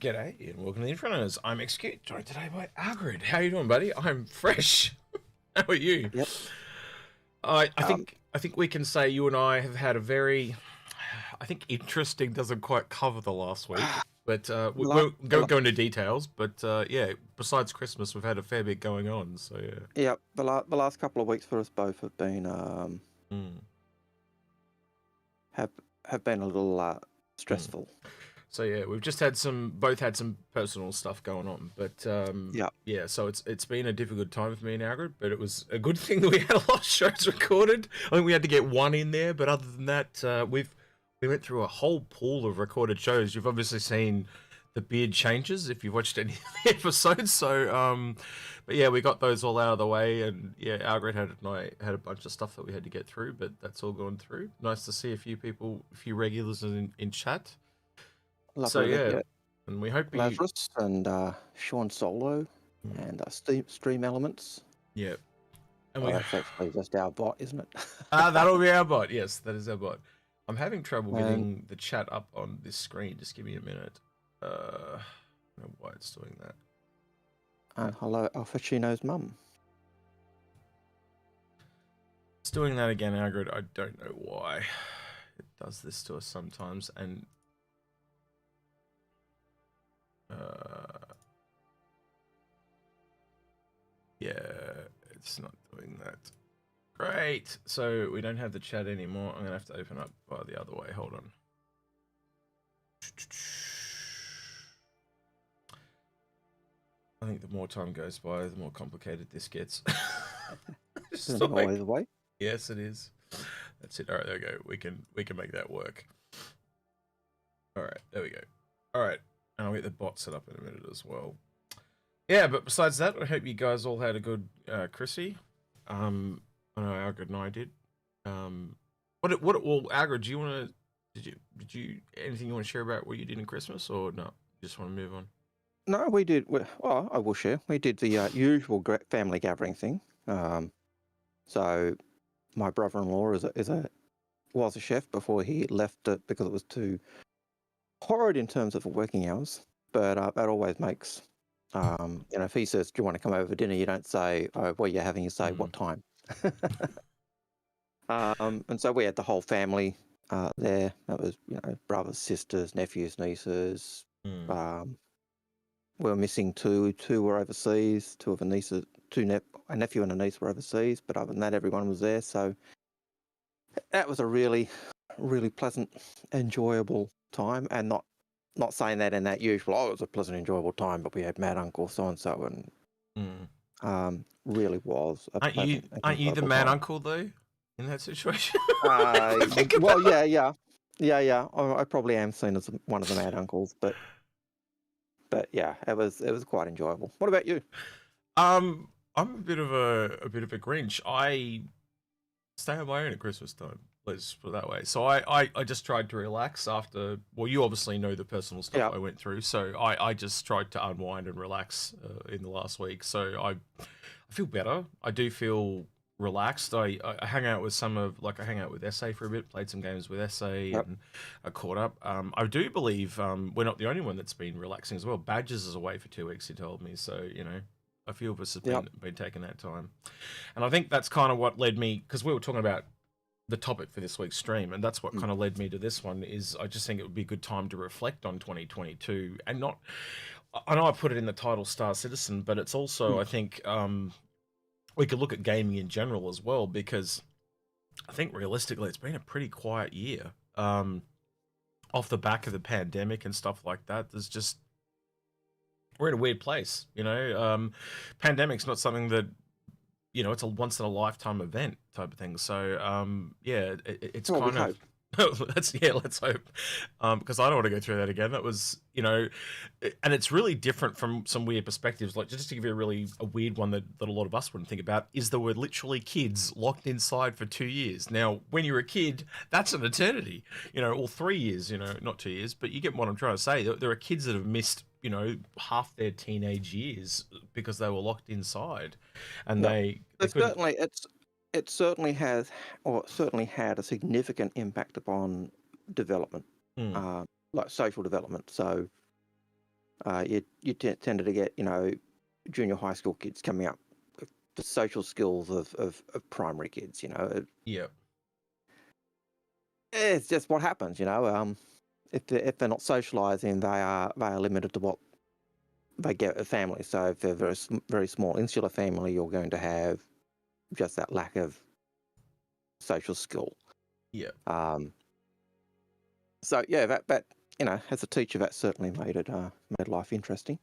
G'day and welcome to the Inforunners. I'm Execute, joined today by Algared. How you doing, buddy? I'm fresh. How are you? Yep. I think we can say you and I have had a very, I think interesting doesn't quite cover the last week, but we la- won't go into details. But yeah, besides Christmas, we've had a fair bit going on. So yeah. Yep. The last couple of weeks for us both have been Mm. have been a little stressful. So yeah, we've just had both had some personal stuff going on, but Yeah. yeah. So it's been a difficult time for me and Algared, but it was a good thing that we had a lot of shows recorded. I think we had to get one in there, but other than that, we went through a whole pool of recorded shows. You've obviously seen the beard changes if you've watched any of the episodes. So but yeah, we got those all out of the way, and yeah, Algared had a bunch of stuff that we had to get through, but that's all gone through. Nice to see a few regulars in chat. So Lovely. yeah, Yeah. and we hope you. Lazarus and Sean Solo and Stream Elements. Yeah, and Oh, that's actually just our bot, isn't it? that'll be our bot. Yes, that is our bot. I'm having trouble And- getting the chat up on this screen. Just give me a minute. I don't know why it's doing that. And hello, Alfacino's mum. It's doing that again, Algared. I don't know why it does this to us sometimes, and yeah, it's not doing that. Great. So we don't have the chat anymore. I'm gonna have to open up the other way. Hold on. I think the more time goes by, the more complicated this gets. Isn't it always the way? Yes, it is. That's it. All right, there we go. We can make that work. All right, there we go. All right, and I'll get the bot set up in a minute as well. Yeah, but besides that, I hope you guys all had a good Chrissy. I know Algared and I did. Well, Algared, do you want to? Did you anything you want to share about what you did in Christmas, or no? You just want to move on? No, we did. Well, I will share. We did the usual family gathering thing. So my brother-in-law was a chef before he left it because it was too horrid in terms of working hours. But that always makes, if he says, "Do you want to come over for dinner?" You don't say, "Oh, what are you having?" You say, "What time?" And so we had the whole family there. That was, brothers, sisters, nephews, nieces. We were missing two. Two were overseas. Two of the nieces, a nephew and a niece were overseas. But other than that, everyone was there. So that was a really, really pleasant, enjoyable time. And not saying that in that usual, it was a pleasant, enjoyable time, but we had mad uncle so and so, and really was. Aren't you the mad uncle though in that situation? Well, yeah. I probably am seen as one of the mad uncles, but yeah, it was quite enjoyable. What about you? I'm a bit of a Grinch. I stay on my own at Christmas time. Let's put it that way. So I just tried to relax after. Well, you obviously know the personal stuff I went through. So I just tried to unwind and relax in the last week. So I feel better. I do feel relaxed. I hang out with I hang out with SA for a bit, played some games with SA, and I caught up. I do believe we're not the only one that's been relaxing as well. Badges is away for 2 weeks, he told me. So, a few of us have been taking that time. And I think that's kind of what led me, because we were talking about the topic for this week's stream, and that's what kind of led me to this one, is I just think it would be a good time to reflect on 2022, and not, I know I put it in the title Star Citizen, but it's also, I think, we could look at gaming in general as well, because I think realistically it's been a pretty quiet year. Off the back of the pandemic and stuff like that, we're in a weird place, Pandemic's not something that, it's a once in a lifetime event type of thing. So yeah, it's kind of let's hope, because I don't want to go through that again. That was, and it's really different from some weird perspectives. Like, just to give you a weird one that a lot of us wouldn't think about, is there were literally kids locked inside for 2 years. Now, when you're a kid, that's an eternity, or 3 years, not 2 years, but you get what I'm trying to say. There are kids that have missed, half their teenage years because they were locked inside, and it certainly has, or certainly had, a significant impact upon development, like social development. So You tended to get, junior high school kids coming up with the social skills of primary kids. Yeah. It's just what happens. If they're not socializing, they are limited to what they get at a family. So if they're very small insular family, you're going to have just that lack of social skill. Yeah. So yeah, that as a teacher, that certainly made life interesting.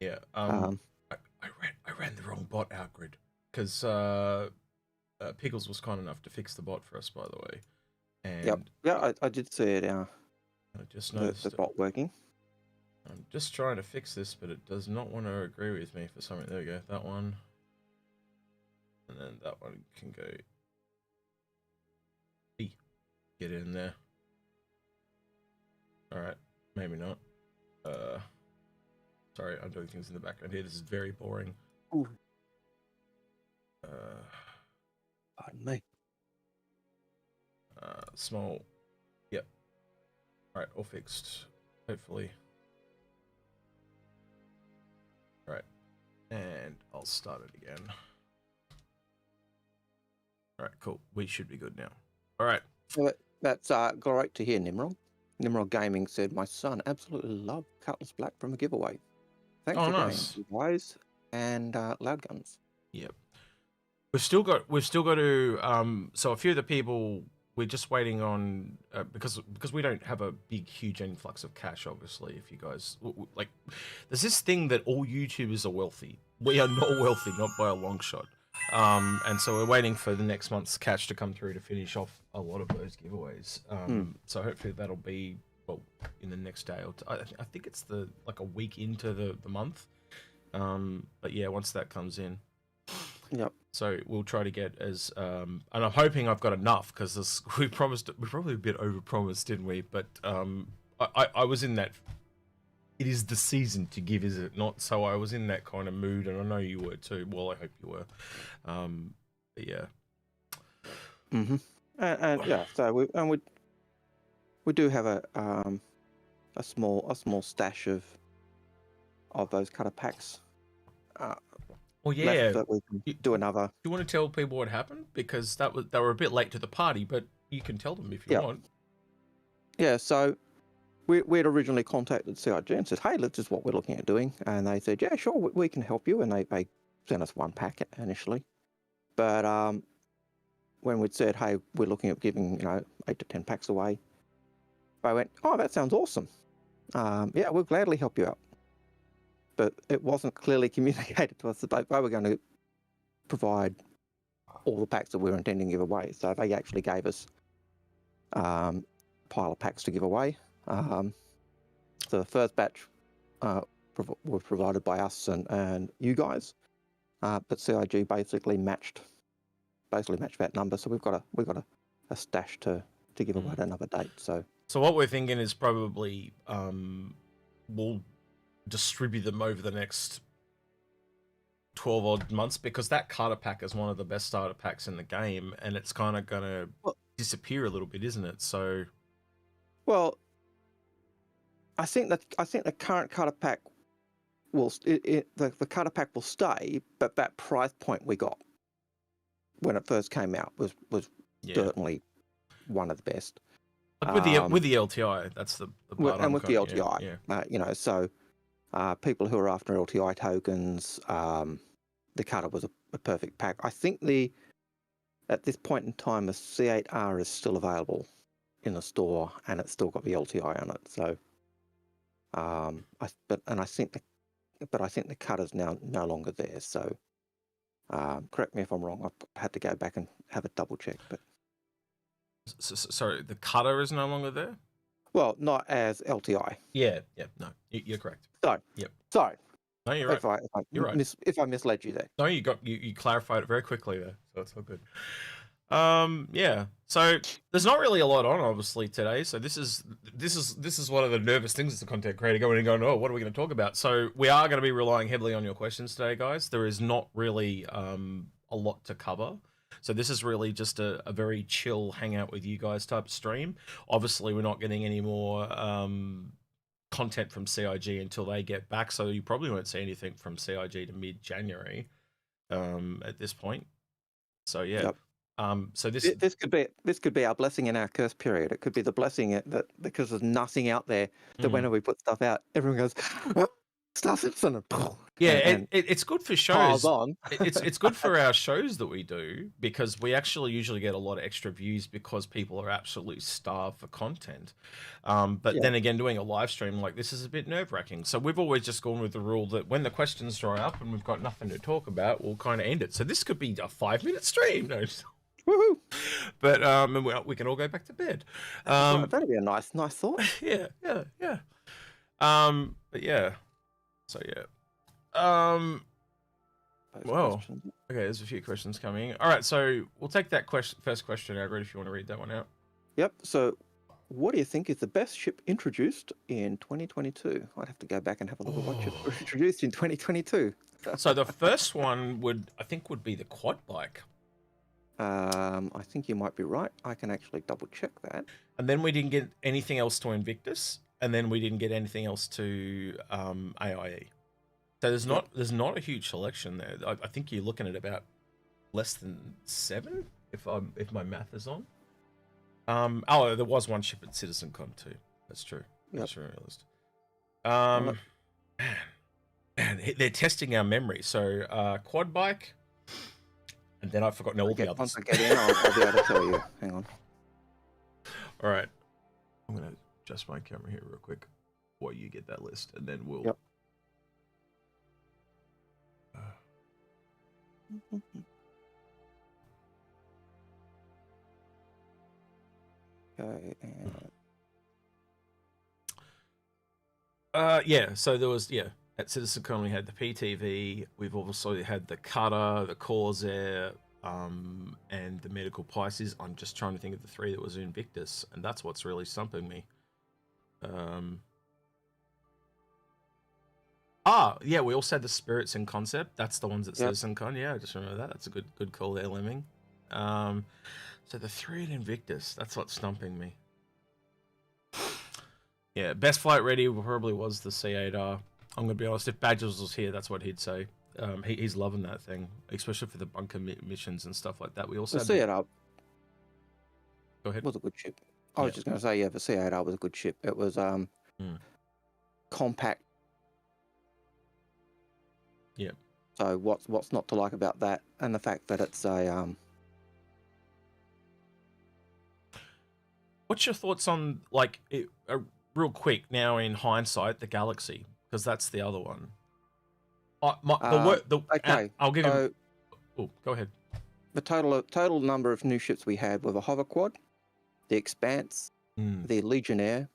Yeah. Um, I ran the wrong bot, Algared, because Pickles was kind enough to fix the bot for us, by the way. Yep. And Yeah, I did see it. I just The noticed it. bot working. I'm just trying to fix this, but it does not want to agree with me for some reason. There we go. That one. And then that one can go. Get in there. Alright. Maybe not. Sorry, I'm doing things in the background here. This is very boring. Ooh. Pardon me. Small. Yep. Alright, all fixed. Hopefully. Alright. And I'll start it again. Alright, cool. We should be good now. Alright. So that's great to hear, Nimrod. Nimrod Gaming said, "My son absolutely loved Cutlass Black from a giveaway. Thanks Oh, again, nice. you guys, and loud guns." Yep. We've still got to so a few of the people we're just waiting on because we don't have a huge influx of cash, obviously. If you guys like, there's this thing that all YouTubers are wealthy. We are not wealthy, not by a long shot. And so we're waiting for the next month's cash to come through to finish off a lot of those giveaways. So hopefully that'll be in the next day or two. I think it's like a week into the month. But yeah, once that comes in. Yep. So we'll try to get as and I'm hoping I've got enough because we probably a bit overpromised, didn't we? But I was in that. It is the season to give, is it not? So I was in that kind of mood, and I know you were too. Well, I hope you were. But yeah. And yeah, so we do have a small stash of those cutter packs. Well, yeah. Left that we can do another. Do you want to tell people what happened? Because they were a bit late to the party, but you can tell them if you want. Yeah, so we'd originally contacted CIG and said, "Hey, this is what we're looking at doing," and they said, "Yeah, sure, we can help you," and they sent us one packet initially, but when we'd said, "Hey, we're looking at giving 8 to 10 packs away," they went, "Oh, that sounds awesome. Yeah, we'll gladly help you out." But it wasn't clearly communicated to us that they were going to provide all the packs that we were intending to give away. So they actually gave us a pile of packs to give away. So the first batch were provided by us and you guys, but CIG basically matched that number. So we've got a stash to give away at another date. So what we're thinking is probably we'll distribute them over the next 12 odd months, because that starter pack is one of the best starter packs in the game, and it's kind of gonna disappear a little bit, isn't it? So, well, I think the current starter pack will the starter pack will stay, but that price point we got when it first came out was certainly one of the best. Like with the LTI, that's the part. And with the LTI, so people who are after LTI tokens, the cutter was a perfect pack. I think at this point in time, the C8R is still available in the store, and it's still got the LTI on it. So, I think the cutter's now no longer there. So, correct me if I'm wrong. I had to go back and have a double check. But sorry, the cutter is no longer there. Well, not as LTI. Yeah, no, you're correct. Sorry. Yep. Sorry. No, you're right. You're right. If I misled you there. No, you clarified it very quickly there, so it's all good. Yeah. So there's not really a lot on, obviously, today. So this is one of the nervous things as a content creator, going and going, oh, what are we going to talk about? So we are going to be relying heavily on your questions today, guys. There is not really a lot to cover. So this is really just a very chill hangout with you guys type of stream. Obviously, we're not getting any more content from CIG until they get back, so you probably won't see anything from CIG to mid-January at this point. So yeah. Yep. So this could be our blessing in our curse period. It could be the blessing that because there's nothing out there that whenever we put stuff out, everyone goes, "Stuff is and yeah, it's good for shows. on. It's good for our shows that we do because we actually usually get a lot of extra views because people are absolutely starved for content. But then again, doing a live stream like this is a bit nerve-wracking. So we've always just gone with the rule that when the questions dry up and we've got nothing to talk about, we'll kind of end it. So this could be a 5-minute stream. No. Woohoo! But and we can all go back to bed. That'd be a nice thought. Yeah. But yeah. So yeah. Well, okay, there's a few questions coming. All right, so we'll take that first question, Algared, if you want to read that one out. Yep. So, what do you think is the best ship introduced in 2022? I'd have to go back and have a look at what ship was introduced in 2022. So the first one would be the quad bike. I think you might be right. I can actually double check that. And then we didn't get anything else to Invictus, and then we didn't get anything else to AIE. So there's not a huge selection there. I think you're looking at about less than 7, if my math is on. Oh, there was one ship at CitizenCon too. That's true. Yep. That's realistic. Man, they're testing our memory. So quad bike, and then I've forgotten all the others. Once I get in, I'll be able to tell you. Hang on. All right, I'm gonna adjust my camera here real quick while you get that list, and then we'll. Yep. Okay, and yeah, so there was at CitizenCon we had the PTV, we've also had the Cutter, the Corsair, and the Medical Pisces. I'm just trying to think of the 3 that was Invictus, and that's what's really stumping me. Yeah, we also had the Spirits in Concept. That's the ones at CitizenCon. Yeah, I just remember that. That's a good call there, Lemming. So the 3 at Invictus, that's what's stumping me. Yeah, best flight ready probably was the C8R. I'm going to be honest, if Badgers was here, that's what he'd say. He's loving that thing, especially for the bunker missions and stuff like that. We also the C8R. Go ahead. Was a good ship. I was just going to say, the C8R was a good ship. It was compact. Yeah. So what's not to like about that, and the fact that it's a What's your thoughts on real quick now in hindsight the Galaxy, because that's the other one. Okay. I'll give you. Oh, go ahead. The total number of new ships we had were the Hover Quad, the Expanse, the Legionnaire,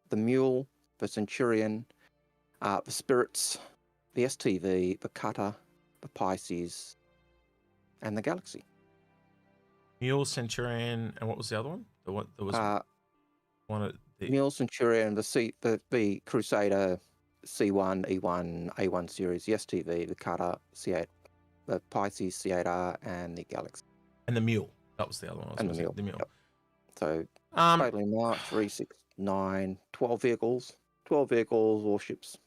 the Mule, the Centurion, the Spirits, the STV, the Cutter, the Pisces, and the Galaxy. Mule, Centurion, and what was the other one? There was one at the Mule, Centurion, the Crusader, C1, E1, A1 series, the STV, the Cutter, C8, the Pisces, C8R, and the Galaxy. And the Mule. That was the other one. And the Mule. Yep. So totally March 3, 6, 9, 12 vehicles. 12 vehicles, warships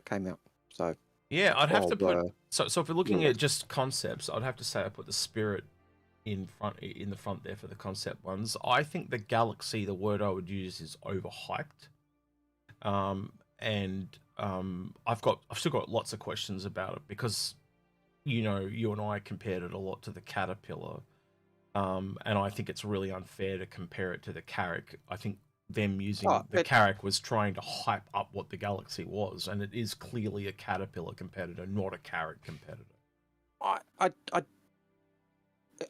came out. So yeah, I'd have to put. So if we're looking at just concepts, I'd have to say I put the Spirit in the front there for the concept ones. I think the Galaxy, the word I would use is overhyped. I've still got lots of questions about it because, you and I compared it a lot to the Caterpillar. And I think it's really unfair to compare it to the Carrack. I think them using the Carrack was trying to hype up what the Galaxy was, and it is clearly a Caterpillar competitor, not a Carrack competitor.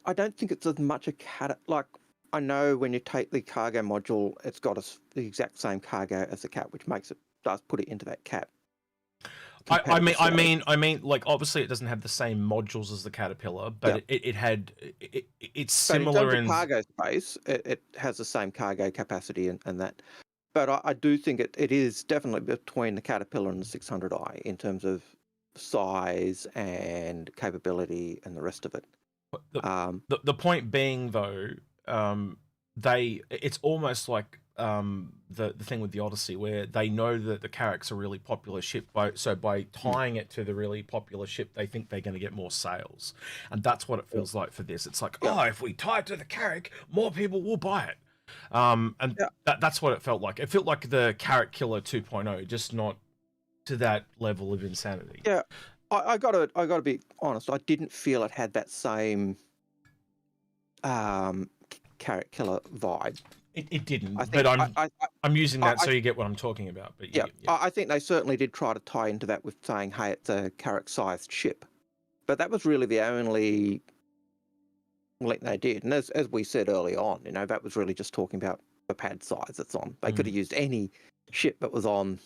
I don't think it's as much a like. I know when you take the cargo module, it's got the exact same cargo as the Cat, which does put it into that Cat. I mean, like obviously it doesn't have the same modules as the Caterpillar, but it's similar in cargo space. It has the same cargo capacity and that. But I do think it is definitely between the Caterpillar and the 600i in terms of size and capability and the rest of it. The point being though, it's almost like the thing with the Odyssey, where they know that the Carrack's a really popular ship, by tying it to the really popular ship, they think they're going to get more sales, and that's what it feels like for this. It's like, Yeah. oh, if we tie it to the Carrack, more people will buy it, and Yeah. that's what it felt like. It felt like the Carrack Killer 2.0, just not to that level of insanity. Yeah, I gotta be honest. I didn't feel it had that same carrot killer vibe. It didn't, I think but I'm using that I so you get what I'm talking about. But yeah, yeah. I think they certainly did try to tie into that with saying, "Hey, it's a carrot-sized ship," but that was really the only link they did. And as we said early on, you know, that was really just talking about the pad size it's on. They could have used any ship that was on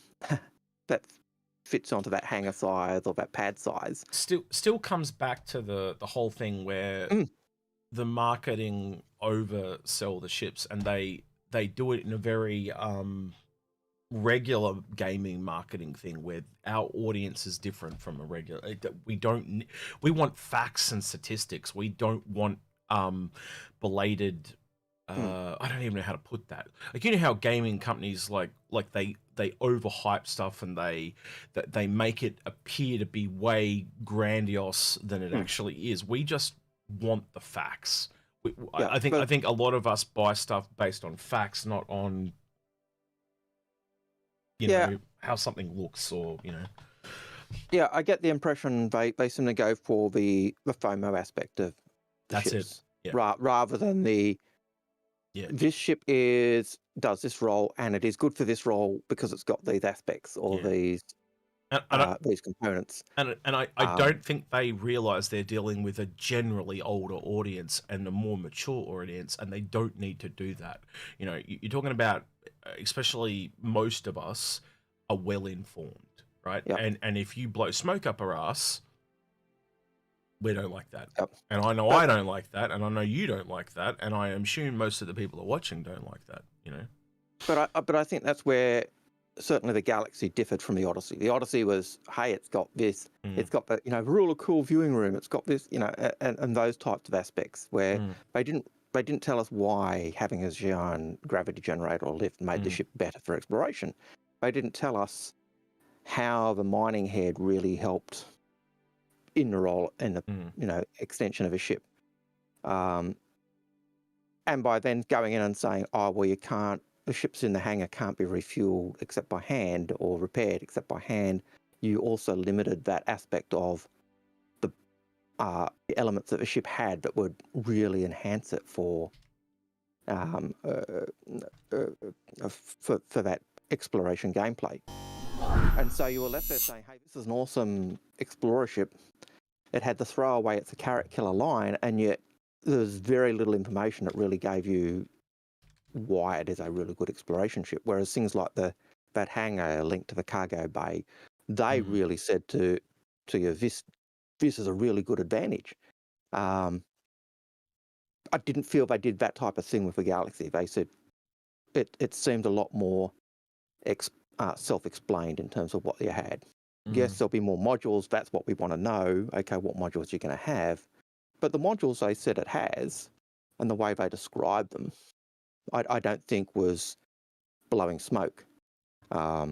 that fits onto that hangar size or that pad size. Still comes back to the whole thing where the marketing oversell the ships, and they do it in a very regular gaming marketing thing, where our audience is different from a regular. We want facts and statistics. We don't want belated I don't even know how to put that. Like, you know how gaming companies like they overhype stuff, and they make it appear to be way grandiose than it actually is. We just want the facts. Yeah, I think a lot of us buy stuff based on facts, not on you know how something looks, or you know. Yeah, I get the impression they seem to go for the FOMO aspect of the That's ships, it. Yeah. rather than the this ship does this role and it is good for this role because it's got these aspects or these components. And I don't think they realize they're dealing with a generally older audience and a more mature audience, and they don't need to do that. You know, you're talking about, especially most of us are well informed, right? Yep. And if you blow smoke up our ass, we don't like that. Yep. And I know I don't like that, and I know you don't like that, and I assume most of the people who are watching don't like that, you know. But I think that's where certainly the Galaxy differed from the Odyssey. The Odyssey was, hey, it's got this, it's got the, you know, real cool viewing room, it's got this, you know, and those types of aspects where they didn't tell us why having a Xi'an gravity generator or lift made the ship better for exploration. They didn't tell us how the mining head really helped in the role in the you know, extension of a ship. And by then going in and saying, oh, well, you can't, the ships in the hangar can't be refueled except by hand or repaired except by hand, you also limited that aspect of the elements that the ship had that would really enhance it for that exploration gameplay. And so you were left there saying, hey, this is an awesome explorer ship. It had the throwaway, it's a carrot killer line, and yet there's very little information that really gave you why it is a really good exploration ship. Whereas things like that hangar linked to the cargo bay, they really said to you, this is a really good advantage. I didn't feel they did that type of thing with the Galaxy. They said it seemed a lot more self-explained in terms of what you had. Yes, there'll be more modules. That's what we want to know. Okay, what modules you're going to have. But the modules they said it has, and the way they described them, I don't think was blowing smoke. Yeah.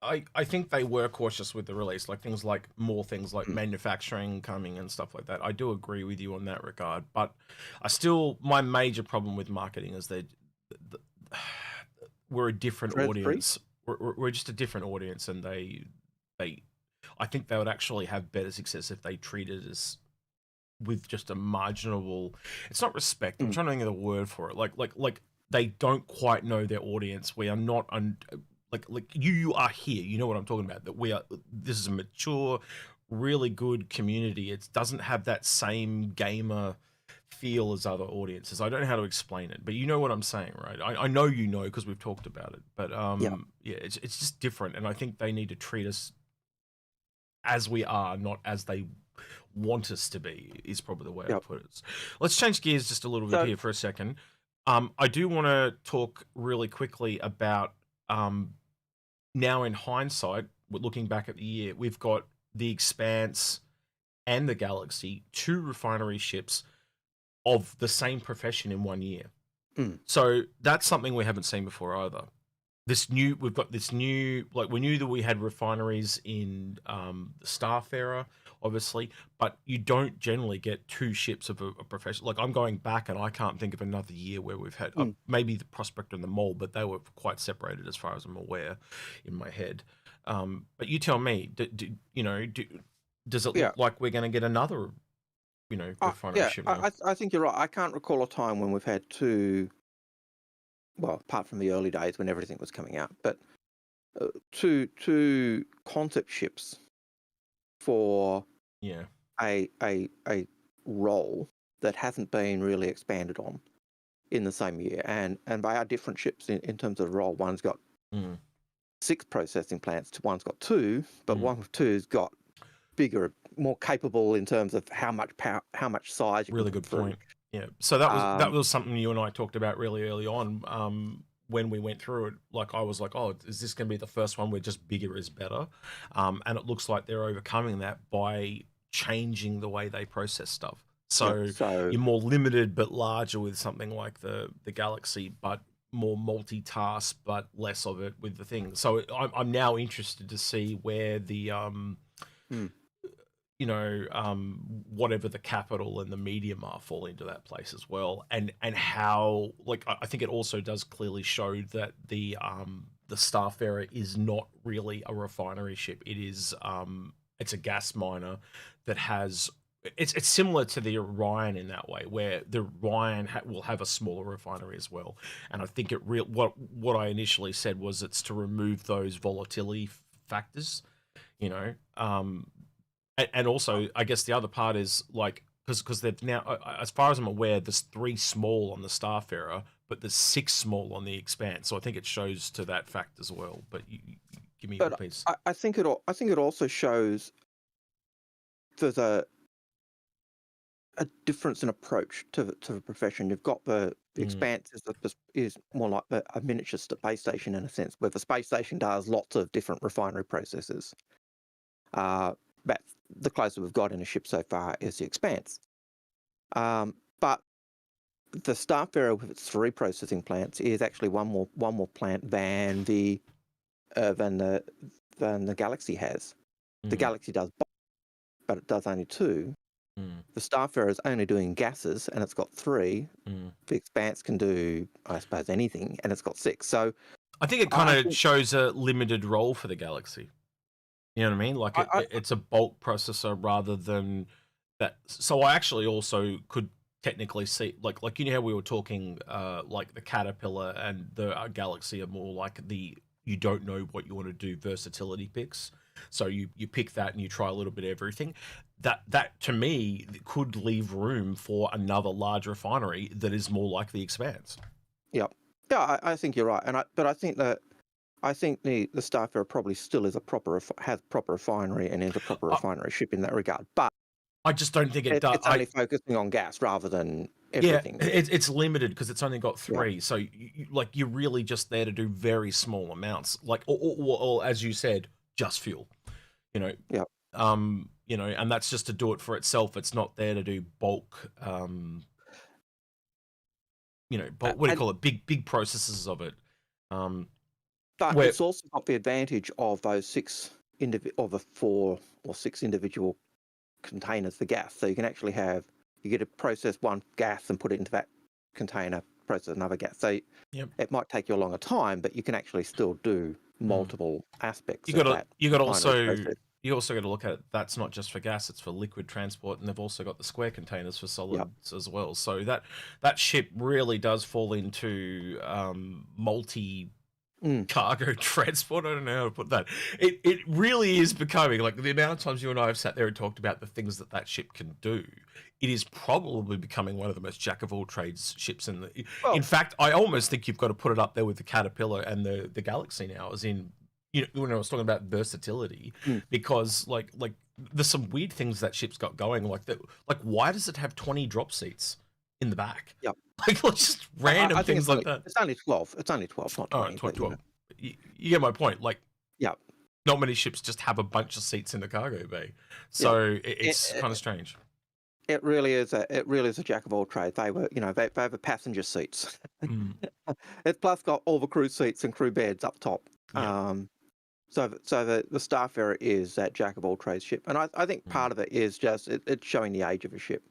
I think they were cautious with the release, like more things like manufacturing coming and stuff like that. I do agree with you on that regard, but my major problem with marketing is that we're a different audience. We're just a different audience, and I think they would actually have better success if they treated us with just a marginal. It's not respect. I'm trying to think of the word for it. Like they don't quite know their audience. We are not like you are here. You know what I'm talking about. That this is a mature, really good community. It doesn't have that same gamer feel as other audiences. I don't know how to explain it, but you know what I'm saying, right? I know you know because we've talked about it. But it's just different, and I think they need to treat us as we are, not as they want us to be, is probably the way I put it. Let's change gears just a little bit here for a second. I do want to talk really quickly about now in hindsight, looking back at the year, we've got the Expanse and the Galaxy, two refinery ships of the same profession in 1 year. Mm. So that's something we haven't seen before either. We've got this new, like, we knew that we had refineries in the Staff era, obviously, but you don't generally get two ships of a profession. Like, I'm going back and I can't think of another year where we've had maybe the Prospector and the Mole, but they were quite separated as far as I'm aware in my head. But you tell me, does it look like we're going to get another, refinery ship now? I think you're right. I can't recall a time when we've had two. Well, apart from the early days when everything was coming out, but two concept ships for a role that hasn't been really expanded on in the same year, and they are different ships in terms of role. One's got 6 processing plants, one's got 2, but one with 2's got bigger, more capable in terms of how much power, how much size. Really good point. Yeah, so that was something you and I talked about really early on when we went through it. Like, I was like, oh, is this going to be the first one where just bigger is better? And it looks like they're overcoming that by changing the way they process stuff. So you're more limited but larger with something like the Galaxy, but more multitask but less of it with the thing. So I'm now interested to see where the whatever the capital and the medium are fall into that place as well, and how, like, I think it also does clearly show that the Staff era is not really a refinery ship. It is it's a gas miner that has. It's similar to the Orion in that way, where the Orion will have a smaller refinery as well. And I think what I initially said was it's to remove those volatility factors, and also, I guess the other part is, like, because they've now, as far as I'm aware, there's 3 small on the Staff era, but there's 6 small on the Expanse. So I think it shows to that fact as well. But you give me your piece. I think it also shows there's a difference in approach to the profession. You've got the Expanse is more like a miniature space station in a sense, where the space station does lots of different refinery processes. But the closest we've got in a ship so far is the Expanse. But the Staff era with its 3 processing plants is actually one more plant than the Galaxy has. The Galaxy does, but it does only 2. The Staff era is only doing gases, and it's got 3. The Expanse can do, I suppose, anything, and it's got 6. So I think it kind of shows a limited role for the Galaxy. You know what I mean? Like, it's a bulk processor rather than that. So I actually also could technically see, like how we were talking, like the Caterpillar and the Galaxy are more like you don't know what you want to do versatility picks. So you pick that and you try a little bit of everything. That to me could leave room for another large refinery that is more like the Expanse. Yeah, I think you're right, but I think that. I think the Staff era probably still is has proper refinery and is a proper refinery ship in that regard. But I just don't think it does. It's only focusing on gas rather than everything. Yeah, it's limited because it's only got 3. Yeah. So you're really just there to do very small amounts, like or as you said, just fuel. Yeah. And that's just to do it for itself. It's not there to do bulk. What do you call it? Big processes of it. But it's also got the advantage of those 6 of the 4 or 6 individual containers for gas. So you can actually you get to process one gas and put it into that container, process another gas. So it might take you a longer time, but you can actually still do multiple aspects. You also got to look at it. That's not just for gas; it's for liquid transport, and they've also got the square containers for solids as well. So that ship really does fall into multi. Cargo transport. I don't know how to put that. It really is becoming, like, the amount of times you and I have sat there and talked about the things that ship can do. It is probably becoming one of the most jack of all trades ships in the. In fact, I almost think you've got to put it up there with the Caterpillar and the Galaxy now, as in, when I was talking about versatility, because like there's some weird things that ship's got going, like that. Like, why does it have 20 drop seats in the back? Yep. Like, just random things like that. It's only 12. It's only 12, not 20. 12. You get my point. Like, yeah, not many ships just have a bunch of seats in the cargo bay. So it's kind of strange. It really is a jack of all trades. They were, they have passenger seats. Mm, It's plus got all the crew seats and crew beds up top. yeah. So the Starfarer is that jack of all trades ship, and I think Mm, part of it is just it's showing the age of a ship.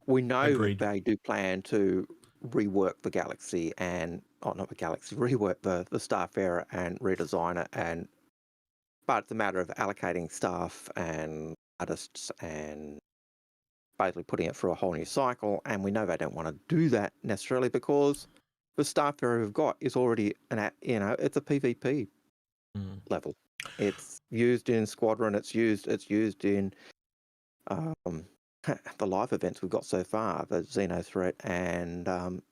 We know that agreed. they do plan to rework the Galaxy and not the Galaxy, rework the Starfarer and redesign it, but it's a matter of allocating staff and artists and basically putting it through a whole new cycle. And we know they don't want to do that necessarily because the Starfarer we've got is already it's a PvP Mm. level. It's used in Squadron. It's used in um, the live events we've got so far, the Xeno Threat and the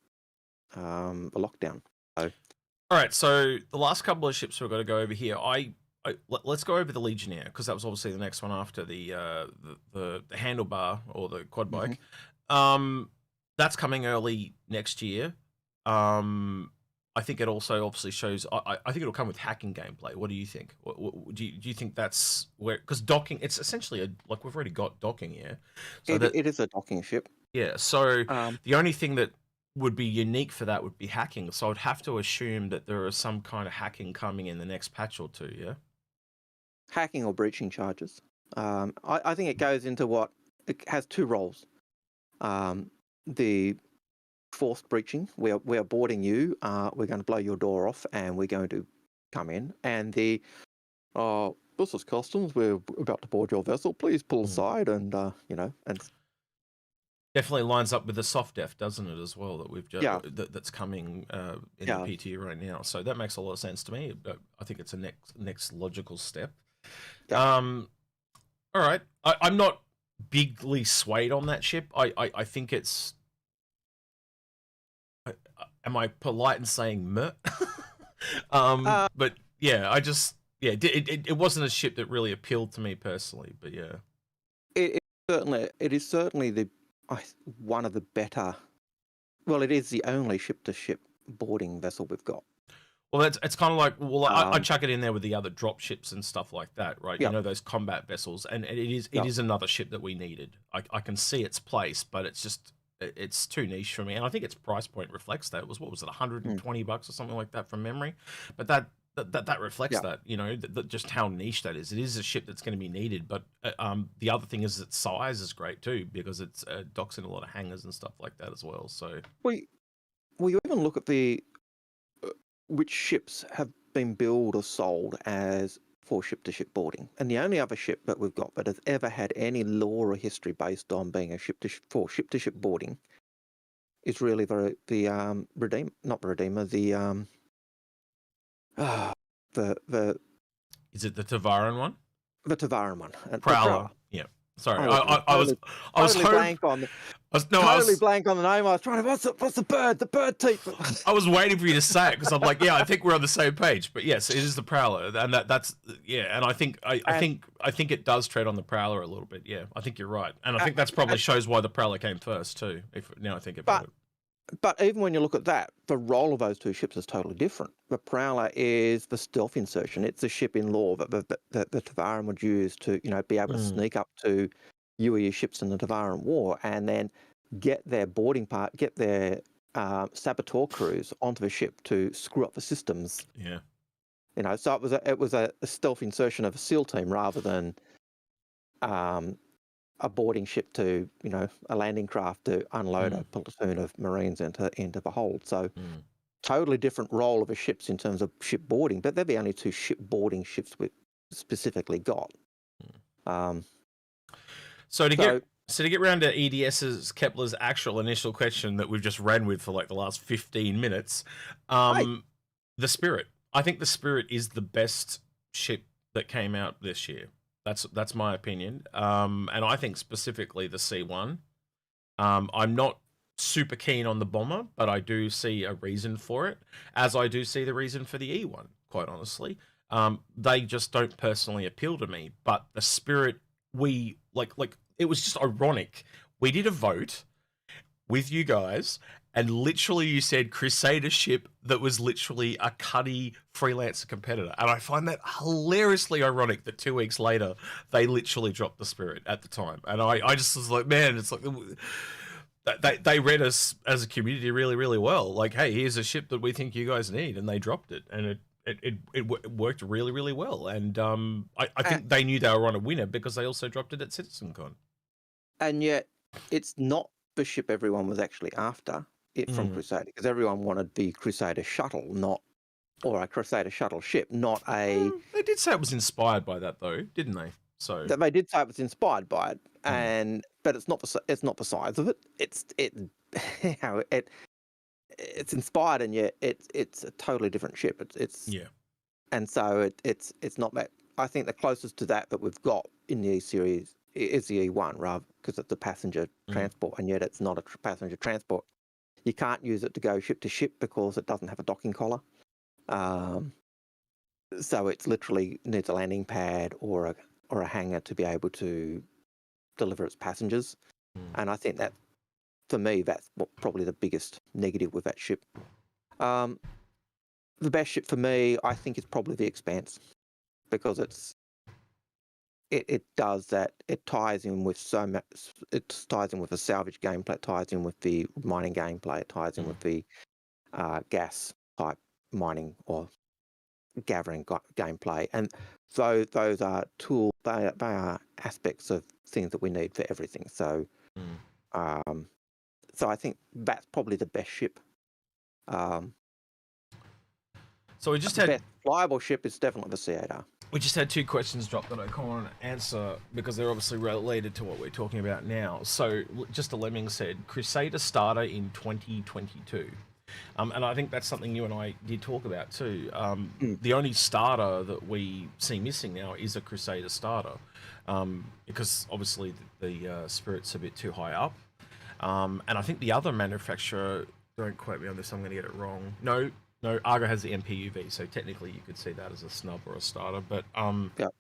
Lockdown. So, All right, so the last couple of ships we've got to go over here. Let's go over the Legionnaire because that was obviously the next one after the handlebar or the quad bike. That's coming early next year. I think it also obviously shows. I think it'll come with hacking gameplay. What do you think? Do you think that's where? Because docking, it's essentially like we've already got docking here. So it is a docking ship. yeah. So Um, the only thing that would be unique for that would be hacking. So I'd have to assume that there is some kind of hacking coming in the next patch or two. Yeah. Hacking or breaching charges. I think it goes into it has two roles. The forced breaching, we are boarding you. We're going to blow your door off, and we're going to come in. And this is customs. We're about to board your vessel. Please pull aside, and and Definitely lines up with the soft def, doesn't it, as well, that we've just yeah, that's coming in yeah. the PTU right now. So that makes a lot of sense to me. I think it's a next logical step. Yeah. All right. I'm not bigly swayed on that ship. I think it's. Am I polite in saying meh? But yeah, it wasn't a ship that really appealed to me personally. But yeah, It is certainly one of the better. Well, it is the only ship-to-ship boarding vessel we've got. well, it's kind of like I Um, chuck it in there with the other drop ships and stuff like that, right? You yeah, know, those combat vessels, and it yeah. is another ship that we needed. I can see its place, but it's too niche for me, and I think its price point reflects that. It was what was it, $120 or something like that from memory, but that reflects Yeah. that, you know, just how niche that is. It is a ship that's going to be needed, but the other thing is its size is great too because it's docks in a lot of hangars and stuff like that as well. So Well, you even look at which ships have been built or sold as for ship-to-ship boarding, and the only other ship that we've got that has ever had any lore or history based on being a ship-to-ship boarding is really the Redeemer, not the Redeemer, the is it the Tavaran one? the Tavaran one, the Prowler. Prowler. Yeah. Sorry, I was Totally, I was totally blank on the totally blank on the name. I was trying to what's the bird? The bird teeth. I was waiting for you to say it because I'm like, yeah, I think we're on the same page. But yes, it is the Prowler, and that's yeah. And I think I think it does tread on the Prowler a little bit. Yeah, I think you're right, and I think that's probably shows why the Prowler came first too. If now I think about it. But even when you look at that, the role of those two ships is totally different. The Prowler is the stealth insertion. It's a ship in lore that the Tavaran would use to, be able to sneak up to UE ships in the Tavaran War and then get their saboteur crews onto the ship to screw up the systems. Yeah. So it was a stealth insertion of a SEAL team rather than a boarding ship to, a landing craft to unload a platoon of Marines into the hold. So totally different role of the ships in terms of ship boarding, but they're the only two ship boarding ships we specifically got. So to get round to EDS's Kepler's actual initial question that we've just ran with for like the last 15 minutes, the Spirit. I think the Spirit is the best ship that came out this year. That's my opinion. And I think specifically the C1. I'm not super keen on the bomber, but I do see a reason for it, as I do see the reason for the E1, quite honestly. They just don't personally appeal to me, but the Spirit, it was just ironic. We did a vote with you guys, and literally you said Crusader ship that was literally a Cuddy freelancer competitor. And I find that hilariously ironic that 2 weeks later they literally dropped the Spirit at the time. And I just was like, man, it's like they read us as a community really, really well. Like, hey, here's a ship that we think you guys need, and they dropped it, and it worked really, really well. And I think they knew they were on a winner because they also dropped it at CitizenCon. And yet, it's not the ship everyone was actually after it from Crusader, because everyone wanted the Crusader shuttle, or a Crusader shuttle ship, not a. They did say it was inspired by that, though, didn't they? So They did say it was inspired by it, but it's not the size of it. It's inspired, and yet it's a totally different ship. And so it's not that. I think the closest to that we've got in the E series is the E1, rather, because it's a passenger transport, and yet it's not a passenger transport. You can't use it to go ship to ship because it doesn't have a docking collar. So it's literally needs a landing pad or a hangar to be able to deliver its passengers. And I think that, for me, that's probably the biggest negative with that ship. The best ship for me, I think, is probably the Expanse, because it does that. It ties in with so much. It ties in with the salvage gameplay. It ties in with the mining gameplay. It ties in with the gas type mining or gathering gameplay. And so those are tools. They are aspects of things that we need for everything. So, so I think that's probably the best ship. So we just the had best flyable ship is definitely the C8R. We just had 2 questions drop that I can't want to answer because they're obviously related to what we're talking about now. So just a Lemming said, Crusader starter in 2022. And I think that's something you and I did talk about too. The only starter that we see missing now is a Crusader starter, because obviously the Spirit's a bit too high up. And I think the other manufacturer, don't quote me on this, I'm going to get it wrong. No, Argo has the MPUV, so technically you could see that as a snub or a starter. But Yep.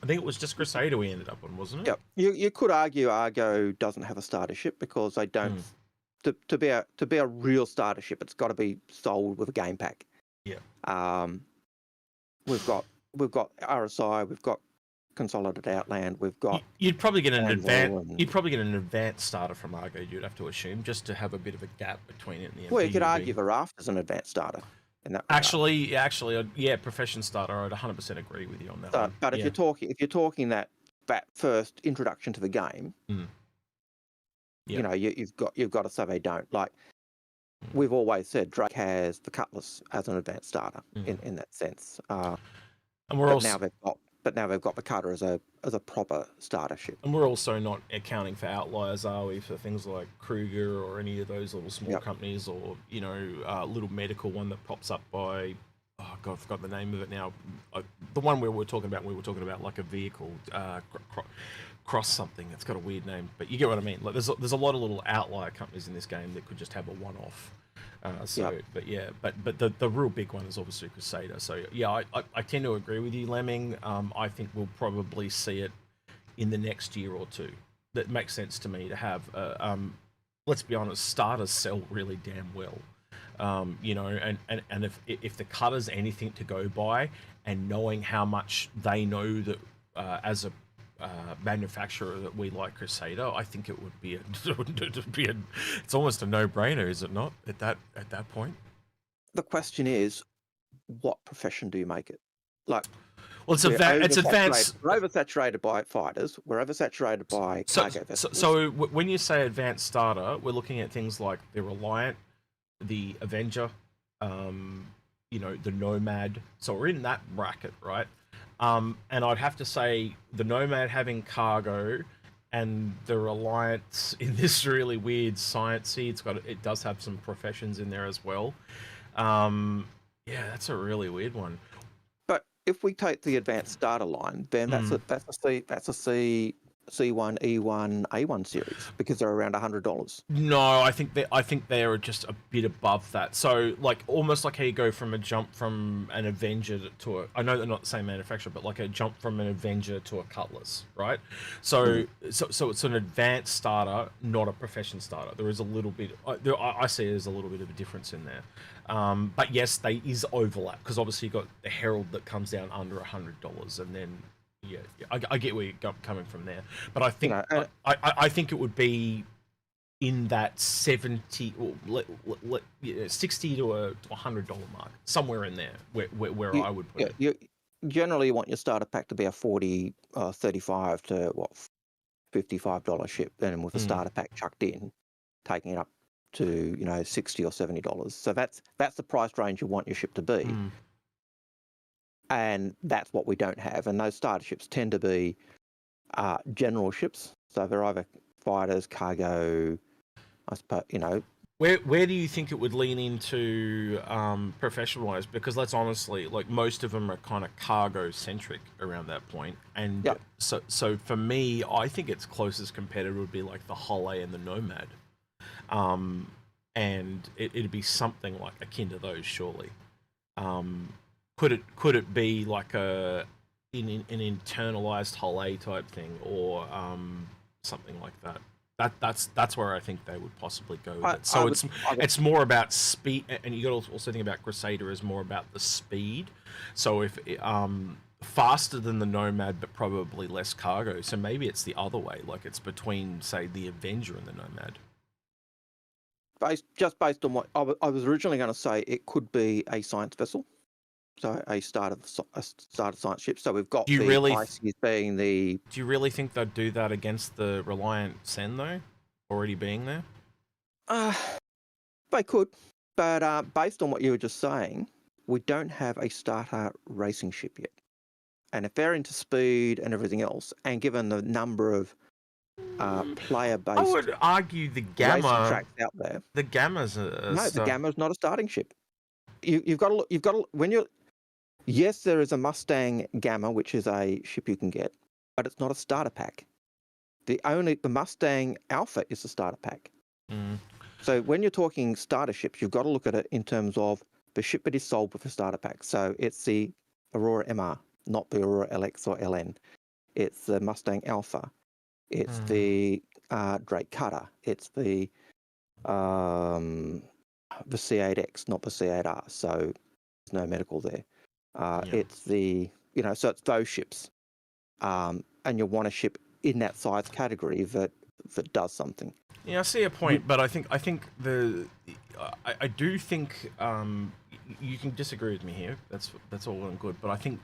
I think it was just Crusader we ended up on, wasn't it? Yep. You could argue Argo doesn't have a starter ship because they don't. To be a real starter ship, it's got to be sold with a game pack. Yeah. We've got RSI, we've got Consolidated Outland, we've got. You'd probably get an advanced starter from Argo. You'd have to assume, just to have a bit of a gap between it and the MPUV. Well, you could argue the Raft is an advanced starter. In that actually, yeah, profession starter. I'd 100% agree with you on that one. But if you're talking that first introduction to the game, you know, you've got to say they don't. Like we've always said, Drake has the Cutlass as an advanced starter in that sense. And now they've got the Cutter as a proper starter ship. And we're also not accounting for outliers, are we, for things like Kruger or any of those little small companies, or little medical one that pops up by, oh god, I forgot the name of it now. The one we were talking about like a vehicle, cross something. It's got a weird name, but you get what I mean. Like there's a lot of little outlier companies in this game that could just have a one-off. But the real big one is obviously Crusader. So yeah, I tend to agree with you, Lemming. I think we'll probably see it in the next year or two. That makes sense to me to have. Let's be honest, starters sell really damn well. And if the Cutter's anything to go by, and knowing how much they know that as a manufacturer that we like Crusader, I think it would be it's almost a no-brainer, is it not? At that point, the question is, what profession do you make it? Like, well, it's advanced. We're oversaturated by fighters. We're oversaturated by cargo vessels. So when you say advanced starter, we're looking at things like the Reliant, the Avenger, the Nomad. So we're in that bracket, right? And I'd have to say the Nomad having cargo and the Reliance in this really weird sciencey, it does have some professions in there as well. Yeah, that's a really weird one. But if we take the advanced starter line, then that's a C C1, E1, A1 series because they're around $100. No, I think they are just a bit above that. So like almost like how you go from a jump from an Avenger to a, I know they're not the same manufacturer, but like a jump from an Avenger to a Cutlass, right? So so it's an advanced starter, not a profession starter. There is a little bit. I see there's a little bit of a difference in there. But yes, they is overlap because obviously you got the Herald that comes down under $100, and then. Yeah, I get where you're coming from there, but I think I think it would be in that 70 or 60 to a $100 mark, somewhere in there, where I would put it. You generally want your starter pack to be a 40, 35 to what, $55 ship, and with a starter pack chucked in, taking it up to $60 or $70. So that's the price range you want your ship to be. And that's what we don't have. And those starter ships tend to be general ships. So they're either fighters, cargo, I suppose, Where do you think it would lean into professional-wise? Because let's honestly, like most of them are kind of cargo-centric around that point. And so for me, I think its closest competitor would be like the Holay and the Nomad. And it'd be something like akin to those, surely. Could it be like an internalized Holay type thing, or something like that? That's where I think they would possibly go with it. So it's more about speed, and you got to also think about Crusader is more about the speed. So if faster than the Nomad, but probably less cargo. So maybe it's the other way, like it's between say the Avenger and the Nomad. Based on what I was originally going to say, it could be a science vessel. So a starter science ship. So we've got Pisces being the. Do you really think they'd do that against the Reliant Sen though, already being there? They could, but based on what you were just saying, we don't have a starter racing ship yet. And if they're into speed and everything else, and given the number of player-based, I would argue the Gamma tracks out there. The Gamma's the Gamma's not a starting ship. You've got to look. You've got to, when you're. Yes, there is a Mustang Gamma, which is a ship you can get, but it's not a starter pack. The Mustang Alpha is a starter pack. So when you're talking starter ships, you've got to look at it in terms of the ship that is sold with a starter pack. So it's the Aurora MR, not the Aurora LX or LN. It's the Mustang Alpha. It's the Drake Cutter. It's the C8X, not the C8R. So there's no medical there. It's the so it's those ships, and you want a ship in that size category that does something. Yeah, I see a point, but I think I do think you can disagree with me here. That's all well and good, but I think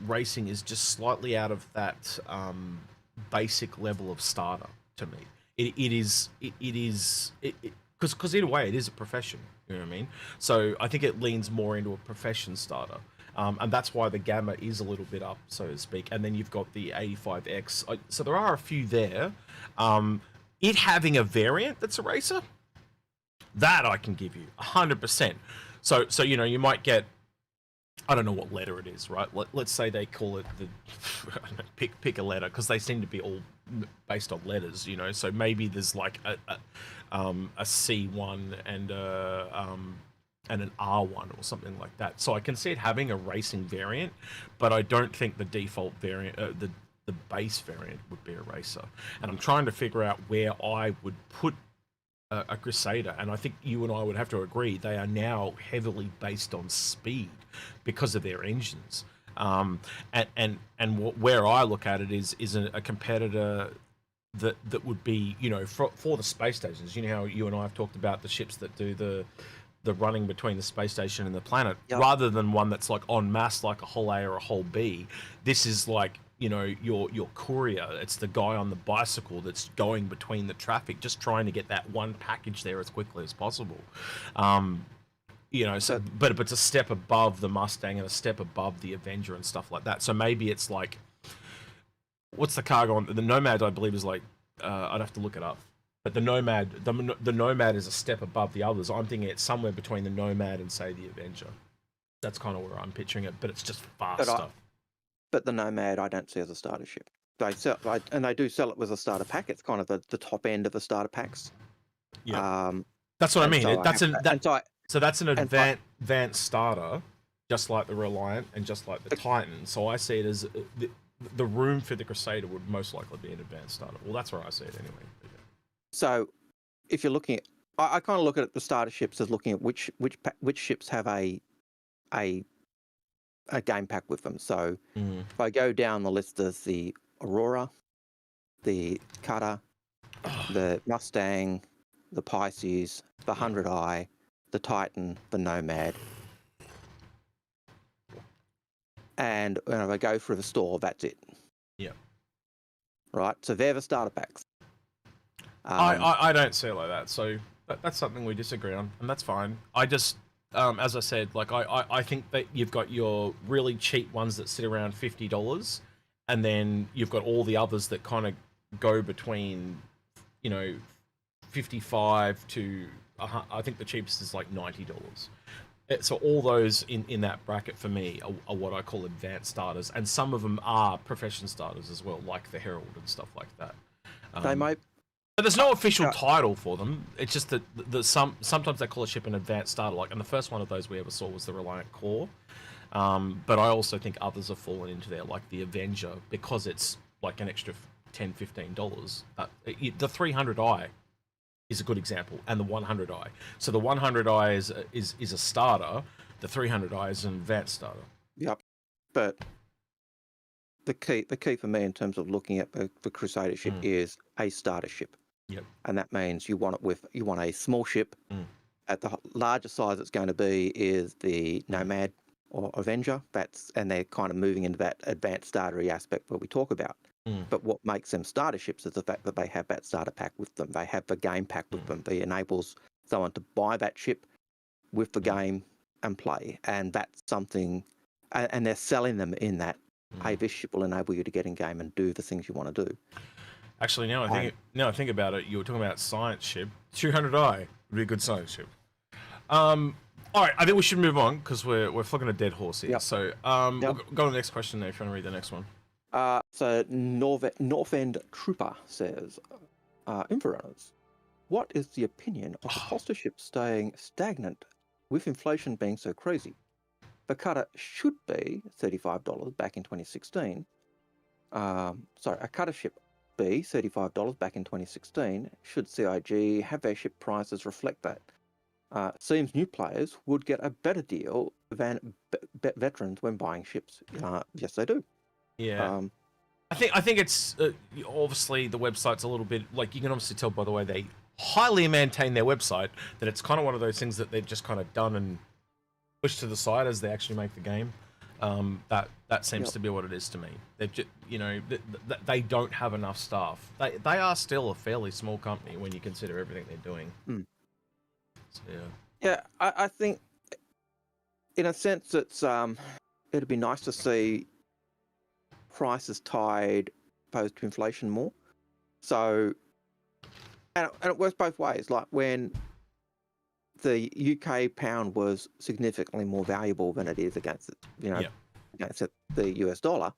racing is just slightly out of that basic level of starter to me. It is because in a way it is a profession. You know what I mean? So I think it leans more into a profession starter. And that's why the Gamma is a little bit up, so to speak. And then you've got the 85X. So there are a few there. It having a variant that's a racer, that I can give you 100%. So you might get, I don't know what letter it is, right? Let's say they call it the pick a letter, because they seem to be all based on letters, So maybe there's like a C1 and an R1 or something like that. So I can see it having a racing variant, but I don't think the default variant, the base variant would be a racer. And I'm trying to figure out where I would put a Crusader, and I think you and I would have to agree they are now heavily based on speed because of their engines. Where I look at it is a competitor that would be, for the space stations. You know how you and I have talked about the ships that do the running between the space station and the planet, rather than one that's like en masse like a whole A or a whole B. This is like, your courier. It's the guy on the bicycle that's going between the traffic, just trying to get that one package there as quickly as possible. So but it's a step above the Mustang and a step above the Avenger and stuff like that. So maybe it's like, what's the cargo on the Nomad? I believe is like, I'd have to look it up. But the Nomad is a step above the others. I'm thinking it's somewhere between the Nomad and say the Avenger. That's kind of where I'm picturing it, but it's just faster. But the Nomad I don't see as a starter ship. they sell, and they do sell it with a starter pack. It's kind of the top end of the starter packs. Yeah, that's what I mean. So so that's an and so advanced starter, just like the Reliant and just like the Titan. So I see it as the room for the Crusader would most likely be an advanced starter. Well, that's where I see it anyway. But yeah. So if you're looking at, I kind of look at the starter ships as looking at which ships have a game pack with them. So if I go down the list, there's the Aurora, the Cutter, the Mustang, the Pisces, the 100i, the Titan, the Nomad. And when I go through the store, that's it. Yeah. Right. So they're the starter packs. I don't see it like that. So that's something we disagree on, and that's fine. I just, as I said, like I think that you've got your really cheap ones that sit around $50, and then you've got all the others that kind of go between, 55 to I think the cheapest is like $90. So all those in that bracket for me are what I call advanced starters, and some of them are profession starters as well, like the Herald and stuff like that. They might. But there's no official title for them. It's just that sometimes they call a ship an advanced starter. Like, and the first one of those we ever saw was the Reliant Core. But I also think others have fallen into there, like the Avenger, because it's like an extra $10, $15. The 300i is a good example, and the 100i. So the 100i is a starter. The 300i is an advanced starter. Yep. But the key for me in terms of looking at the Crusader ship is a starter ship. Yep. And that means you want a small ship. At the largest size it's going to be is the Nomad or Avenger. And they're kind of moving into that advanced startery aspect that we talk about. But what makes them starter ships is the fact that they have that starter pack with them. They have the game pack with them. It enables someone to buy that ship with the game and play. And that's something, and they're selling them in that, hey, this ship will enable you to get in game and do the things you want to do. Actually, now I think about it, you were talking about science ship. 200i would be a good science ship. All right, I think we should move on because we're flogging a dead horse here. Yep. So we'll go to the next question there if you want to read the next one. So North End Trooper says, Inforunners, what is the opinion of the cost of ships staying stagnant with inflation being so crazy? The cutter should be $35 back in 2016. A cutter ship be $35 back in 2016. Should CIG have their ship prices reflect that? Seems new players would get a better deal than veterans when buying ships. Yes, they do. Yeah. I think it's obviously the website's a little bit like, you can obviously tell by the way they highly maintain their website that it's kind of one of those things that they've just kind of done and pushed to the side as they actually make the game. That seems to be what it is to me. They've just, they don't have enough staff. They are still a fairly small company when you consider everything they're doing. So, yeah, I think in a sense it's it'd be nice to see prices tied opposed to inflation more. So, and it works both ways. Like when the UK pound was significantly more valuable than it is against against the US dollar,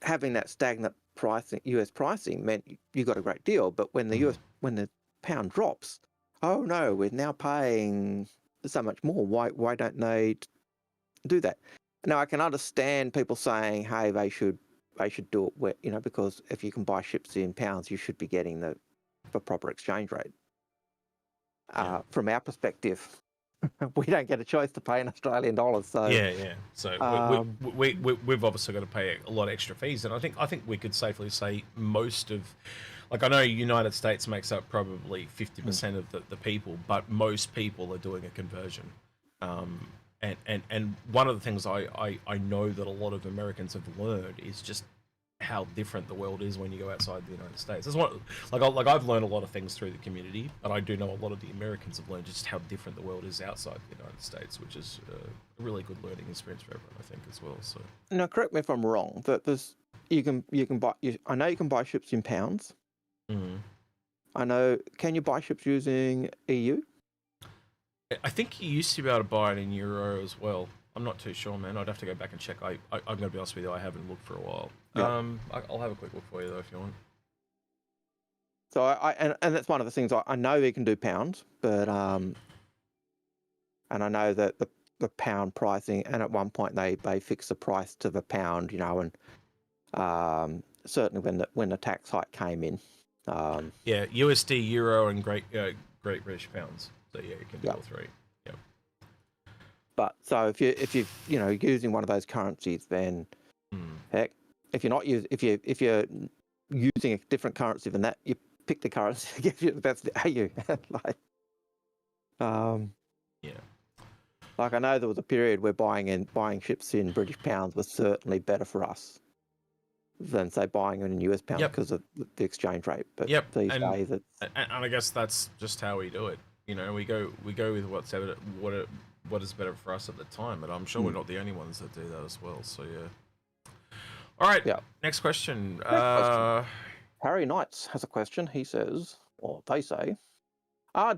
having that stagnant pricing, US pricing, meant you got a great deal. But when the pound drops, oh no, we're now paying so much more. Why don't they do that? Now I can understand people saying, hey, they should do it because if you can buy ships in pounds, you should be getting the proper exchange rate. From our perspective, we don't get a choice to pay in Australian dollars. So So we've obviously got to pay a lot of extra fees, and I think we could safely say most of, like, I know United States makes up probably 50% of the people, but most people are doing a conversion. And one of the things I know that a lot of Americans have learned is just how different the world is when you go outside the United States. That's what, like I've learned a lot of things through the community, but I do know a lot of the Americans have learned just how different the world is outside the United States, which is a really good learning experience for everyone, I think, as well. So now, correct me if I'm wrong. That you can buy. I know you can buy ships in pounds. I know. Can you buy ships using EU? I think you used to be able to buy it in euro as well. I'm not too sure, man. I'd have to go back and check. I'm going to be honest with you, I haven't looked for a while. Yeah. I'll have a quick look for you though if you want. So and that's one of the things I know they can do pounds, but and I know that the pound pricing, and at one point they fixed the price to the pound, you know, and certainly when the tax hike came in. Yeah, USD, Euro, and Great British Pounds. So yeah, you can do Yeah. all three. Yeah. But so if you using one of those currencies, then heck, if you're not if you're using a different currency than that, you pick the currency that gives you the best value. Like, Yeah. like I know there was a period where buying ships in British pounds was certainly better for us than say buying them in US pounds Yep. because of the exchange rate. But Yep. these And days it's I guess that's just how we do it. You know, we go with what is better for us at the time, but I'm sure we're not the only ones that do that as well. So yeah. All right. yeah. Next question. Next question. Harry Knights has a question. He says, or they say,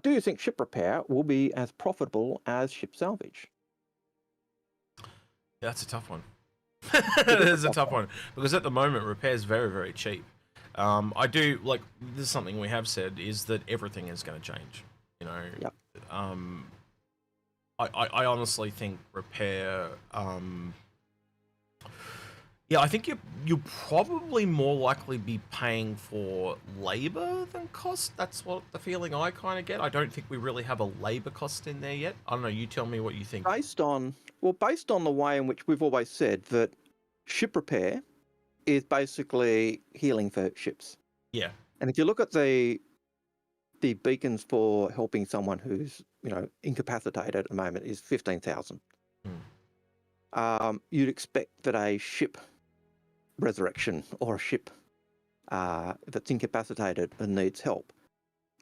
do you think ship repair will be as profitable as ship salvage? That's a tough one. It is a tough one because at the moment repair is very, very cheap. I do like this is something we have said is that everything is going to change. You know. Yep. I honestly think repair. Yeah, I think you'll probably more likely be paying for labor than cost. That's what the feeling I kind of get. I don't think we really have a labor cost in there yet. I don't know. You tell me what you think. Based on the way in which we've always said that ship repair is basically healing for ships. Yeah. And if you look at the beacons for helping someone who's incapacitated at the moment is 15,000. You'd expect that a ship resurrection or a ship that's incapacitated and needs help,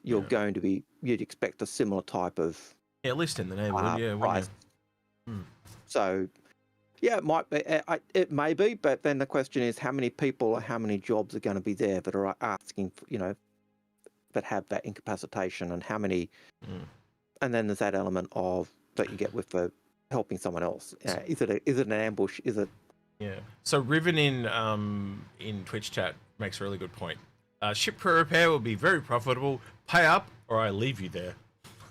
you'd expect a similar type of at least in the neighborhood, price. So yeah, it might be. It may be, but then the question is, how many people, how many jobs are going to be there that are asking, that have that incapacitation, and how many? And then there's that element of that you get with the helping someone else. Is it an ambush? Is it? Yeah. So Riven in Twitch chat makes a really good point. Ship repair will be very profitable. Pay up, or I leave you there.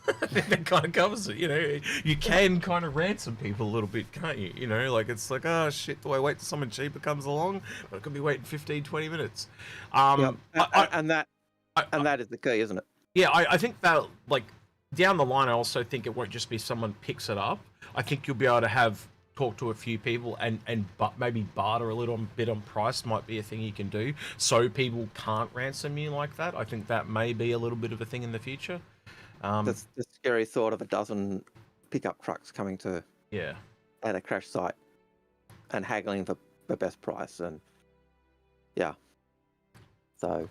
I think that kind of covers it. You know, you can kind of ransom people a little bit, can't you? You know, like it's like, oh shit, do I wait till someone cheaper comes along? But I could be waiting 15, 20 minutes. And that is the key, isn't it? Yeah, I think that like down the line, I also think it won't just be someone picks it up. I think you'll be able to talk to a few people and maybe barter a little bit on price might be a thing you can do, so people can't ransom you like that. I think that may be a little bit of a thing in the future. The scary thought of a dozen pickup trucks coming to at a crash site and haggling for the best price, and yeah. So,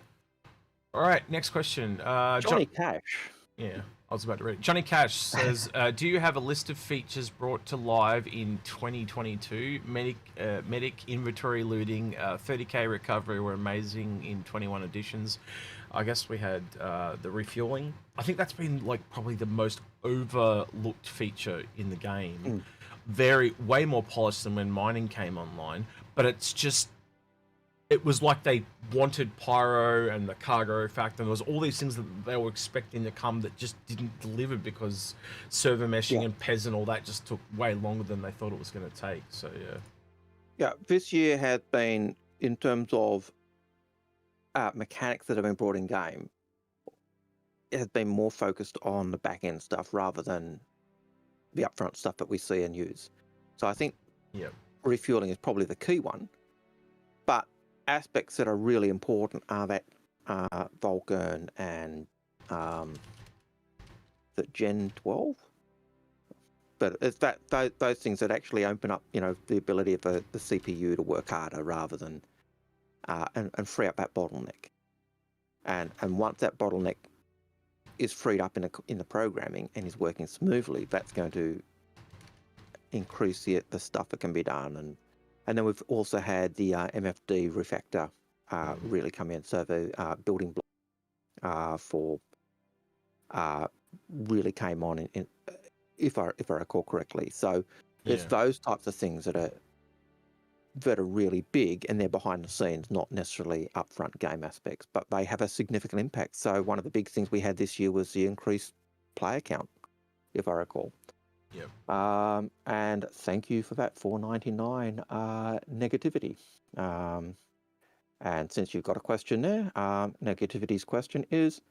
all right, next question. Johnny Cash. Yeah, I was about to read it. Johnny Cash says, do you have a list of features brought to live in 2022? Medic inventory looting, 30k recovery were amazing in 21 editions. I guess we had the refueling. I think that's been like probably the most overlooked feature in the game. Way more polished than when mining came online, but it was like they wanted pyro and the cargo factor, and there was all these things that they were expecting to come that just didn't deliver because server meshing and PES and all that just took way longer than they thought it was going to take. So yeah, this year has been, in terms of mechanics that have been brought in game, it has been more focused on the back end stuff rather than the upfront stuff that we see and use. So I think refueling is probably the key one, but aspects that are really important are that Vulcan and the Gen 12. But it's those things that actually open up, the ability of the CPU to work harder rather than and free up that bottleneck. And once that bottleneck is freed up in the programming and is working smoothly, that's going to increase the stuff that can be done. And then we've also had the MFD refactor really come in. So the building block for really came on if I recall correctly. So it's those types of things that that are really big, and they're behind the scenes, not necessarily upfront game aspects, but they have a significant impact. So one of the big things we had this year was the increased player count, if I recall. Yep. And thank you for that $4.99 negativity. And since you've got a question there, negativity's question is,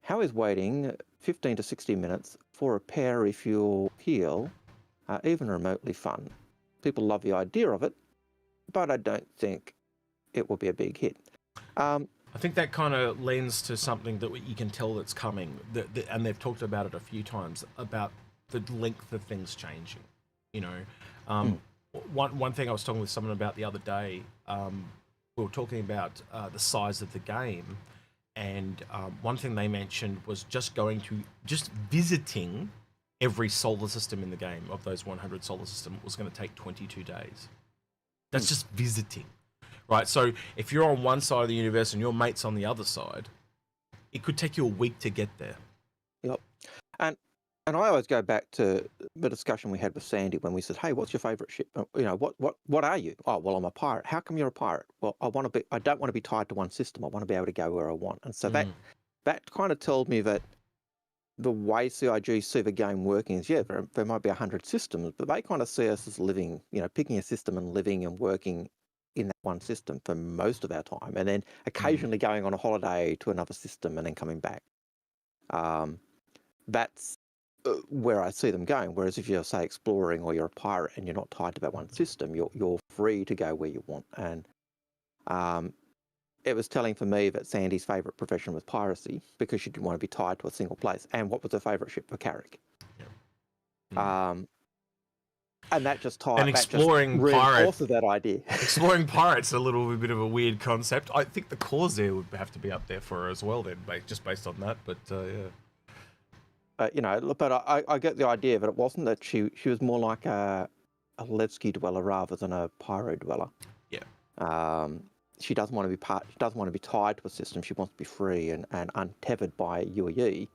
how is waiting 15 to 60 minutes for a pair refuel heal even remotely fun? People love the idea of it, but I don't think it will be a big hit. I think that kind of lends to something that you can tell that's coming, and they've talked about it a few times, about the length of things changing. You know, one thing I was talking with someone about the other day, we were talking about the size of the game, and one thing they mentioned was just visiting every solar system in the game. Of those 100 solar systems, was going to take 22 days. That's just visiting, right? So if you're on one side of the universe and your mate's on the other side, it could take you a week to get there. Yep. And I always go back to the discussion we had with Sandy when we said, "Hey, what's your favourite ship? You know, what are you? Oh, well, I'm a pirate. How come you're a pirate? Well, I don't want to be tied to one system. I want to be able to go where I want." And so that kind of told me that the way CIG see the game working is, yeah, there might be 100 systems, but they kind of see us as living, you know, picking a system and living and working in that one system for most of our time, and then occasionally going on a holiday to another system and then coming back. That's where I see them going. Whereas if you're, say, exploring or you're a pirate and you're not tied to that one system, you're free to go where you want. And it was telling for me that Sandy's favourite profession was piracy because she didn't want to be tied to a single place. And what was her favourite ship? For Carrick. And that just tied. And exploring pirates, that idea. Exploring pirates a little bit of a weird concept. I think the Corsair would have to be up there for her as well, then, just based on that. But yeah. You know, but I get the idea that it wasn't that she was more like a Levski dweller rather than a pyro dweller. Yeah. She doesn't want to be She doesn't want to be tied to a system. She wants to be free and untethered by UEE.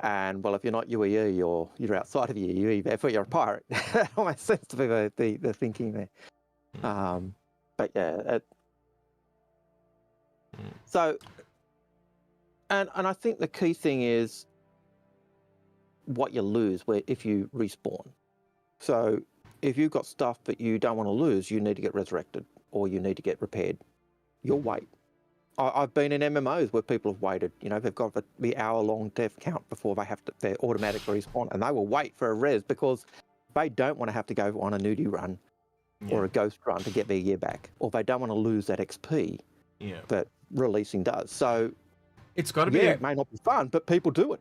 And well, if you're not UEE, you're outside of UEE. Therefore, you're a pirate. That all makes sense to be the thinking there. But yeah. So, and I think the key thing is what you lose if you respawn. So if you've got stuff that you don't want to lose, you need to get resurrected or you need to get repaired. You'll wait. I've been in MMOs where people have waited. You know, they've got the hour-long death count before they automatic respawn, and they will wait for a res because they don't want to have to go on a nudie run or a ghost run to get their gear back, or they don't want to lose that XP that releasing does. So it's got to be. It may not be fun, but people do it.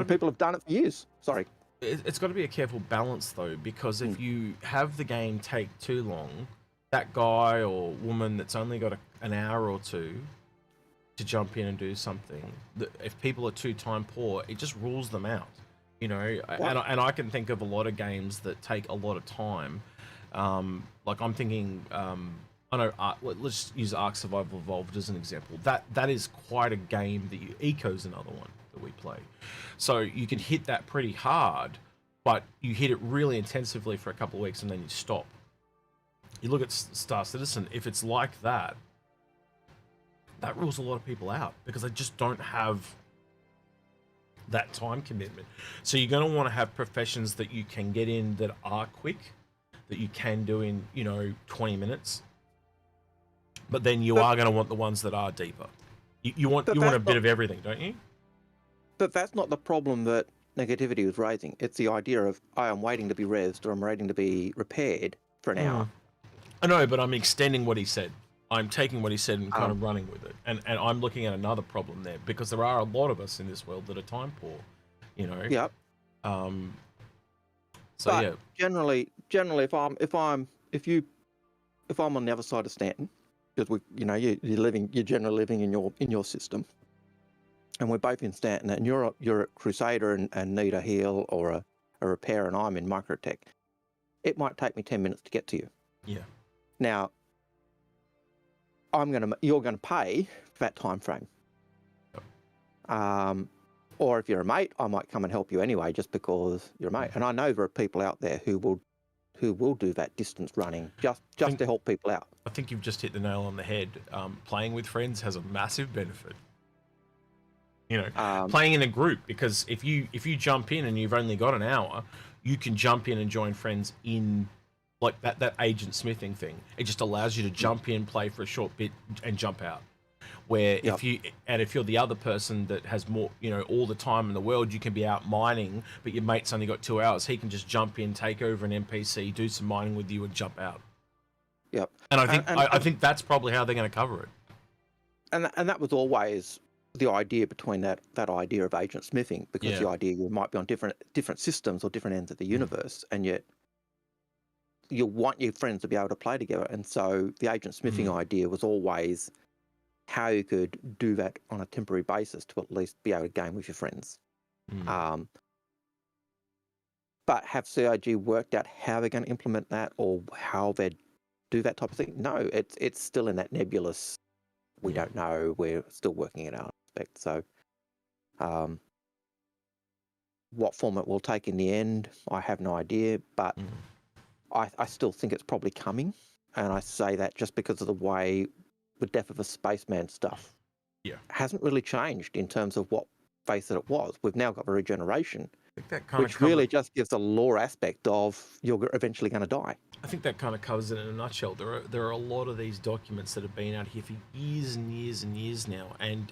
People have done it for years. Sorry. It's got to be a careful balance, though, because if you have the game take too long, that guy or woman that's only got an hour or two to jump in and do something, if people are too time poor, it just rules them out, you know. And I can think of a lot of games that take a lot of time. Like I'm thinking, I know. Let's use Ark Survival Evolved as an example. That is quite a game that Eco's another one that we play. So you can hit that pretty hard, but you hit it really intensively for a couple of weeks and then you stop. You look at Star Citizen, if it's like that, that rules a lot of people out because they just don't have that time commitment. So you're going to want to have professions that you can get in that are quick, that you can do in, 20 minutes. But then you are going to want the ones that are deeper. You want a bit of everything, don't you? But that's not the problem that negativity was raising. It's the idea of, I'm waiting to be rezzed or I'm waiting to be repaired for an hour. I know, but I'm extending what he said. I'm taking what he said and kind of running with it. And I'm looking at another problem there because there are a lot of us in this world that are time poor, Yep. Generally, if I'm on the other side of Stanton, because you're generally living in your system, and we're both in Stanton, and you're a Crusader and need a heal or a repair, and I'm in Microtech, it might take me 10 minutes to get to you. Yeah. Now, you're gonna pay for that time frame. Yep. Or if you're a mate, I might come and help you anyway, just because you're a mate. And I know there are people out there who who will do that distance running just to help people out. I think you've just hit the nail on the head. Playing with friends has a massive benefit. You know, playing in a group, because if you jump in and you've only got an hour, you can jump in and join friends in like that agent smithing thing. It just allows you to jump in, play for a short bit, and jump out. Where if you're the other person that has more, you know, all the time in the world, you can be out mining, but your mate's only got 2 hours. He can just jump in, take over an NPC, do some mining with you, and jump out. Yep. And I think that's probably how they're going to cover it. And that was always the idea between that idea of agent smithing, because the idea you might be on different systems or different ends of the universe, and yet you want your friends to be able to play together. And so the agent smithing idea was always how you could do that on a temporary basis to at least be able to game with your friends. But have CIG worked out how they're going to implement that, or how they do that type of thing? No, it's still in that nebulous. We don't know. We're still working it out. So, what form it will take in the end, I have no idea. But I still think it's probably coming, and I say that just because of the way the Death of a Spaceman stuff hasn't really changed in terms of what they said it was. We've now got the regeneration, which really just gives the lore aspect of you're eventually going to die. I think that kind of covers it in a nutshell. There are a lot of these documents that have been out here for years and years and years now, and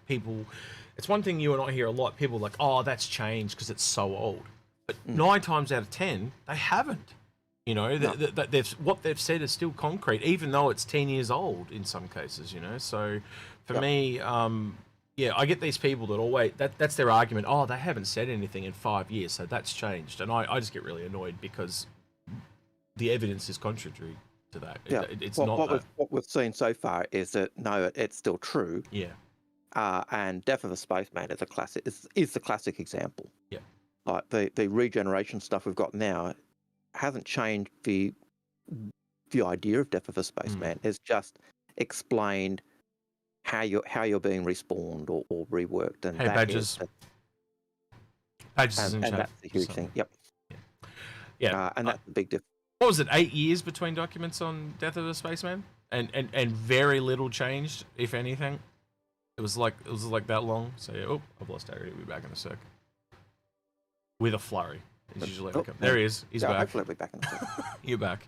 people. It's one thing you and I hear a lot. People are like, "Oh, that's changed because it's so old," but 9 times out of 10, they haven't. You know, what they've said is still concrete, even though it's 10 years old in some cases. You know, so for me, I get these people that always that's their argument. Oh, they haven't said anything in 5 years, so that's changed, and I just get really annoyed because the evidence is contrary to that. It's not that. What we've seen so far is that no, it's still true. Yeah. And Death of a Spaceman is a classic. Is the classic example. Yeah. Like the regeneration stuff we've got now hasn't changed the idea of Death of a Spaceman. It's just explained how you're being respawned or reworked. And hey, Badges. Badges is in chat. And that's the huge thing. Yep. Yeah. And that's the big difference. What was it? 8 years between documents on Death of a Spaceman, and very little changed, if anything. It was like that long. So I've lost Harry. He'll be back in a sec. With a flurry. There he is. He's back. Hopefully I'll be back in a sec. You're back.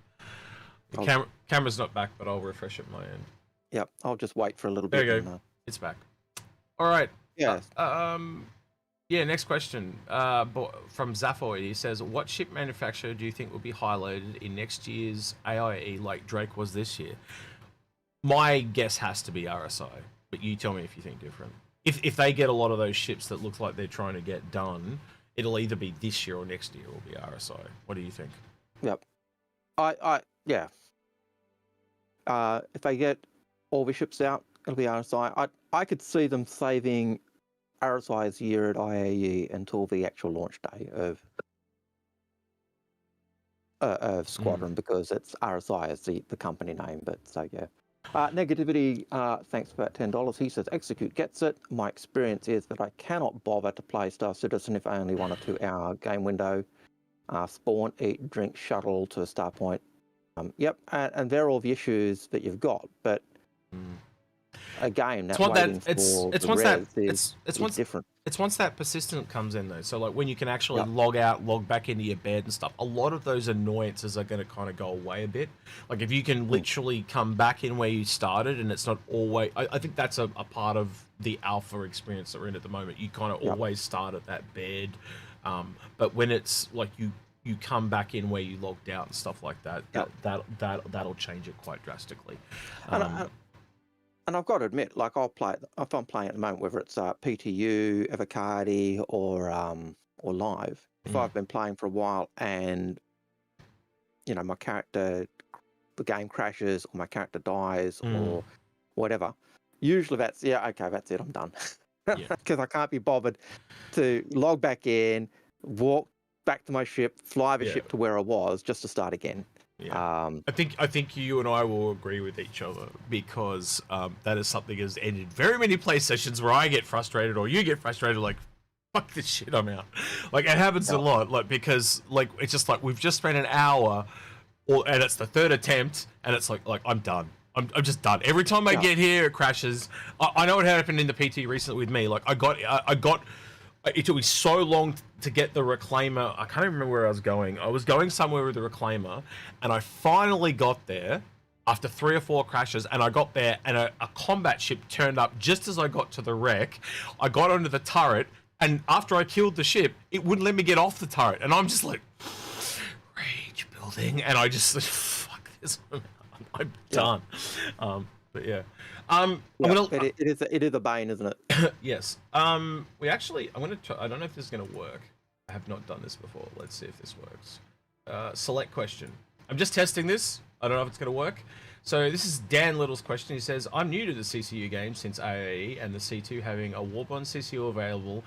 Camera's not back, but I'll refresh at my end. Yep. I'll just wait for a little bit. There you go. It's back. All right. Yeah. Next question from Zaffoy. He says, what ship manufacturer do you think will be highlighted in next year's AIE like Drake was this year? My guess has to be RSI, but you tell me if you think different. If they get a lot of those ships that look like they're trying to get done, it'll either be this year or next year will be RSI. What do you think? Yep. If they get all the ships out, it'll be RSI. I could see them saving RSI's year at IAE until the actual launch day of Squadron, because it's RSI as the company name. But so yeah. Negativity, thanks for that $10. He says, Execute gets it. My experience is that I cannot bother to play Star Citizen if only 1 or 2 hour game window. Spawn, eat, drink, shuttle to a star point. Yep, and they're all the issues that you've got. But again, it's different. It's once that persistent comes in though. So like when you can actually log out, log back into your bed and stuff, a lot of those annoyances are going to kind of go away a bit. Like if you can literally come back in where you started, and it's not always. I think that's a part of the alpha experience that we're in at the moment. You kind of always start at that bed, but when it's like you come back in where you logged out and stuff like that, that'll change it quite drastically. And I've got to admit, like if I'm playing at the moment, whether it's PTU, Evercardi, or live, if I've been playing for a while and my character, the game crashes, or my character dies, or whatever, usually that's it, I'm done, because I can't be bothered to log back in, walk back to my ship, fly the ship to where I was, just to start again. Yeah. I think you and I will agree with each other, because that is something that has ended very many play sessions where I get frustrated or you get frustrated, like, fuck this shit, I'm out. Like, it happens a lot, like, because, like, it's just like, we've just spent an hour, and it's the third attempt, and it's like I'm done. I'm just done. Every time I get here, it crashes. I know what happened in the PT recently with me. Like, I got, it took me so long to get the reclaimer. I can't even remember where I was going. I was going somewhere with the reclaimer, and I finally got there after 3 or 4 crashes, and I got there, and a combat ship turned up just as I got to the wreck. I got onto the turret, and after I killed the ship, it wouldn't let me get off the turret, and I'm just like, rage building, and I just, fuck this, I'm done. But yeah. I'm gonna, it is a bane, isn't it? yes. We actually, I'm gonna try, I don't know if this is gonna work. I have not done this before. Let's see if this works. Select question. I'm just testing this. I don't know if it's gonna work. So this is Dan Little's question. He says, I'm new to the CCU game since AAE and the C2 having a Warbond CCU available,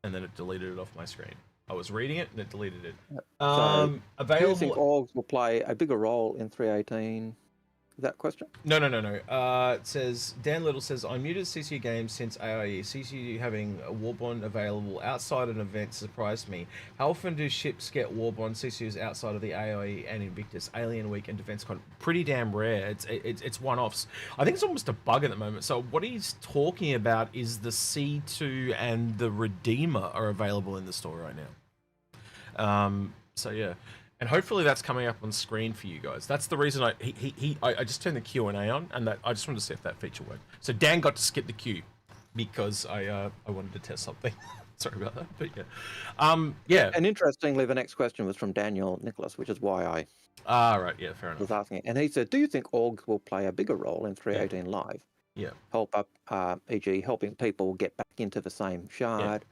and then it deleted it off my screen. I was reading it and it deleted it. So, available. Do you think orgs will play a bigger role in 318? Is that question? No. It says, Dan Little says, I'm new to CCU games since AIE. CCU having a Warbond available outside an event surprised me. How often do ships get Warbond CCUs outside of the AIE and Invictus, Alien Week, and Defense Con? Pretty damn rare. It's one-offs. I think it's almost a bug at the moment. So what he's talking about is the C2 and the Redeemer are available in the store right now. So yeah. And hopefully that's coming up on screen for you guys. That's the reason I just turned the Q&A on, and that I just wanted to see if that feature worked. So Dan got to skip the queue because I wanted to test something. Sorry about that, but yeah, yeah. And interestingly, the next question was from Daniel Nicholas, which is why I right, yeah, fair enough. was asking it. And he said, "Do you think orgs will play a bigger role in 318 Live? Yeah, help up, e.g., helping people get back into the same shard,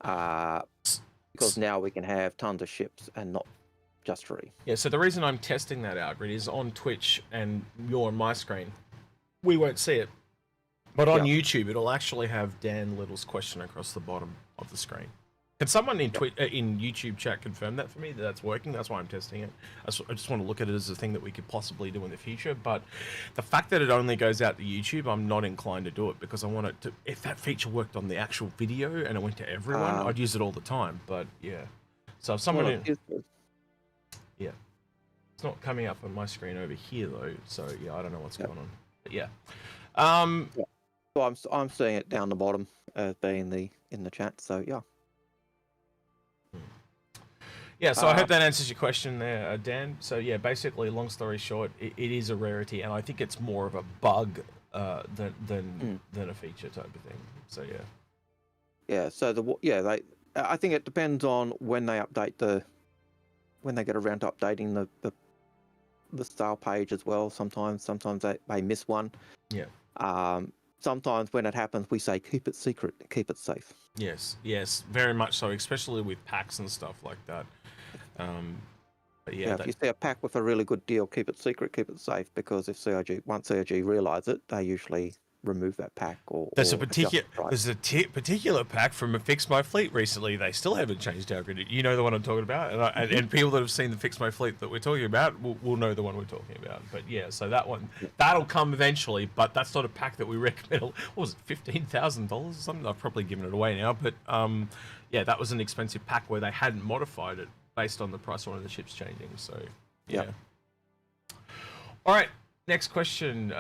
because now we can have tons of ships and not." Just 3. Yeah, so the reason I'm testing that out, Grid, is on Twitch and you're on my screen. We won't see it. But on YouTube, it'll actually have Dan Little's question across the bottom of the screen. Can someone in in YouTube chat confirm that for me, that that's working? That's why I'm testing it. I just want to look at it as a thing that we could possibly do in the future. But the fact that it only goes out to YouTube, I'm not inclined to do it because I want it to... If that feature worked on the actual video and it went to everyone, I'd use it all the time. But yeah. So if someone... Yeah, it's not coming up on my screen over here though, so yeah, I don't know what's going on. But yeah, So I'm seeing it down the bottom as being in the chat. So yeah, yeah. So I hope that answers your question there, Dan. So yeah, basically, long story short, it is a rarity, and I think it's more of a bug than a feature type of thing. So yeah, yeah. So I think it depends on when they update when they get around to updating the style page as well. Sometimes they miss one. Yeah. Sometimes when it happens, we say keep it secret, keep it safe. Yes, very much so, especially with packs and stuff like that. But yeah, if you see a pack with a really good deal, keep it secret, keep it safe, because if once CIG realise it, they usually remove that pack there's a particular pack from a Fix My Fleet recently. They still haven't changed Algared. You know the one I'm talking about, and people that have seen the Fix My Fleet that we're talking about will know the one we're talking about. But yeah, so that one that'll come eventually, but that's not a pack that we recommend. What was it, $15,000 or something? I've probably given it away now, but yeah, that was an expensive pack where they hadn't modified it based on the price of one of the ships changing. So yeah. All right, next question.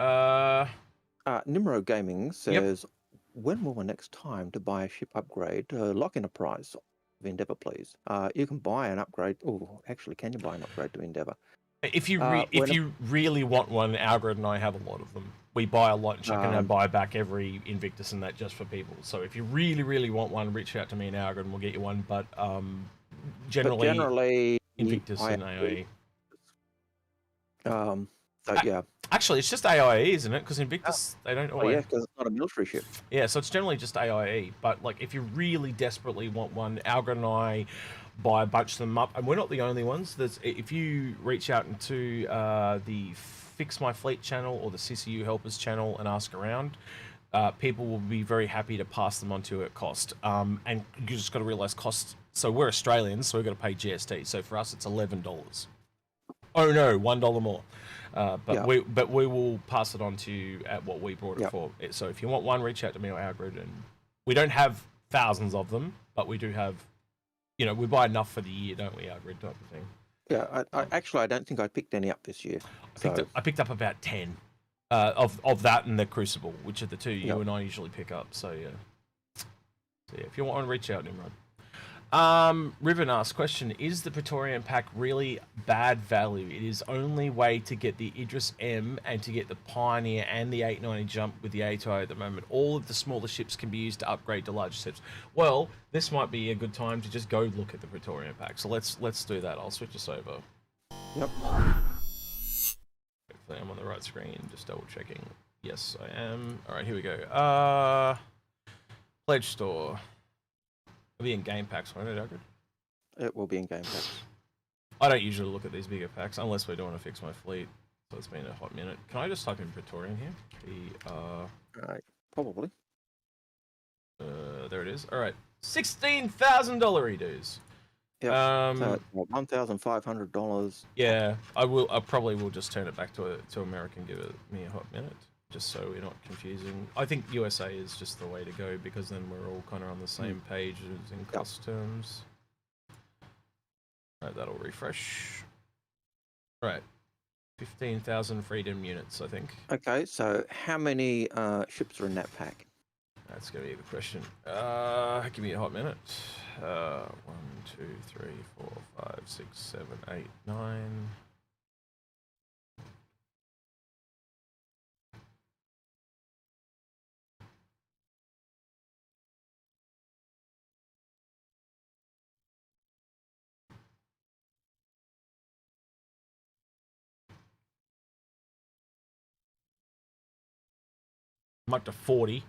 Nimro Gaming says, when will the next time to buy a ship upgrade? Lock in a price of Endeavour, please. You can buy an upgrade. Oh, actually, can you buy an upgrade to Endeavour? If you really want one, Algared and I have a lot of them. We buy a lot and chuck in our buyback every Invictus and that just for people. So if you really want one, reach out to me and Algared and we'll get you one. But generally Invictus and AIE. Yeah. Actually, it's just AIE, isn't it? Because Invictus, they don't always... yeah, because it's not a military ship. Yeah, so it's generally just AIE. But like, if you really desperately want one, Algared and I buy a bunch of them up. And we're not the only ones. If you reach out into the Fix My Fleet channel or the CCU Helpers channel and ask around, people will be very happy to pass them on to you at cost. And you just got to realise cost. So we're Australians, so we've got to pay GST. So for us, it's $11. Oh no, $1 more. But we will pass it on to you at what we brought it for. So if you want one, reach out to me or Algared. And we don't have thousands of them, but we do have, you know, we buy enough for the year, don't we? Algared type of thing. Yeah, I don't think I picked any up this year. I picked up about 10 of that and the Crucible, which are the two you Yep. and I usually pick up. So yeah. So yeah, if you want to reach out, Nimrod. Riven asks, question, is the Praetorian pack really bad value? It is only way to get the Idris M and to get the Pioneer and the 890 jump with the A2I at the moment. All of the smaller ships can be used to upgrade to larger ships. Well, this might be a good time to just go look at the Praetorian pack. So let's do that. I'll switch us over. Yep. Hopefully I'm on the right screen, just double checking. Yes, I am. Alright, here we go. Pledge store. It'll be in game packs, won't it, Algared? It will be in game packs. I don't usually look at these bigger packs unless we're doing to fix my fleet. So it's been a hot minute. Can I just type in Praetorian here? Right, probably. There it is. All right, $16,000 redos. Yeah. So $1,500. Yeah, I probably will just turn it back to American. Give me a hot minute, just so we're not confusing. I think USA is just the way to go because then we're all kind of on the same page in cost terms. All right, that'll refresh. All right, 15,000 freedom units, I think. Okay, so how many ships are in that pack? That's gonna be the question. Give me a hot minute. 1, 2, 3, 4, 5, 6, 7, 8, 9. I'm up to 40.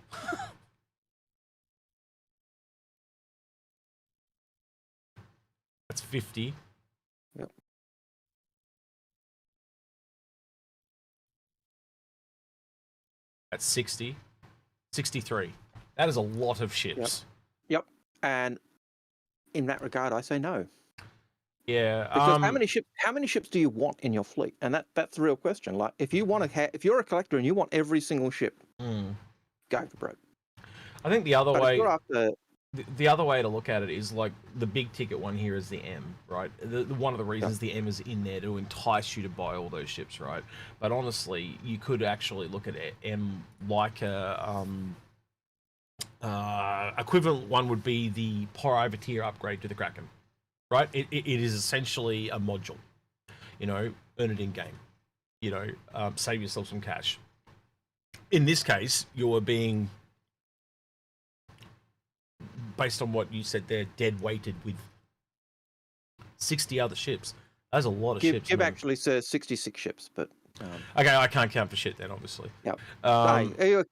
That's 50. Yep. That's 60. 63. That is a lot of ships. Yep. And in that regard, I say no. Yeah. Because how many ships do you want in your fleet? And that's the real question. Like, if you're a collector and you want every single ship, go for broke. I think the other way. If you're after, the other way to look at it is like the big ticket one here is the M, right? One of the reasons the M is in there to entice you to buy all those ships, right? But honestly, you could actually look at M like a equivalent one would be the privateer upgrade to the Kraken, right? It is essentially a module, you know, earn it in game, you know, save yourself some cash. In this case, you are being, based on what you said there, dead weighted with 60 other ships. That's a lot of ships. Gib actually says 66 ships, but okay, I can't count for shit then, obviously. Yep.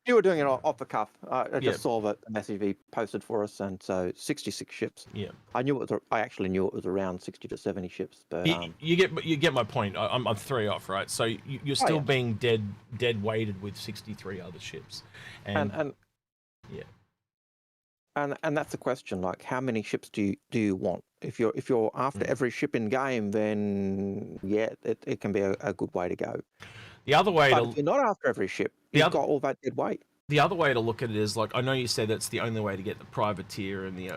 You were doing it off the cuff. I just saw the message he posted for us, and so 66 ships. Yeah. I actually knew it was around 60 to 70 ships, but you get my point. I'm 3 off, right? So you're still being dead weighted with 63 other ships, and yeah. And that's the question. Like, how many ships do you want? If you're after every ship in game, then yeah, it can be a good way to go. The other way, if you're not after every ship, you've got all that dead weight. The other way to look at it is, like, I know you said that's the only way to get the privateer and the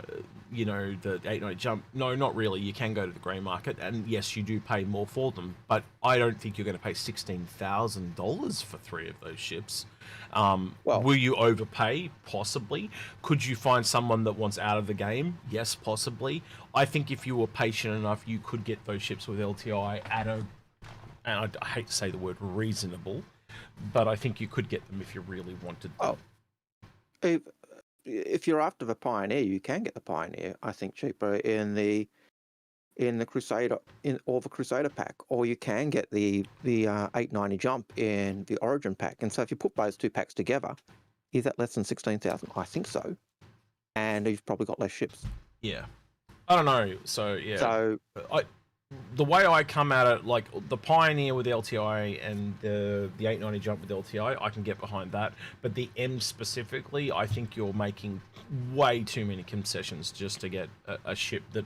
you know, the 890 jump. No, not really. You can go to the grey market, and yes, you do pay more for them. But I don't think you're going to pay $16,000 for 3 of those ships. Will you overpay? Possibly. Could you find someone that wants out of the game? Yes, possibly. I think if you were patient enough, you could get those ships with LTI at a, and I hate to say the word reasonable, but I think you could get them if you really wanted them. Oh, if you're after the Pioneer, you can get the Pioneer, I think, cheaper in the Crusader or the Crusader pack, or you can get the 890 jump in the Origin pack. And so if you put those 2 packs together, is that less than 16,000? I think so. And you've probably got less ships. Yeah, I don't know. So yeah. So the way I come at it, like the Pioneer with LTI and the 890 jump with LTI, I can get behind that. But the M specifically, I think you're making way too many concessions just to get a ship that,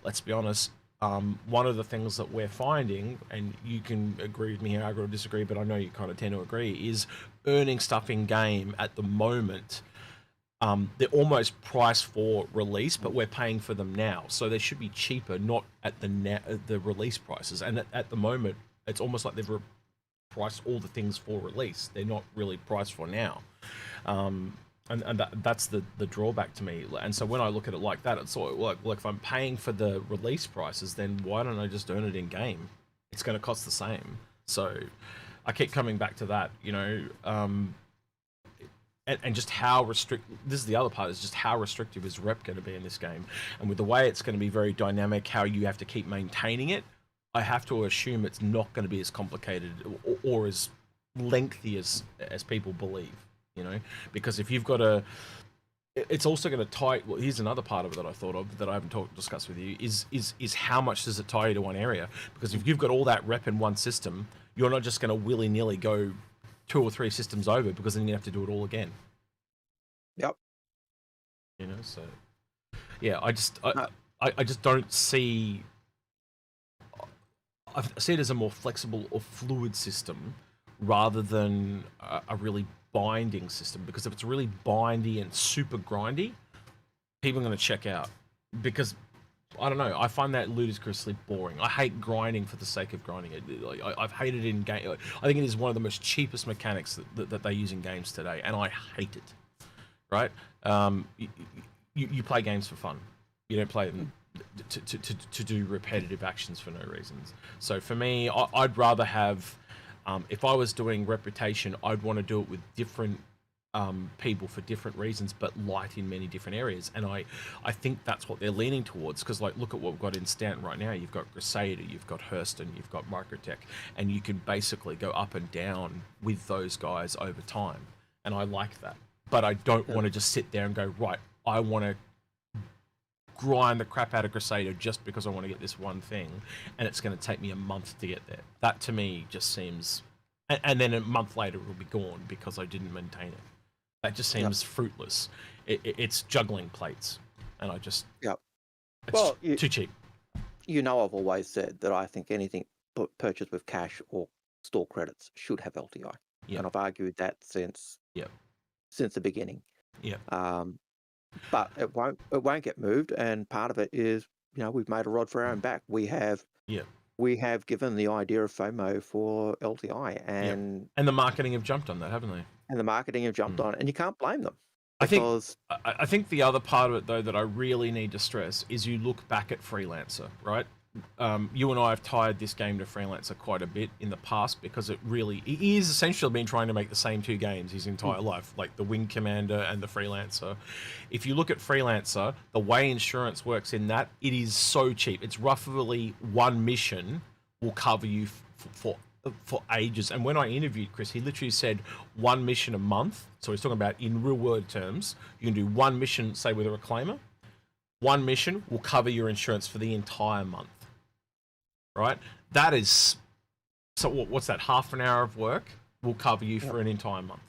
let's be honest, one of the things that we're finding, and you can agree with me here, agree or disagree, but I know you kind of tend to agree, is earning stuff in game at the moment they're almost priced for release, but we're paying for them now, so they should be cheaper, not at the release prices. And at the moment, it's almost like they've priced all the things for release. They're not really priced for now. And that's the drawback to me. And so when I look at it like that, it's sort of like if I'm paying for the release prices, then why don't I just earn it in game? It's going to cost the same. So I keep coming back to that, you know, and just how this is the other part, is just how restrictive is rep going to be in this game. And with the way it's going to be very dynamic, how you have to keep maintaining it, I have to assume it's not going to be as complicated or as lengthy as people believe. You know, because if you've got it's also going to tie. Well, here's another part of it that I thought of that I haven't discussed with you is how much does it tie you to one area? Because if you've got all that rep in one system, you're not just going to willy nilly go 2 or 3 systems over, because then you have to do it all again. Yep. You know, so yeah, I just don't see. I see it as a more flexible or fluid system rather than a really binding system, because if it's really bindy and super grindy, people are going to check out, because I don't know, I find that ludicrously boring. I hate grinding for the sake of grinding it. I've hated it in game. I think it is one of the most cheapest mechanics that they use in games today, and I hate it. Right? You play games for fun. You don't play them to do repetitive actions for no reasons. So for me, I'd rather have, if I was doing reputation, I'd want to do it with different people for different reasons, but light in many different areas. And I think that's what they're leaning towards, because like, look at what we've got in Stanton right now. You've got Crusader, you've got Hurston, you've got Microtech, and you can basically go up and down with those guys over time. And I like that. But I don't want to just sit there and go, right, I want to grind the crap out of Crusader just because I want to get this one thing, and it's going to take me a month to get there. That to me just seems, and then a month later it will be gone because I didn't maintain it. That just seems fruitless. It's juggling plates, and I just it's too cheap. You know, I've always said that I think anything purchased with cash or store credits should have LTI, and I've argued that since the beginning. But it won't get moved, and part of it is, you know, we've made a rod for our own back. We have given the idea of FOMO for LTI, and the marketing have jumped on that, haven't they? And the marketing have jumped on it, and you can't blame them. I think the other part of it, though, that I really need to stress is you look back at Freelancer, right? You and I have tied this game to Freelancer quite a bit in the past, because he is essentially been trying to make the same 2 games his entire life, like the Wing Commander and the Freelancer. If you look at Freelancer, the way insurance works in that, it is so cheap. It's roughly 1 mission will cover you for ages. And when I interviewed Chris, he literally said 1 mission a month. So he's talking about in real world terms. You can do 1 mission, say with a reclaimer. 1 mission will cover your insurance for the entire month. Right? That is, so what's that? Half an hour of work will cover you for an entire month.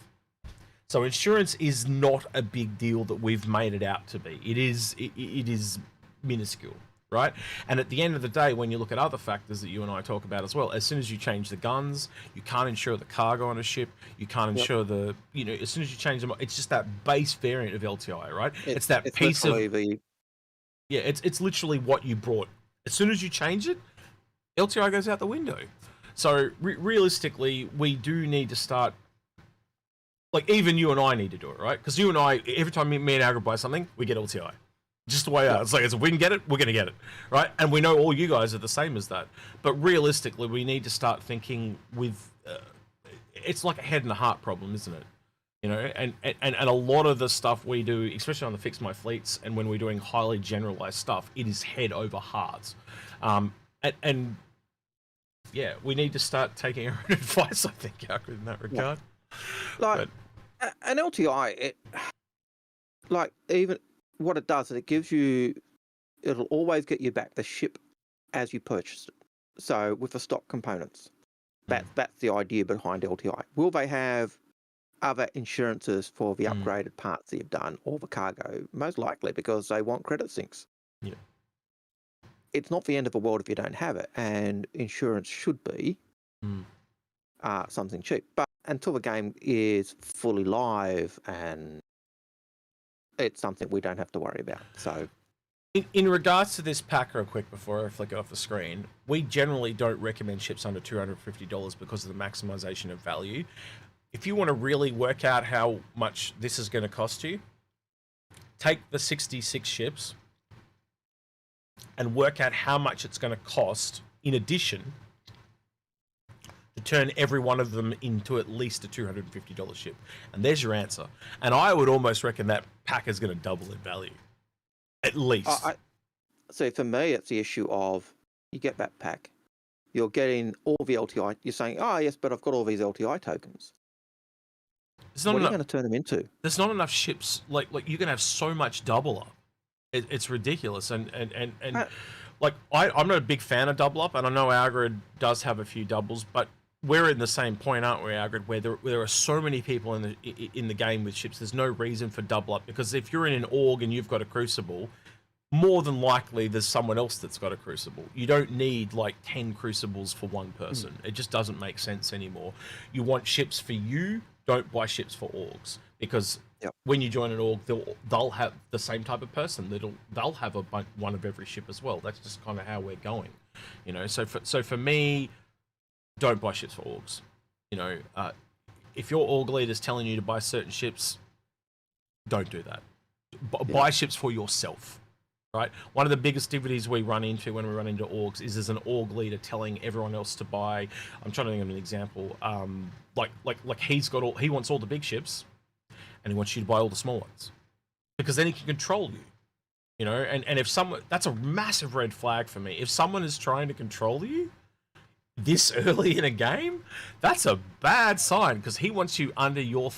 So insurance is not a big deal that we've made it out to be. It is minuscule. Right? And at the end of the day, when you look at other factors that you and I talk about as well, as soon as you change the guns, you can't insure the cargo on a ship, you can't insure as soon as you change them, it's just that base variant of LTI, right? It's that piece of... it's literally what you brought. As soon as you change it, LTI goes out the window. So realistically, we do need to start... Like, even you and I need to do it, right? Because you and I, every time me and Algared buy something, we get LTI. Just the way out. It's like, if we can get it, we're going to get it, right? And we know all you guys are the same as that. But realistically, we need to start thinking with... it's like a head and a heart problem, isn't it? You know, and a lot of the stuff we do, especially on the Fix My Fleets, and when we're doing highly generalized stuff, it is head over heart. And yeah, we need to start taking our own advice, I think, in that regard. Like, an LTI, even... what it does is it gives you, it'll always get you back the ship as you purchased it. So with the stock components, that's the idea behind LTI. Will they have other insurances for the upgraded parts that you've done, or the cargo? Most likely, because they want credit sinks. Yeah. It's not the end of the world if you don't have it, and insurance should be something cheap. But until the game is fully live and it's something we don't have to worry about. So, in regards to this pack, real quick before I flick it off the screen, we generally don't recommend ships under $250 because of the maximization of value. If you want to really work out how much this is going to cost you, take the 66 ships and work out how much it's going to cost in addition to turn every one of them into at least a $250 ship. And there's your answer. And I would almost reckon that pack is going to double in value. At least. So for me, it's the issue of you get that pack, you're getting all the LTI. You're saying, oh, yes, but I've got all these LTI tokens. What are you going to turn them into? There's not enough ships. Like you're going to have so much double up. It's ridiculous. And like, I'm not a big fan of double up, and I know Algared does have a few doubles, but we're in the same point, aren't we, Algared, where there are so many people in the game with ships. There's no reason for double up, because if you're in an org and you've got a crucible, more than likely there's someone else that's got a crucible. You don't need like 10 crucibles for one person. It just doesn't make sense anymore. You want ships for you. Don't buy ships for orgs, because when you join an org, they'll have the same type of person. They'll have one of every ship as well. That's just kind of how we're going, you know. So for me, don't buy ships for orgs. You know, if your org leader's telling you to buy certain ships, don't do that. Buy ships for yourself. Right? One of the biggest difficulties we run into when we run into orgs is there's an org leader telling everyone else to buy. I'm trying to think of an example. Like he wants all the big ships, and he wants you to buy all the small ones, because then he can control you. You know, and if someone, that's a massive red flag for me. If someone is trying to control you this early in a game, that's a bad sign, because he wants you under your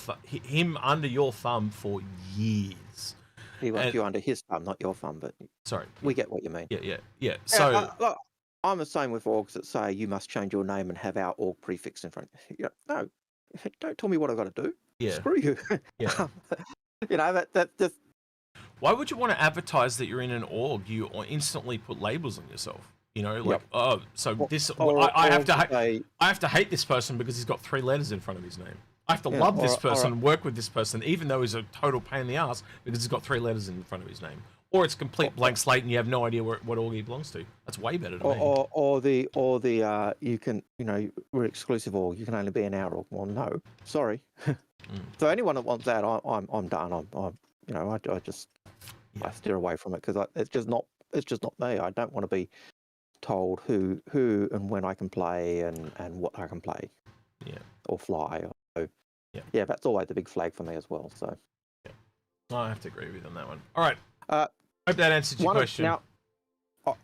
under your thumb for years. He wants you under his thumb, not your thumb, but sorry, we get what you mean. Yeah. So look, I'm the same with orgs that say you must change your name and have our org prefix in front. No, don't tell me what I've got to do. Yeah. Screw you. Yeah. You know, that just... Why would you want to advertise that you're in an org? You instantly put labels on yourself. You know, like, oh, so this... I have to hate this person because he's got 3 letters in front of his name. I have to love this person and work with this person, even though he's a total pain in the ass, because he's got 3 letters in front of his name. Or it's complete blank slate and you have no idea what org he belongs to. That's way better to me. Or the you can, you know, we're exclusive org. You can only be an our org. Well, no, sorry. So anyone that wants that, I'm done. I'm you know, I steer away from it, because it's just not me. I don't want to be told who and when I can play and what I can play. Yeah. Or fly. Yeah, that's always the big flag for me as well. So, I have to agree with you on that one. All right. Hope that answered your question. Now,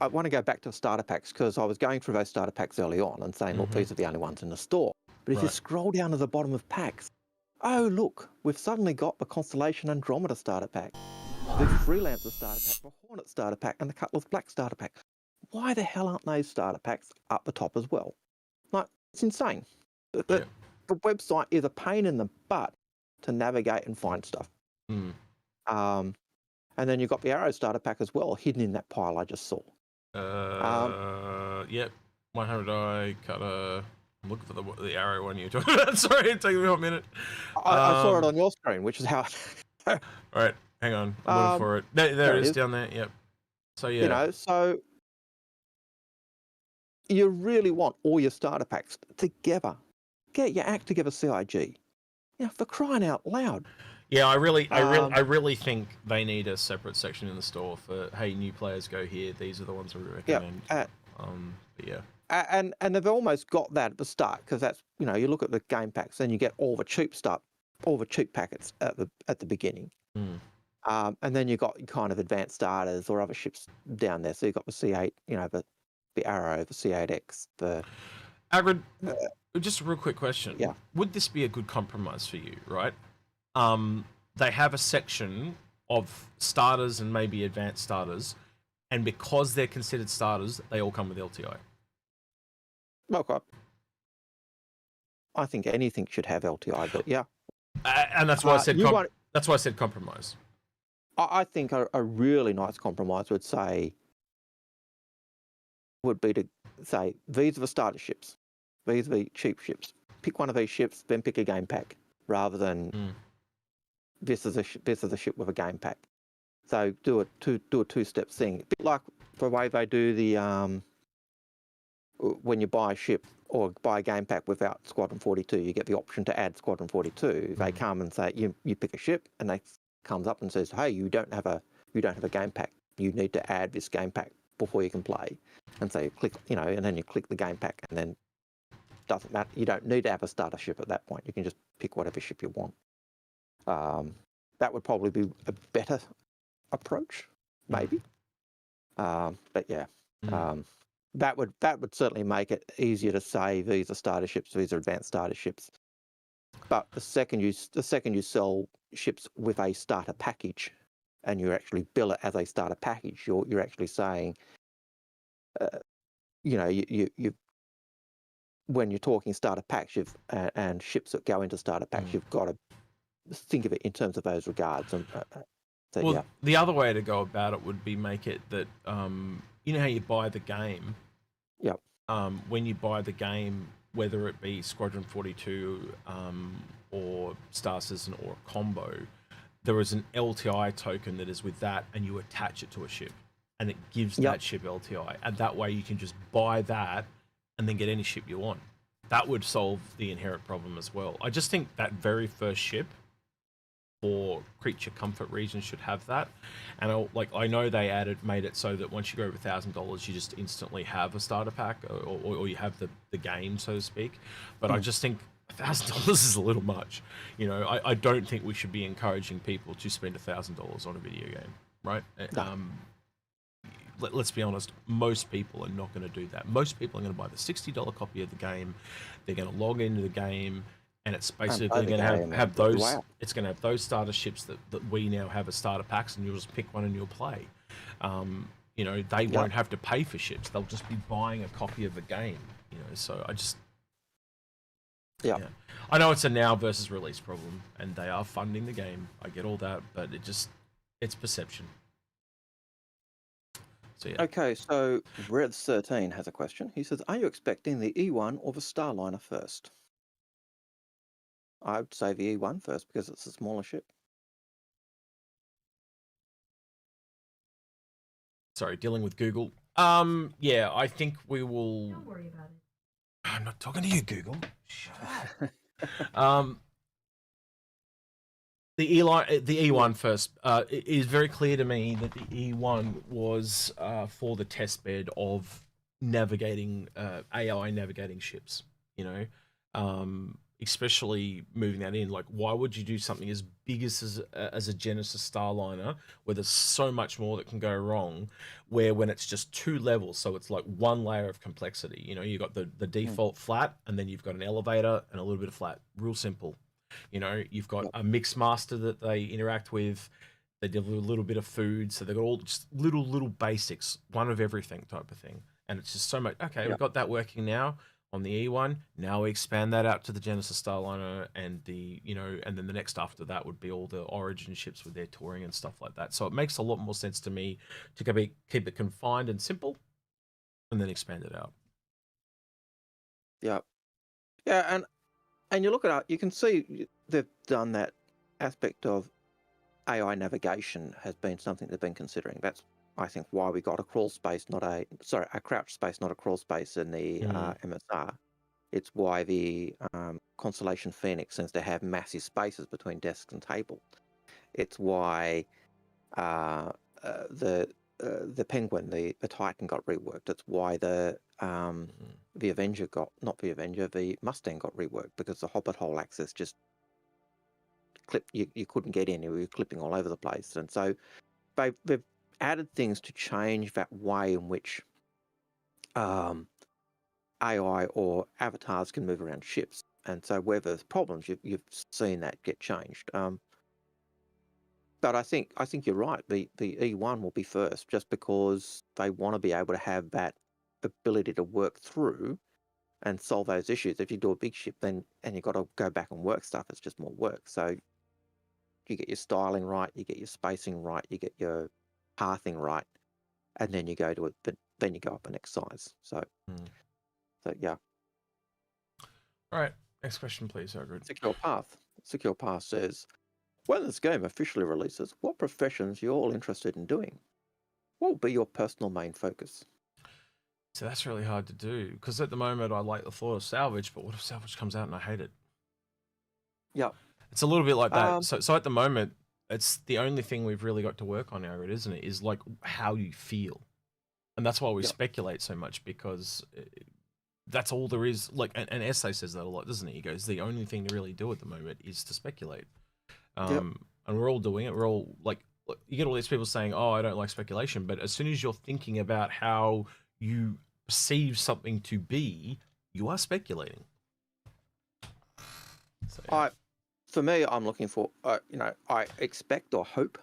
I want to go back to starter packs, because I was going through those starter packs early on and saying, look, these are the only ones in the store. But if you scroll down to the bottom of packs, oh, look, we've suddenly got the Constellation Andromeda starter pack, the Freelancer starter pack, the Hornet starter pack, and the Cutlass Black starter pack. Why the hell aren't those starter packs up the top as well? Like, it's insane. The website is a pain in the butt to navigate and find stuff. And then you've got the Arrow starter pack as well, hidden in that pile I just saw. Yep. 100 cutter. I'm looking for the Arrow one you're talking about. Sorry, it took me a minute. I saw it on your screen, which is how... All right, hang on. I'm looking for it. There it is down there. Yep. So, yeah. You know, so you really want all your starter packs together. Get your act together, CIG. You know, for crying out loud. Yeah, I really think they need a separate section in the store for, hey, new players go here. These are the ones we recommend. But yeah. And they've almost got that at the start, because that's, you know, you look at the game packs, then you get all the cheap stuff, all the cheap packets at the beginning. And then you've got kind of advanced starters or other ships down there. So you've got the C8, you know, the Arrow, the C8X, the... Algared, just a real quick question. Yeah. Would this be a good compromise for you, right? They have a section of starters and maybe advanced starters, and because they're considered starters, they all come with LTI. Well, I think anything should have LTI, but yeah. And that's why I said that's why I said compromise. I think a really nice compromise would be to say, these are the starter ships, these are the cheap ships. Pick one of these ships, then pick a game pack, rather than this is a ship with a game pack. So do a two-step thing, a bit like the way they do the when you buy a ship or buy a game pack without Squadron 42, you get the option to add Squadron 42. They come and say you pick a ship, and they comes up and says, hey, you don't have a game pack. You need to add this game pack before you can play. And so you click, and then you click the game pack, and then doesn't matter. You don't need to have a starter ship at that point. You can just pick whatever ship you want. That would probably be a better approach, maybe. But yeah, that would certainly make it easier to say these are starter ships, these are advanced starter ships. But the second you sell ships with a starter package, and you actually bill it as a starter package, you're actually saying, you when you're talking starter packs and ships that go into starter packs, you've got to think of it in terms of those regards. And the other way to go about it would be make it that you know how you buy the game. Yep. When you buy the game, whether it be Squadron 42 or Star Citizen or a combo, there is an LTI token that is with that, and you attach it to a ship, and it gives that ship LTI, and that way you can just buy that and then get any ship you want. That would solve the inherent problem as well. I just think that very first ship for creature comfort reasons should have that. And I know they made it so that once you go over $1,000, you just instantly have a starter pack, or you have the game, so to speak. But I just think $1,000 is a little much. I don't think we should be encouraging people to spend $1,000 on a video game, right? No. Let's be honest, most people are not going to do that. Most people are going to buy the $60 copy of the game. They're going to log into the game, and it's basically going to have those. Wow. It's going to have those starter ships that we now have as starter packs, and you'll just pick one and you'll play. They won't have to pay for ships. They'll just be buying a copy of the game. So I just. Yeah. I know it's a now versus release problem, and they are funding the game. I get all that, but it's perception. So, yeah. Okay, so Red13 has a question. He says, are you expecting the E1 or the Starliner first? I would say the E1 first because it's a smaller ship. Sorry, dealing with Google. Yeah, I think we will. Don't worry about it. I'm not talking to you, Google. Shut up. The E1 first. It is very clear to me that the E1 was for the test bed of navigating AI navigating ships. Especially moving that in. Like, why would you do something as big as a Genesis Starliner, where there's so much more that can go wrong, when it's just 2 levels, so it's like 1 layer of complexity. You've got the default flat, and then you've got an elevator and a little bit of flat. Real simple. You've got a mix master that they interact with. They deliver a little bit of food, so they've got all just little basics, one of everything type of thing. And it's just so much. Okay, we've got that working now on the E1. Now we expand that out to the Genesis Starliner, and and then the next after that would be all the Origin ships with their touring and stuff like that. So it makes a lot more sense to me to keep it confined and simple, and then expand it out. Yeah, and you look at it, you can see they've done that aspect of AI navigation has been something they've been considering. That's, I think, why we got a crawl space, a crouch space, not a crawl space in the MSR. It's why the Constellation Phoenix seems to have massive spaces between desk and table. It's why the Penguin, the Titan got reworked. It's why the Avenger the Mustang got reworked, because the Hobbit hole access just clipped. You couldn't get in. You were clipping all over the place. And so they've added things to change that way in which AI or avatars can move around ships. And so where there's problems, you've seen that get changed. But I think you're right. The E1 will be first, just because they want to be able to have that ability to work through and solve those issues. If you do a big ship, and you've got to go back and work stuff, it's just more work. So you get your styling right, you get your spacing right, you get your pathing right, and then you go to it. But then you go up the next size. So yeah. All right. Next question, please, Algared. Secure Path says, When this game officially releases, what professions you're all interested in doing? What will be your personal main focus? So that's really hard to do because at the moment I like the thought of salvage, but what if salvage comes out and I hate it? Yeah. It's a little bit like that. Um, So at the moment, it's the only thing we've really got to work on now, isn't it? Is like how you feel, and that's why we Yeah. speculate so much because that's all there is. Like, and Essay says that a lot, doesn't he? He goes, the only thing to really do at the moment is to speculate. And we're all doing it. We're all like, you get all these people saying, "Oh, I don't like speculation," but as soon as you're thinking about how you perceive something to be, you are speculating. So, yeah. For me, I'm looking for, I expect or hope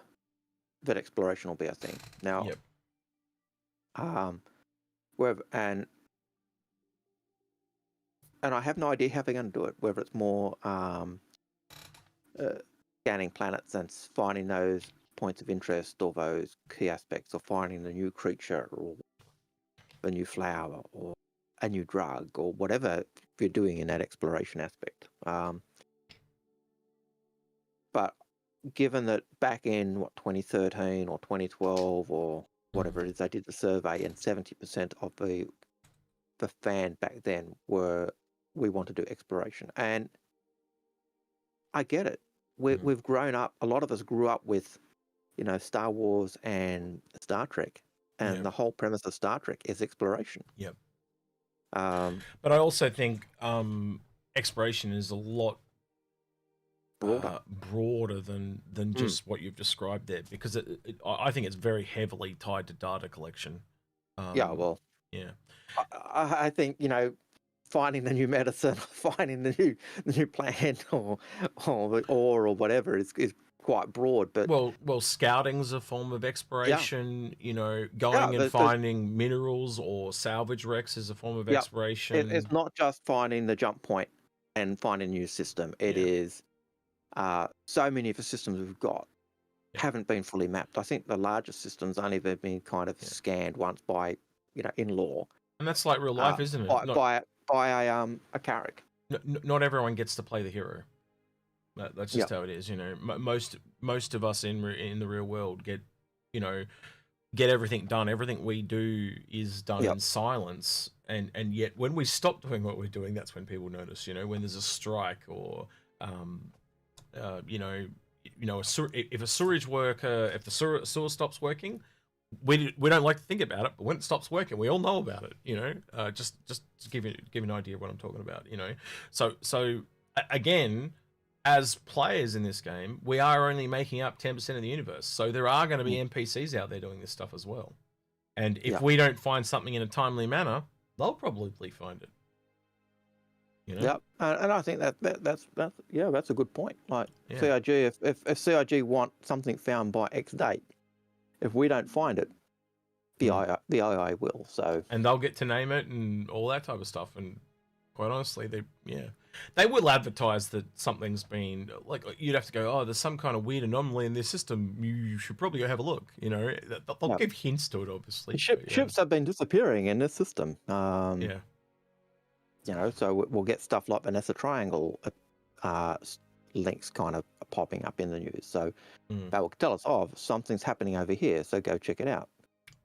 that exploration will be a thing. Now, Yep. and I have no idea how they're going to do it. Whether it's more scanning planets and finding those points of interest or those key aspects, or finding the new creature or a new flower or a new drug or whatever you're doing in that exploration aspect. But given that back in 2013 or 2012 or whatever it is, they did the survey, and 70% of the fan back then we want to do exploration. And I get it. We've grown up. A lot of us grew up with, Star Wars and Star Trek, and Yep. the whole premise of Star Trek is exploration. Yep. But I also think exploration is a lot broader than just what you've described there, because I think it's very heavily tied to data collection. Yeah. I think finding the new medicine, finding the new plant, or the ore or whatever is quite broad. But scouting's a form of exploration. Going and finding minerals or salvage wrecks is a form of exploration. It's not just finding the jump point and finding a new system. It is so many of the systems we've got haven't been fully mapped. I think the largest systems only been kind of scanned once by in lore. And that's like real life, isn't it? By a Carrick. Not everyone gets to play the hero. That's just how it is. Most of us in the real world get everything done. Everything we do is done in silence, and yet when we stop doing what we're doing, that's when people notice. When there's a strike, or if a sewerage worker, if the sewer stops working, we don't like to think about it, but when it stops working, we all know about it. Just to give you an idea of what I'm talking about. So again, as players in this game, we are only making up 10% of the universe. So there are going to be NPCs out there doing this stuff as well. And if we don't find something in a timely manner, they'll probably find it. Yeah, and I think that's a good point. Like CIG, if CIG want something found by X date, if we don't find it, the II will. So, and they'll get to name it and all that type of stuff. And quite honestly, they will advertise that something's been, like, you'd have to go, oh, there's some kind of weird anomaly in this system. You should probably go have a look. They'll give hints to it, obviously. Ships have been disappearing in this system. So we'll get stuff like Vanessa Triangle links kind of popping up in the news. So that will tell us, oh, something's happening over here. So go check it out.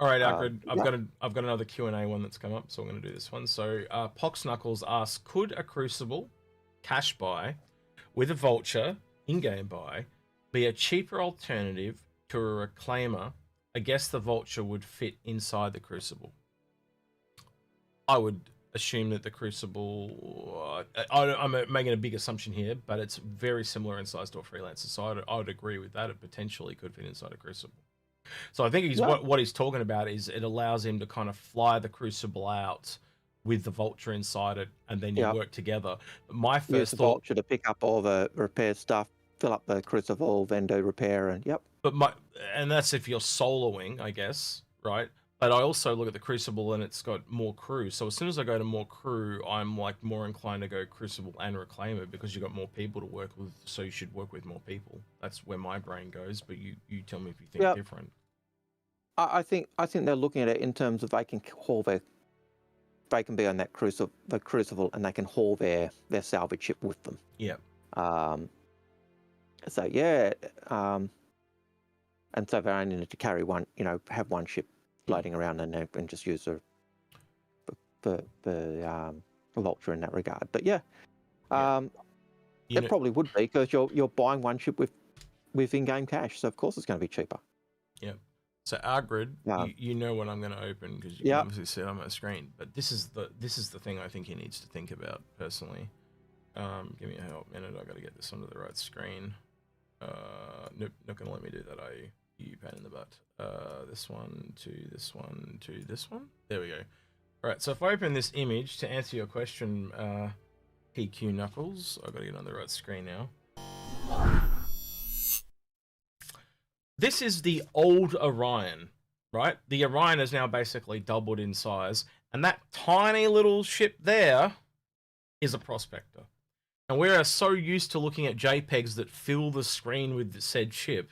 All right, Algared, I've got another Q&A one that's come up, so I'm going to do this one. So Pox Knuckles asks, could a Crucible cash buy with a Vulture in-game buy be a cheaper alternative to a Reclaimer? I guess the Vulture would fit inside the Crucible. I would assume that the Crucible, I'm making a big assumption here, but it's very similar in size to a Freelancer, so I would agree with that. It potentially could fit inside a Crucible. So I think what he's talking about is it allows him to kind of fly the Crucible out with the Vulture inside it, and then you work together. My first thought, Vulture to pick up all the repair stuff, fill up the Crucible, then do repair, and and that's if you're soloing, I guess, right? But I also look at the Crucible and it's got more crew. So as soon as I go to more crew, I'm like more inclined to go Crucible and Reclaimer, because you've got more people to work with. So you should work with more people. That's where my brain goes. But you tell me if you think different. I think they're looking at it in terms of they can be on that Crucible, and they can haul their salvage ship with them. Yeah. So yeah, and so they only need to carry one, have one ship floating around and just use the vulture in that regard. But yeah, it probably would be because you're buying one ship with in-game cash, so of course it's going to be cheaper. Yeah. So Algared, you know what I'm going to open because you can obviously see it on my screen. But this is the thing I think he needs to think about personally. Give me a minute. I got to get this onto the right screen. Nope, not going to let me do that. You pain in the butt. This one to this one to this one. There we go. All right. So if I open this image to answer your question, PQ Knuckles, I've got to get on the right screen now. This is the old Orion, right? The Orion is now basically doubled in size, and that tiny little ship there is a prospector. And we are so used to looking at JPEGs that fill the screen with the said ship.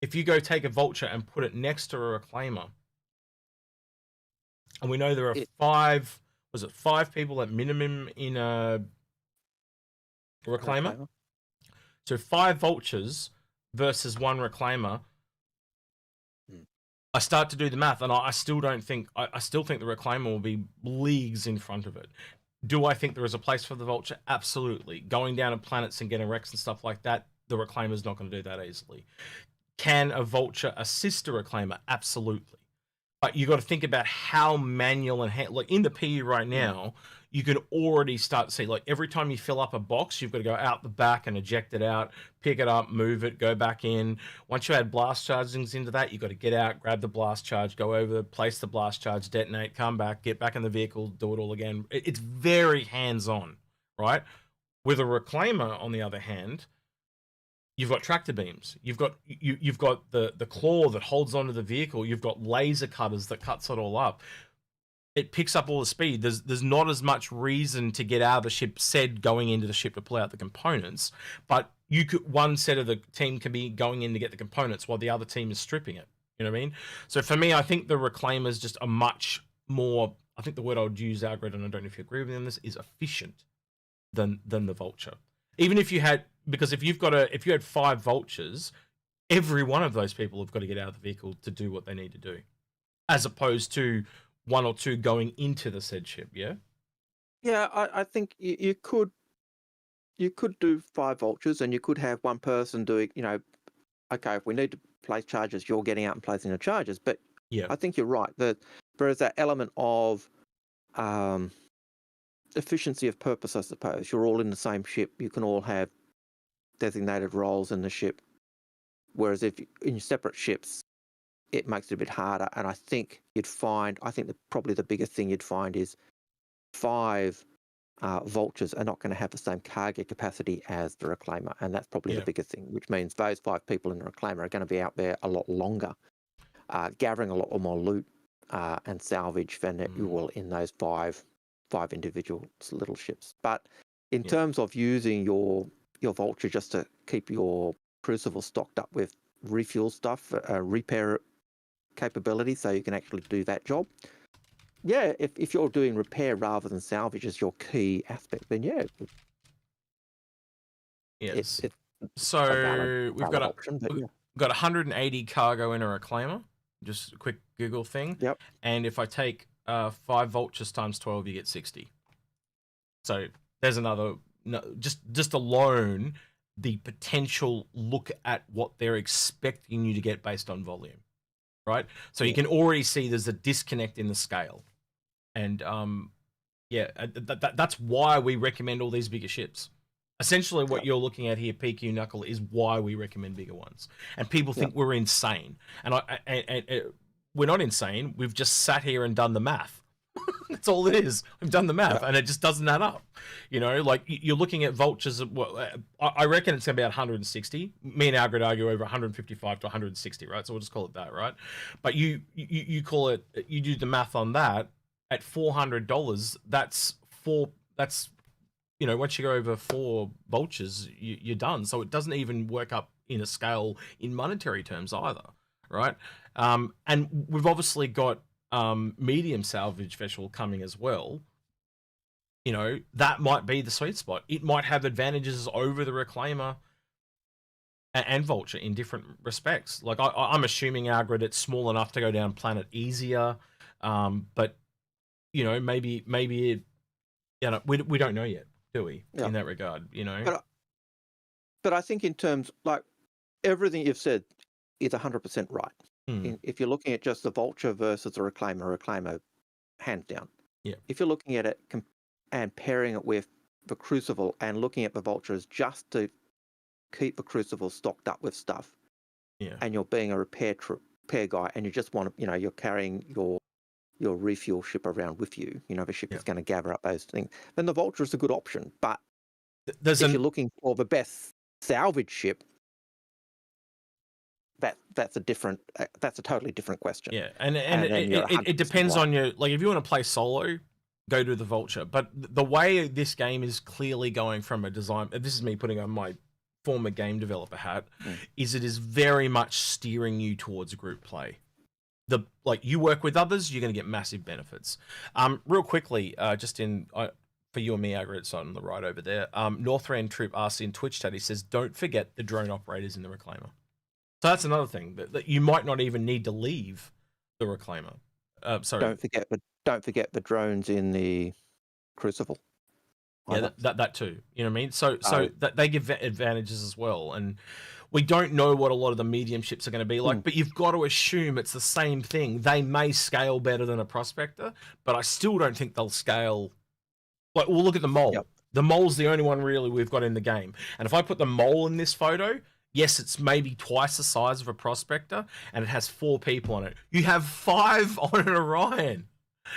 If you go take a vulture and put it next to a reclaimer, and we know there are five people at minimum in a reclaimer? So 5 vultures versus 1 reclaimer. I start to do the math, and I still don't think I still think the reclaimer will be leagues in front of it. Do I think there is a place for the vulture? Absolutely. Going down to planets and getting wrecks and stuff like that, the reclaimer's not going to do that easily. Can a vulture assist a reclaimer? Absolutely. But you got to think about how manual and like in the PE right now, you can already start to see, like, every time you fill up a box, you've got to go out the back and eject it out, pick it up, move it, go back in. Once you add blast chargings into that, you've got to get out, grab the blast charge, go over, place the blast charge, detonate, come back, get back in the vehicle, do it all again. It's very hands-on, right? With a reclaimer, on the other hand, you've got tractor beams. You've got the claw that holds onto the vehicle. You've got laser cutters that cuts it all up. It picks up all the speed. There's not as much reason to get out of the ship said going into the ship to pull out the components, but one set of the team can be going in to get the components while the other team is stripping it. You know what I mean? So for me, I think the reclaimers just are much more. I think the word I would use, Algared, and I don't know if you agree with me on this, is efficient than the vulture. Even if you had, because if you had 5 vultures, every one of those people have got to get out of the vehicle to do what they need to do, as opposed to 1 or 2 going into the said ship. Yeah. I think you could do 5 vultures, and you could have one person doing, okay, if we need to place charges, you're getting out and placing the charges. But yeah, I think you're right that there is that element of efficiency of purpose, I suppose. You're all in the same ship. You can all have designated roles in the ship. Whereas if in your separate ships, it makes it a bit harder. And I think probably the biggest thing you'd find is 5 vultures are not going to have the same cargo capacity as the reclaimer. And that's probably the biggest thing, which means those 5 people in the reclaimer are going to be out there a lot longer, gathering a lot more loot and salvage than you will in those 5 individual little ships. But in terms of using your vulture just to keep your crucible stocked up with refuel stuff, repair capability, so you can actually do that job. Yeah, if you're doing repair rather than salvage as your key aspect, then yes. So we've got option, got 180 cargo in a reclaimer. Just a quick Google thing. Yep. And if I take 5 vultures times 12, you get 60. So there's another. No, just alone, the potential look at what they're expecting you to get based on volume, right? So you can already see there's a disconnect in the scale, and that's why we recommend all these bigger ships. Essentially, what you're looking at here, PQ Knuckle, is why we recommend bigger ones. And people think we're insane, and we're not insane. We've just sat here and done the math. That's all it is. We've done the math, and it just doesn't add up. Like you're looking at vultures. I reckon it's going to be at 160. Me and Algared argue over 155 to 160, right? So we'll just call it that, right? But you call it. You do the math on that at $400. That's once you go over 4 vultures, you're done. So it doesn't even work up in a scale in monetary terms either, right? And we've obviously got medium salvage vessel coming as well. That might be the sweet spot. It might have advantages over the reclaimer and Vulture in different respects. Like I'm assuming Algared, it's small enough to go down planet easier, but you know, maybe it, you know, we don't know yet, do we? Yeah. In that regard, you know. But I think in terms, like, everything you've said is 100% right. If you're looking at just the Vulture versus a Reclaimer, hands down. Yeah. If you're looking at it and pairing it with the Crucible and looking at the Vultures just to keep the Crucible stocked up with stuff, and you're being a repair guy, and you just want to, you know, you're carrying your refuel ship around with you, you know, the ship is going to gather up those things, then the Vulture is a good option. But if you're looking for the best salvage ship, that's a totally different question. Yeah, and it depends on your, like, if you want to play solo, go to the Vulture. But the way this game is clearly going from a design, this is me putting on my former game developer hat, is it is very much steering you towards group play. Like, you work with others, you're going to get massive benefits. Real quickly, just in for you and me, Algared, it's on the right over there. Northrend Troop asks in Twitch chat, he says, don't forget the drone operators in the Reclaimer. So that's another thing that you might not even need to leave the Reclaimer. Sorry. Don't forget the drones in the Crucible. Yeah, that too. You know what I mean? So that they give advantages as well. And we don't know what a lot of the medium ships are going to be like, but you've got to assume it's the same thing. They may scale better than a Prospector, but I still don't think they'll scale. Like, we'll look at the Mole. Yep. The Mole's the only one really we've got in the game. And if I put the Mole in this photo, yes, it's maybe twice the size of a Prospector, and it has 4 people on it. You have 5 on an Orion.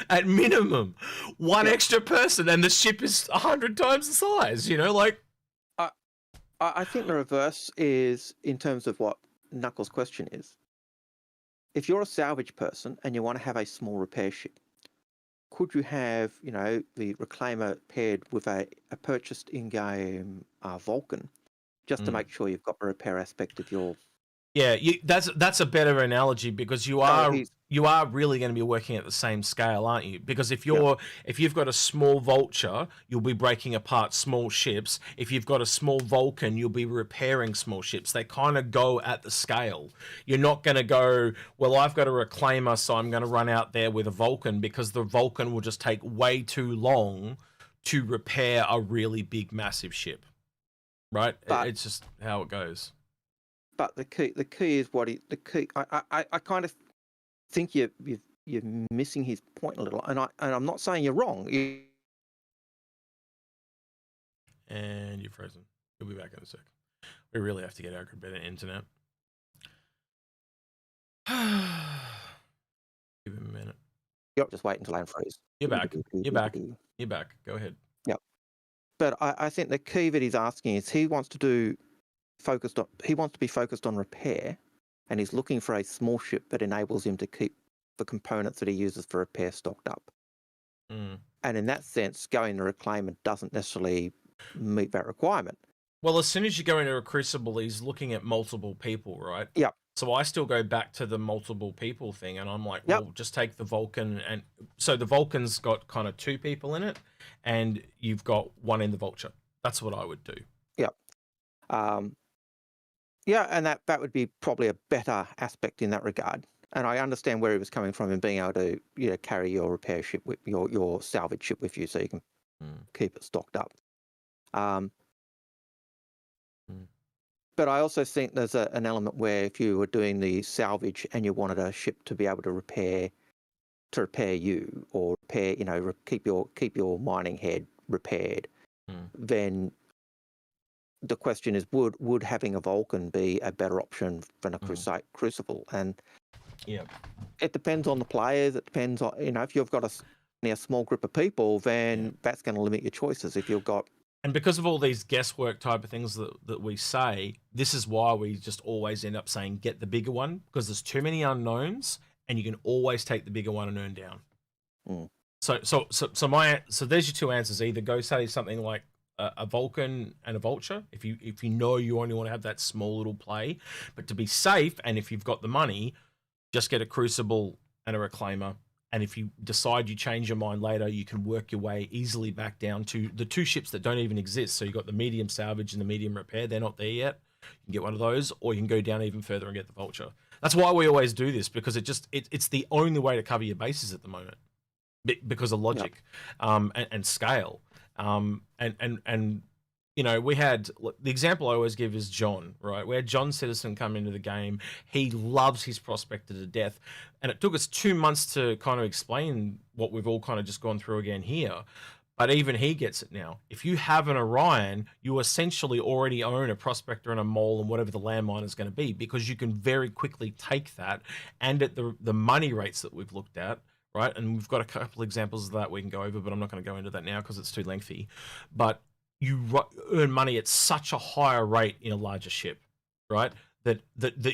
At minimum, one extra person, and the ship is 100 times the size. You know, like. I think the reverse is in terms of what Knuckles' question is. If you're a salvage person and you want to have a small repair ship, could you have, you know, the Reclaimer paired with a purchased in-game Vulcan, just to make sure you've got the repair aspect of your. Yeah, that's a better analogy, because you are really going to be working at the same scale, aren't you? Because if you've got a small Vulture, you'll be breaking apart small ships. If you've got a small Vulcan, you'll be repairing small ships. They kind of go at the scale. You're not going to go, well, I've got a Reclaimer, so I'm going to run out there with a Vulcan, because the Vulcan will just take way too long to repair a really big, massive ship. Right? It's just how it goes. But the key is I kind of think you're missing his point a little, and I'm not saying you're wrong. And you're frozen. You'll be back in a sec. We really have to get Algared better internet. Give him a minute. Yep, just wait until I unfreeze. You're back. You're back. You're back. Go ahead. Yep. But I think the key that he's asking is he wants to be focused on repair, and he's looking for a small ship that enables him to keep the components that he uses for repair stocked up. And in that sense, going to Reclaimer doesn't necessarily meet that requirement. Well, as soon as you go into a Crucible, he's looking at multiple people, right? Yep. So I still go back to the multiple people thing, and I'm like, well, just take the Vulcan. And so the Vulcan's got kind of 2 people in it, and you've got 1 in the Vulture. That's what I would do. Yep. Yeah, and that would be probably a better aspect in that regard. And I understand where he was coming from in being able to, you know, carry your repair ship with your salvage ship with you, so you can keep it stocked up. But I also think there's an element where if you were doing the salvage and you wanted a ship to be able to repair you, or repair, you know, keep your mining head repaired, then the question is, would having a Vulcan be a better option than a Crucible? And it depends on the players. It depends on, you know, if you've got a small group of people, then that's going to limit your choices. If you've got, and because of all these guesswork type of things that we say, this is why we just always end up saying get the bigger one, because there's too many unknowns, and you can always take the bigger one and earn down. So there's your 2 answers. Either go say something like a Vulcan and a Vulture, if you know you only want to have that small little play, but to be safe, and if you've got the money, just get a Crucible and a Reclaimer. And if you decide you change your mind later, you can work your way easily back down to the 2 ships that don't even exist. So you've got the medium salvage and the medium repair. They're not there yet. You can get one of those, or you can go down even further and get the vulture. That's why we always do this, because it's the only way to cover your bases at the moment, because of logic, and scale, and you know, we had the example I always give is John, right? We had John Citizen come into the game. He loves his prospector to death, and it took us 2 months to kind of explain what we've all kind of just gone through again here. But even he gets it now. If you have an Orion, you essentially already own a prospector and a mole and whatever the landmine is going to be, because you can very quickly take that, and at the money rates that we've looked at, right? And we've got a couple examples of that we can go over, but I'm not going to go into that now because it's too lengthy. But you earn money at such a higher rate in a larger ship, right? That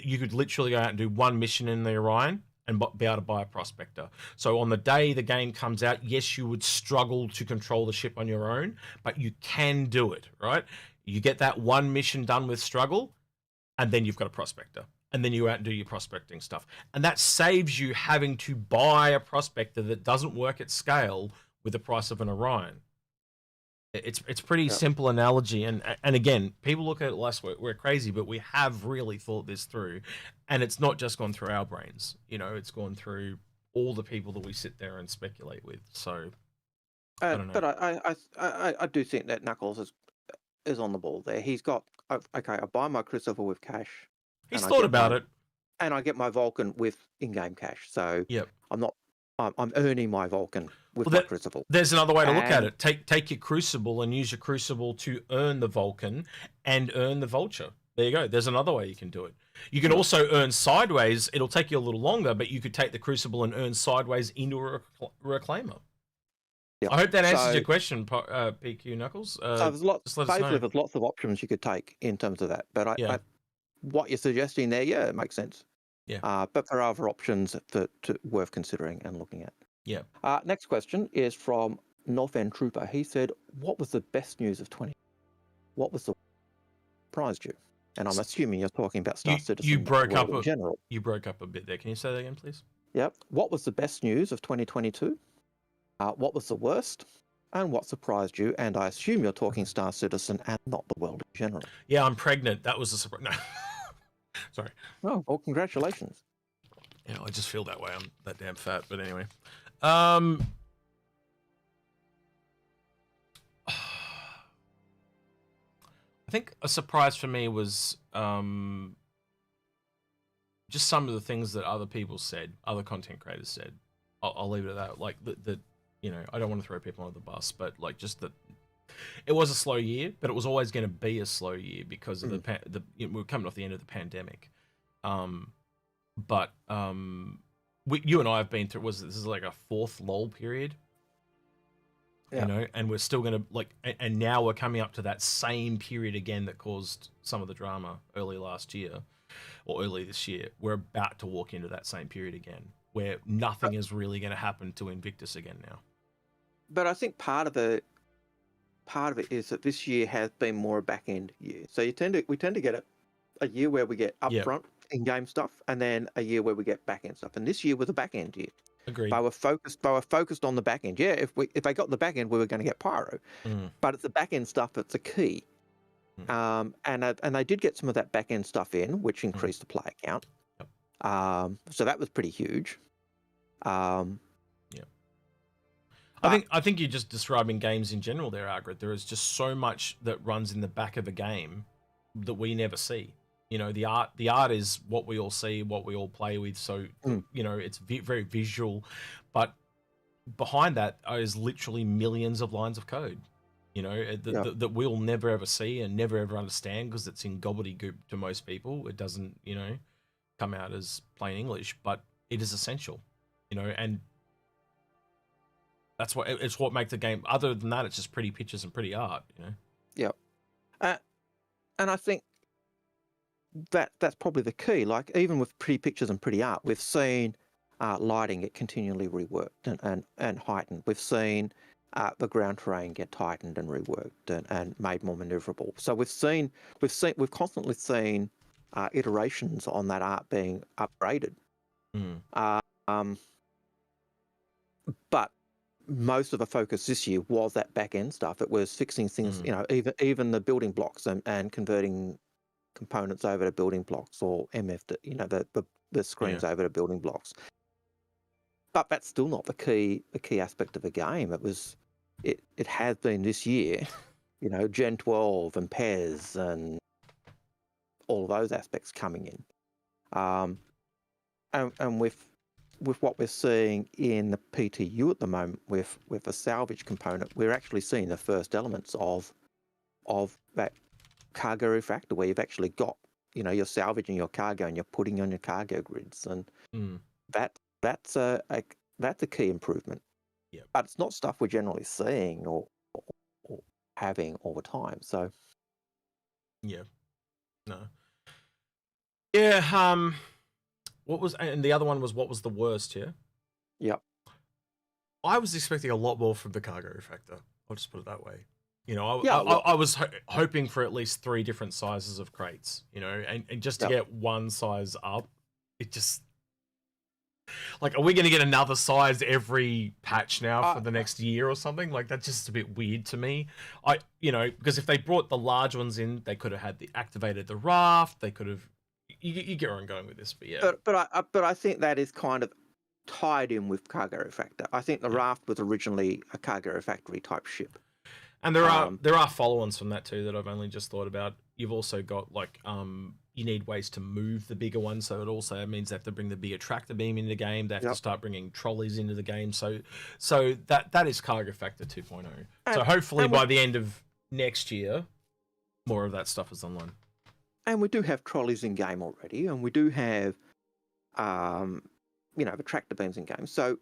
you could literally go out and do one mission in the Orion and be able to buy a prospector. So on the day the game comes out, yes, you would struggle to control the ship on your own, but you can do it, right? You get that one mission done with struggle, and then you've got a prospector. And then you go out and do your prospecting stuff. And that saves you having to buy a prospector that doesn't work at scale with the price of an Orion. It's pretty simple analogy, and again, people look at it less, we're crazy, but we have really thought this through, and it's not just gone through our brains. You know, it's gone through all the people that we sit there and speculate with. So, I don't know. But I do think that Knuckles is on the ball there. He's got okay. I buy my Crucible with cash. He's thought about it, and I get my Vulcan with in-game cash. So yep. I'm earning my Vulcan with my Crucible. There's another way to look at it. Take your Crucible and use your Crucible to earn the Vulcan and earn the Vulture. There you go. There's another way you can do it. You can also earn sideways. It'll take you a little longer, but you could take the Crucible and earn sideways into a Reclaimer. Yep. I hope that answers your question, PQ Knuckles. So there's lots of options you could take in terms of that. But what you're suggesting there, it makes sense. Yeah. But there are other options that worth considering and looking at. Yeah. Next question is from North End Trooper. He said, "What was the best news of 20? What was the surprised you?" And I'm assuming you're talking about Star Citizen. You broke up in general. You broke up a bit there. Can you say that again, please? Yep. What was the best news of 2022? What was the worst? And what surprised you? And I assume you're talking Star Citizen and not the world in general. Yeah, I'm pregnant. That was a surprise. No. Sorry. Oh, well, congratulations. Yeah, I just feel that way. I'm that damn fat. But anyway. I think a surprise for me was just some of the things that other people said, other content creators said. I'll leave it at that. Like the you know, I don't want to throw people under the bus, but like just that it was a slow year, but it was always going to be a slow year because of we're coming off the end of the pandemic. You and I have been through. This is like a fourth lull period. Yeah. You know, and we're still going to and now we're coming up to that same period again that caused some of the drama early last year or early this year. We're about to walk into that same period again where nothing is really going to happen to Invictus again now. But I think part of it is that this year has been more a back end year. So we tend to get a year where we get upfront in-game stuff, and then a year where we get back end stuff. And this year was a back end year. Agreed. They were focused on the back end. Yeah, if they got the back end, we were going to get Pyro. But it's the back end stuff that's the key. And they did get some of that back end stuff in, which increased the player count. Yep. So that was pretty huge. I think you're just describing games in general there, Algared. There is just so much that runs in the back of a game that we never see. You know, the art is what we all see, what we all play with. So, you know, it's very visual, but behind that is literally millions of lines of code, you know, that we'll never ever see and never ever understand because it's in gobbledygook to most people. It doesn't, you know, come out as plain English, but it is essential, you know, and it's what makes the game. Other than that, it's just pretty pictures and pretty art, you know. Yeah, and I think that's probably the key. Like even with pretty pictures and pretty art, we've seen lighting get continually reworked and heightened. We've seen the ground terrain get tightened and reworked and made more maneuverable. So we've constantly seen iterations on that art being upgraded. But most of the focus this year was that back end stuff. It was fixing things, you know, even the building blocks and converting components over to building blocks, or MF, the screens over to building blocks. But that's still not the key aspect of the game. It has been this year, Gen 12 and PES and all of those aspects coming in. And with what we're seeing in the PTU at the moment with a salvage component, we're actually seeing the first elements of that cargo refactor, where you've actually got, you're salvaging your cargo and you're putting on your cargo grids, and that's a key improvement. Yeah. But it's not stuff we're generally seeing or having all the time. So yeah, no, yeah. And the other one was, what was the worst? Yeah. Yep. I was expecting a lot more from the cargo refactor. I'll just put it that way. I was hoping for at least 3 different sizes of crates, and just to get one size up, it just, like, are we going to get another size every patch now for the next year or something? Like, that's just a bit weird to me. Because if they brought the large ones in, they could have activated the raft. They could have, you get where I'm going with this, but yeah. But I think that is kind of tied in with cargo refactor. I think the raft was originally a cargo refactory type ship. And there are follow-ons from that too that I've only just thought about. You've also got, like, you need ways to move the bigger ones, so it also means they have to bring the bigger tractor beam into the game. They have to start bringing trolleys into the game. So that is cargo factor 2.0. So hopefully by the end of next year, more of that stuff is online. And we do have trolleys in game already, and we do have, the tractor beams in game. So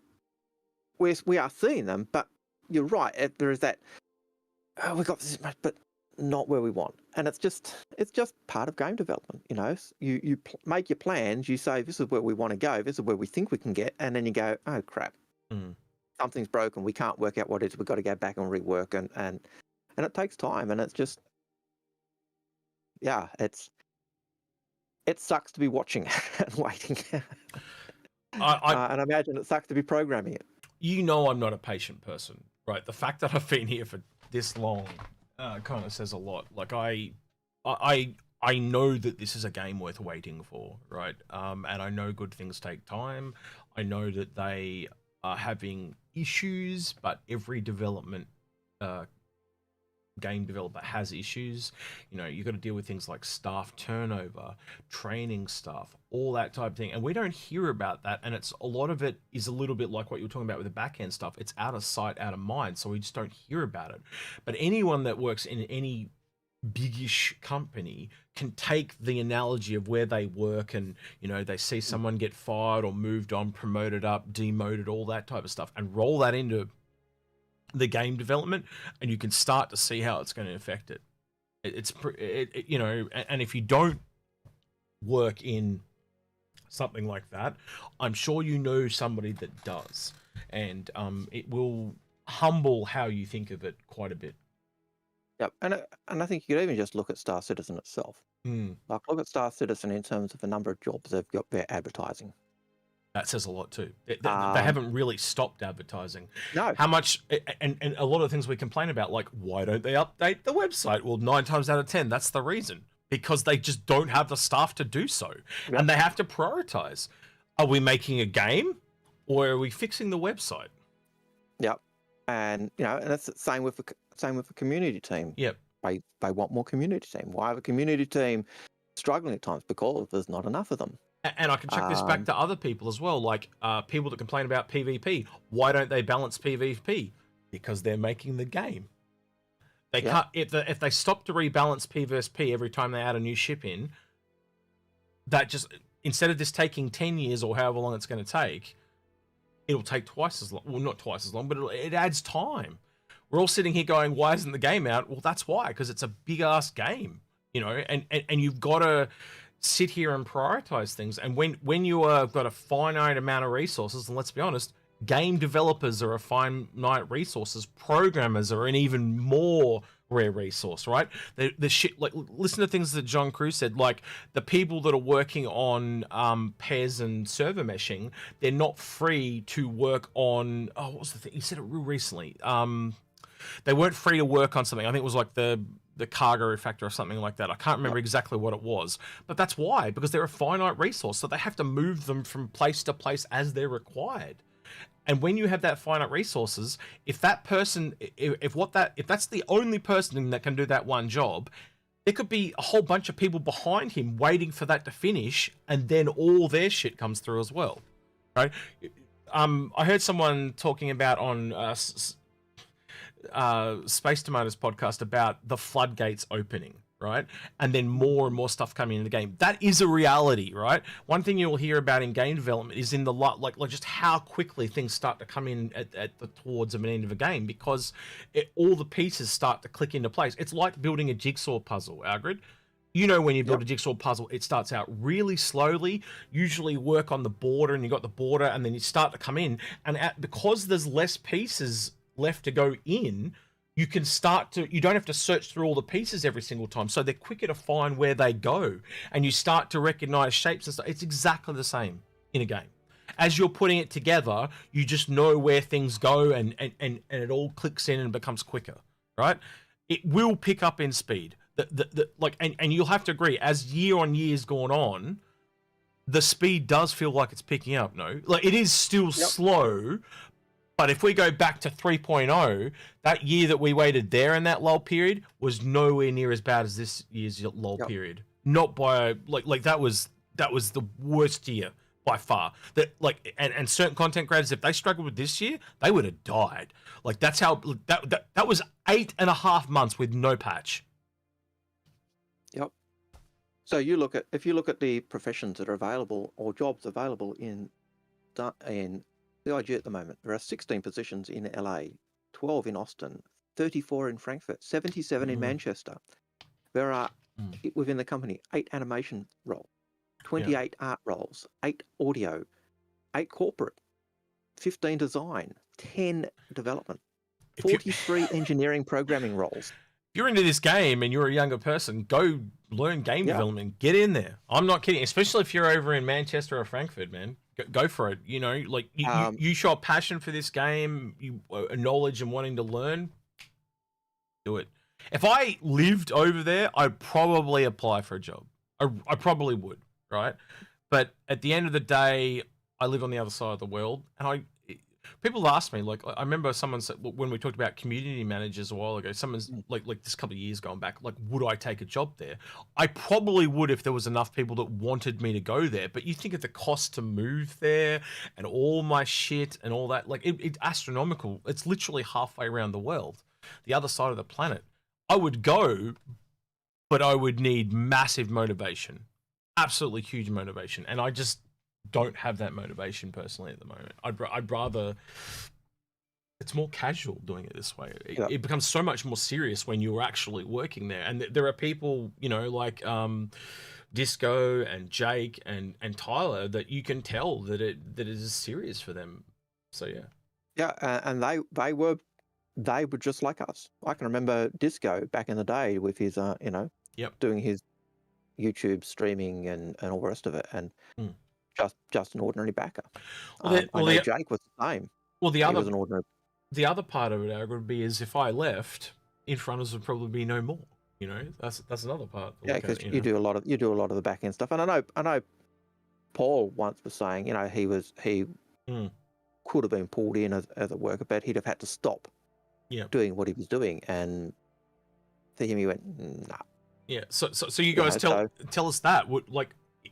we are seeing them, but you're right. There is that. Oh, we got this much, but not where we want. And it's just part of game development. You make your plans. You say, this is where we want to go. This is where we think we can get. And then you go, oh crap, something's broken. We can't work out what it is. We've got to go back and rework. And it takes time. And it's just, it sucks to be watching and waiting. And I imagine it sucks to be programming it. I'm not a patient person, right? The fact that I've been here for this long kind of says a lot. Like, I know that this is a game worth waiting for, right? And I know good things take time. I know that they are having issues, but every development game developer has issues. You've got to deal with things like staff turnover, training staff, all that type of thing, and we don't hear about that. And it's a lot of it is a little bit like what you were talking about with the back end stuff. It's out of sight, out of mind, so we just don't hear about it. But anyone that works in any biggish company can take the analogy of where they work, and they see someone get fired or moved on, promoted up, demoted, all that type of stuff, and roll that into the game development, and you can start to see how it's going to affect it. And if you don't work in something like that, I'm sure somebody that does, and it will humble how you think of it quite a bit. Yep, and I think you could even just look at Star Citizen itself. Like, look at Star Citizen in terms of the number of jobs they've got their advertising. That says a lot too. They haven't really stopped advertising. No. How much, and a lot of things we complain about, like, why don't they update the website? Well, 9 times out of 10, that's the reason. Because they just don't have the staff to do so. Yep. And they have to prioritize. Are we making a game, or are we fixing the website? Yep. And, and that's the same with the community team. Yep. They want more community team. Why have a community team struggling at times? Because there's not enough of them. And I can check this back to other people as well, like people that complain about PvP. Why don't they balance PvP? Because they're making the game. They can't. If they stop to rebalance PvP every time they add a new ship in, that just, instead of this taking 10 years or however long it's going to take, it'll take twice as long. Well, not twice as long, but it adds time. We're all sitting here going, why isn't the game out? Well, that's why, because it's a big ass game, and you've got to sit here and prioritize things. And when you have got a finite amount of resources, and let's be honest, game developers are a finite resources, programmers are an even more rare resource, right? The shit, like, listen to things that John Cruz said, like, the people that are working on pairs and server meshing, they're not free to work on, what was the thing? He said it real recently. they weren't free to work on something. I think it was like the cargo factor or something like that. I can't remember exactly what it was, but that's why, because they're a finite resource, so they have to move them from place to place as they're required. And when you have that finite resources, if that person, if that's the only person that can do that one job, there could be a whole bunch of people behind him waiting for that to finish, and then all their shit comes through as well, right? I heard someone talking about on Space Tomatoes podcast about the floodgates opening, right? And then more and more stuff coming in the game. That is a reality, right? One thing you'll hear about in game development is in the like just how quickly things start to come in at the towards an end of a game, because all the pieces start to click into place. It's like building a jigsaw puzzle, Algared. You know, when you build a jigsaw puzzle, it starts out really slowly, usually work on the border, and you got the border, and then you start to come in, and because there's less pieces left to go in, you can start to, you don't have to search through all the pieces every single time, so they're quicker to find where they go, and you start to recognize shapes and stuff. It's exactly the same in a game. As you're putting it together, you just know where things go, and it all clicks in and becomes quicker, right? It will pick up in speed. And you'll have to agree, as year on year's gone on, the speed does feel like it's picking up. No, like it is still slow, but if we go back to 3.0, that year that we waited there in that lull period was nowhere near as bad as this year's lull period. Not by like that was the worst year by far. That and certain content creators, if they struggled with this year, they would have died. Like that's how that was 8.5 months with no patch. Yep. So if you look at the professions that are available or jobs available in CIG at the moment, there are 16 positions in LA, 12 in Austin, 34 in Frankfurt, 77 in Manchester. There are within the company 8 animation roles, 28 art roles, 8 audio, 8 corporate, 15 design, 10 development, 43 engineering programming roles. If you're into this game and you're a younger person, go learn game development. Get in there. I'm not kidding. Especially if you're over in Manchester or Frankfurt, man. Go for it. You know, like you show a passion for this game, a knowledge and wanting to learn. Do it. If I lived over there, I'd probably apply for a job. I probably would, right? But at the end of the day, I live on the other side of the world, and people ask me, like, I remember someone said when we talked about community managers a while ago, someone's like this couple of years going back, like, would I take a job there? I probably would if there was enough people that wanted me to go there. But you think of the cost to move there and all my shit and all that, like it's astronomical. It's literally halfway around the world, the other side of the planet. I would go, but I would need massive motivation, absolutely huge motivation. And I just don't have that motivation personally at the moment. I'd rather, it's more casual doing it this way. It becomes so much more serious when you're actually working there. And there are people, you know, like Disco and Jake and Tyler, that you can tell that it is serious for them. So and they were just like us. I can remember Disco back in the day with his doing his YouTube streaming and all the rest of it, and just an ordinary backer. I know Jake was the same. Well, he was an ordinary. The other part of it would be is if I left, Inforunners would probably be no more. You know, that's another part. Yeah, because you do a lot of the back end stuff, and I know Paul once was saying, you know, he could have been pulled in as a worker, but he'd have had to stop doing what he was doing, and to him he went, nah. Yeah, so you guys tell us that.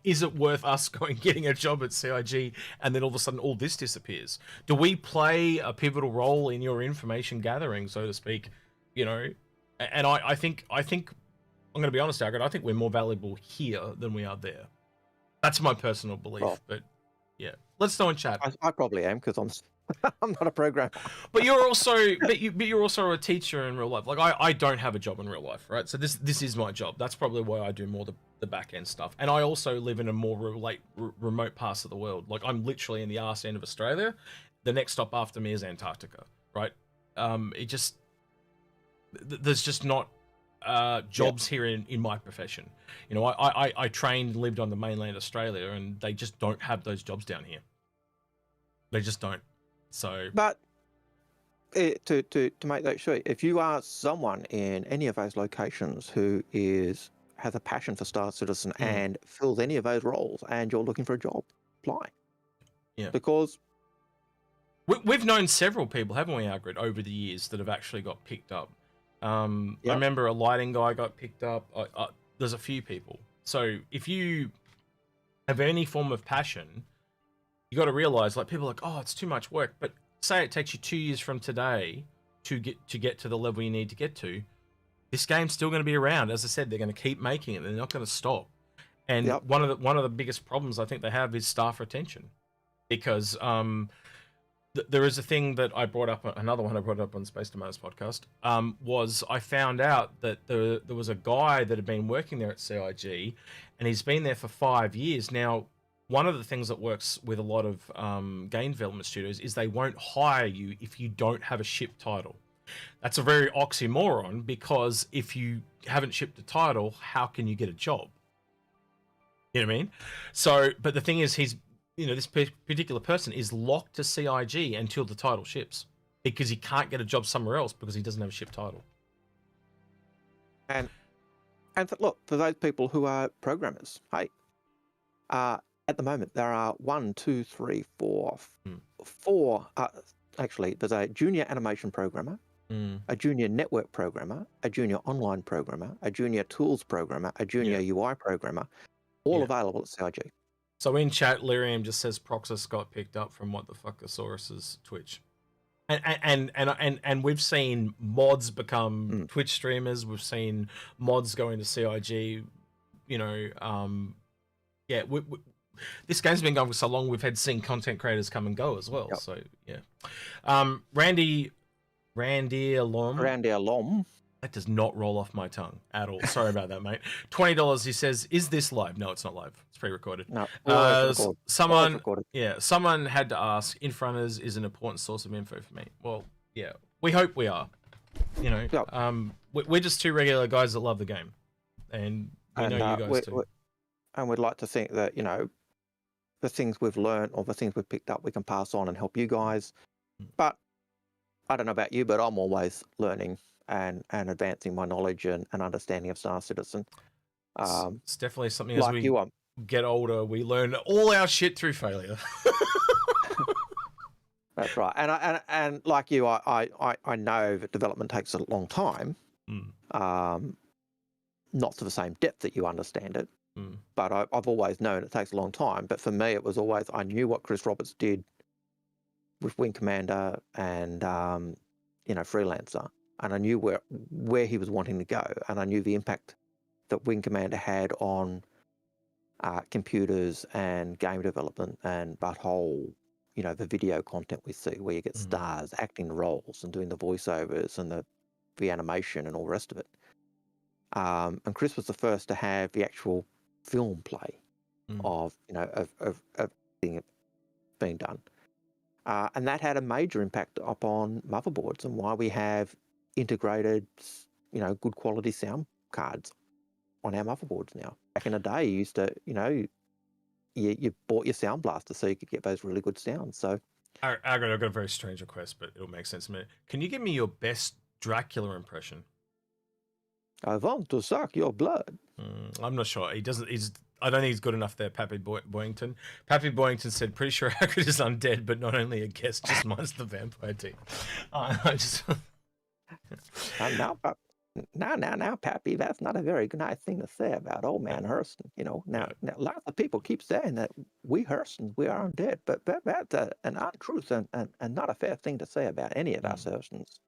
Is it worth us getting a job at CIG and then all of a sudden all this disappears? Do we play a pivotal role in your information gathering, so to speak? You know, and I think I'm going to be honest, Algared, I think we're more valuable here than we are there. That's my personal belief, but yeah, let's know in chat. I probably am, because I'm not a programmer. But you're also a teacher in real life. Like I don't have a job in real life, right? So this is my job. That's probably why I do more the back end stuff. And I also live in a more remote parts of the world. Like I'm literally in the arse end of Australia. The next stop after me is Antarctica, right? There's just not jobs here in my profession. You know, I trained and lived on the mainland Australia, and they just don't have those jobs down here. They just don't. So, but to make that sure, if you are someone in any of those locations who has a passion for Star Citizen and fills any of those roles, and you're looking for a job, apply. Yeah. Because we've known several people, haven't we, Algared, over the years that have actually got picked up. I remember a lighting guy got picked up. There's a few people. So if you have any form of passion, you got to realize, like, people are like, oh, it's too much work. But say it takes you 2 years from today to get to the level you need to get to. This game's still going to be around. As I said, they're going to keep making it. They're not going to stop. And one of the biggest problems I think they have is staff retention, because there is a thing that I brought up, another one I brought up on Space Tomatoes podcast, was I found out that there was a guy that had been working there at CIG, and he's been there for 5 years. Now, one of the things that works with a lot of game development studios is they won't hire you if you don't have a ship title. That's a very oxymoron, because if you haven't shipped a title, how can you get a job? You know what I mean? So, but the thing is, this particular person is locked to CIG until the title ships, because he can't get a job somewhere else because he doesn't have a ship title. And look, for those people who are programmers, hey, at the moment there are four. Actually, there's a junior animation programmer, a junior network programmer, a junior online programmer, a junior tools programmer, a junior UI programmer, all available at CIG. So in chat, Lyrium just says Proxus got picked up from What the Fuckosaurus's Twitch. And we've seen mods become Twitch streamers. We've seen mods go into CIG. This game's been going for so long. We've seen content creators come and go as well. Yep. So yeah, Randy Alom. That does not roll off my tongue at all. Sorry about that, mate. $20. He says, "Is this live?" No, it's not live. It's pre-recorded. No, someone had to ask. Inforunners is an important source of info for me. Well, yeah, we hope we are. We're just two regular guys that love the game, and we know you guys too. And we'd like to think that the things we've learned or the things we've picked up, we can pass on and help you guys. But I don't know about you, but I'm always learning and advancing my knowledge and understanding of Star Citizen. It's definitely something as we get older, we learn all our shit through failure. That's right. And like you, I know that development takes a long time. Not to the same depth that you understand it. But I've always known it takes a long time. But for me, it was always, I knew what Chris Roberts did with Wing Commander and Freelancer, and I knew where he was wanting to go, and I knew the impact that Wing Commander had on computers and game development, and that whole, the video content we see where you get stars acting roles and doing the voiceovers and the animation and all the rest of it. And Chris was the first to have the actual film play of being done. And that had a major impact upon motherboards and why we have integrated, good quality sound cards on our motherboards now. Back in the day, you used to, you bought your sound blaster so you could get those really good sounds. So, I've got a very strange request, but it'll make sense to me. Can you give me your best Dracula impression? I want to suck your blood. I'm not sure. I don't think he's good enough there, Pappy Boyington. Pappy Boyington said, pretty sure Algared is undead, but not only a guest, just minus the vampire team. Now, Pappy, that's not a very nice thing to say about old man Hurston. Now, lots of people keep saying that we Hurstons, we are undead, but that's an untruth and not a fair thing to say about any of us Hurstons.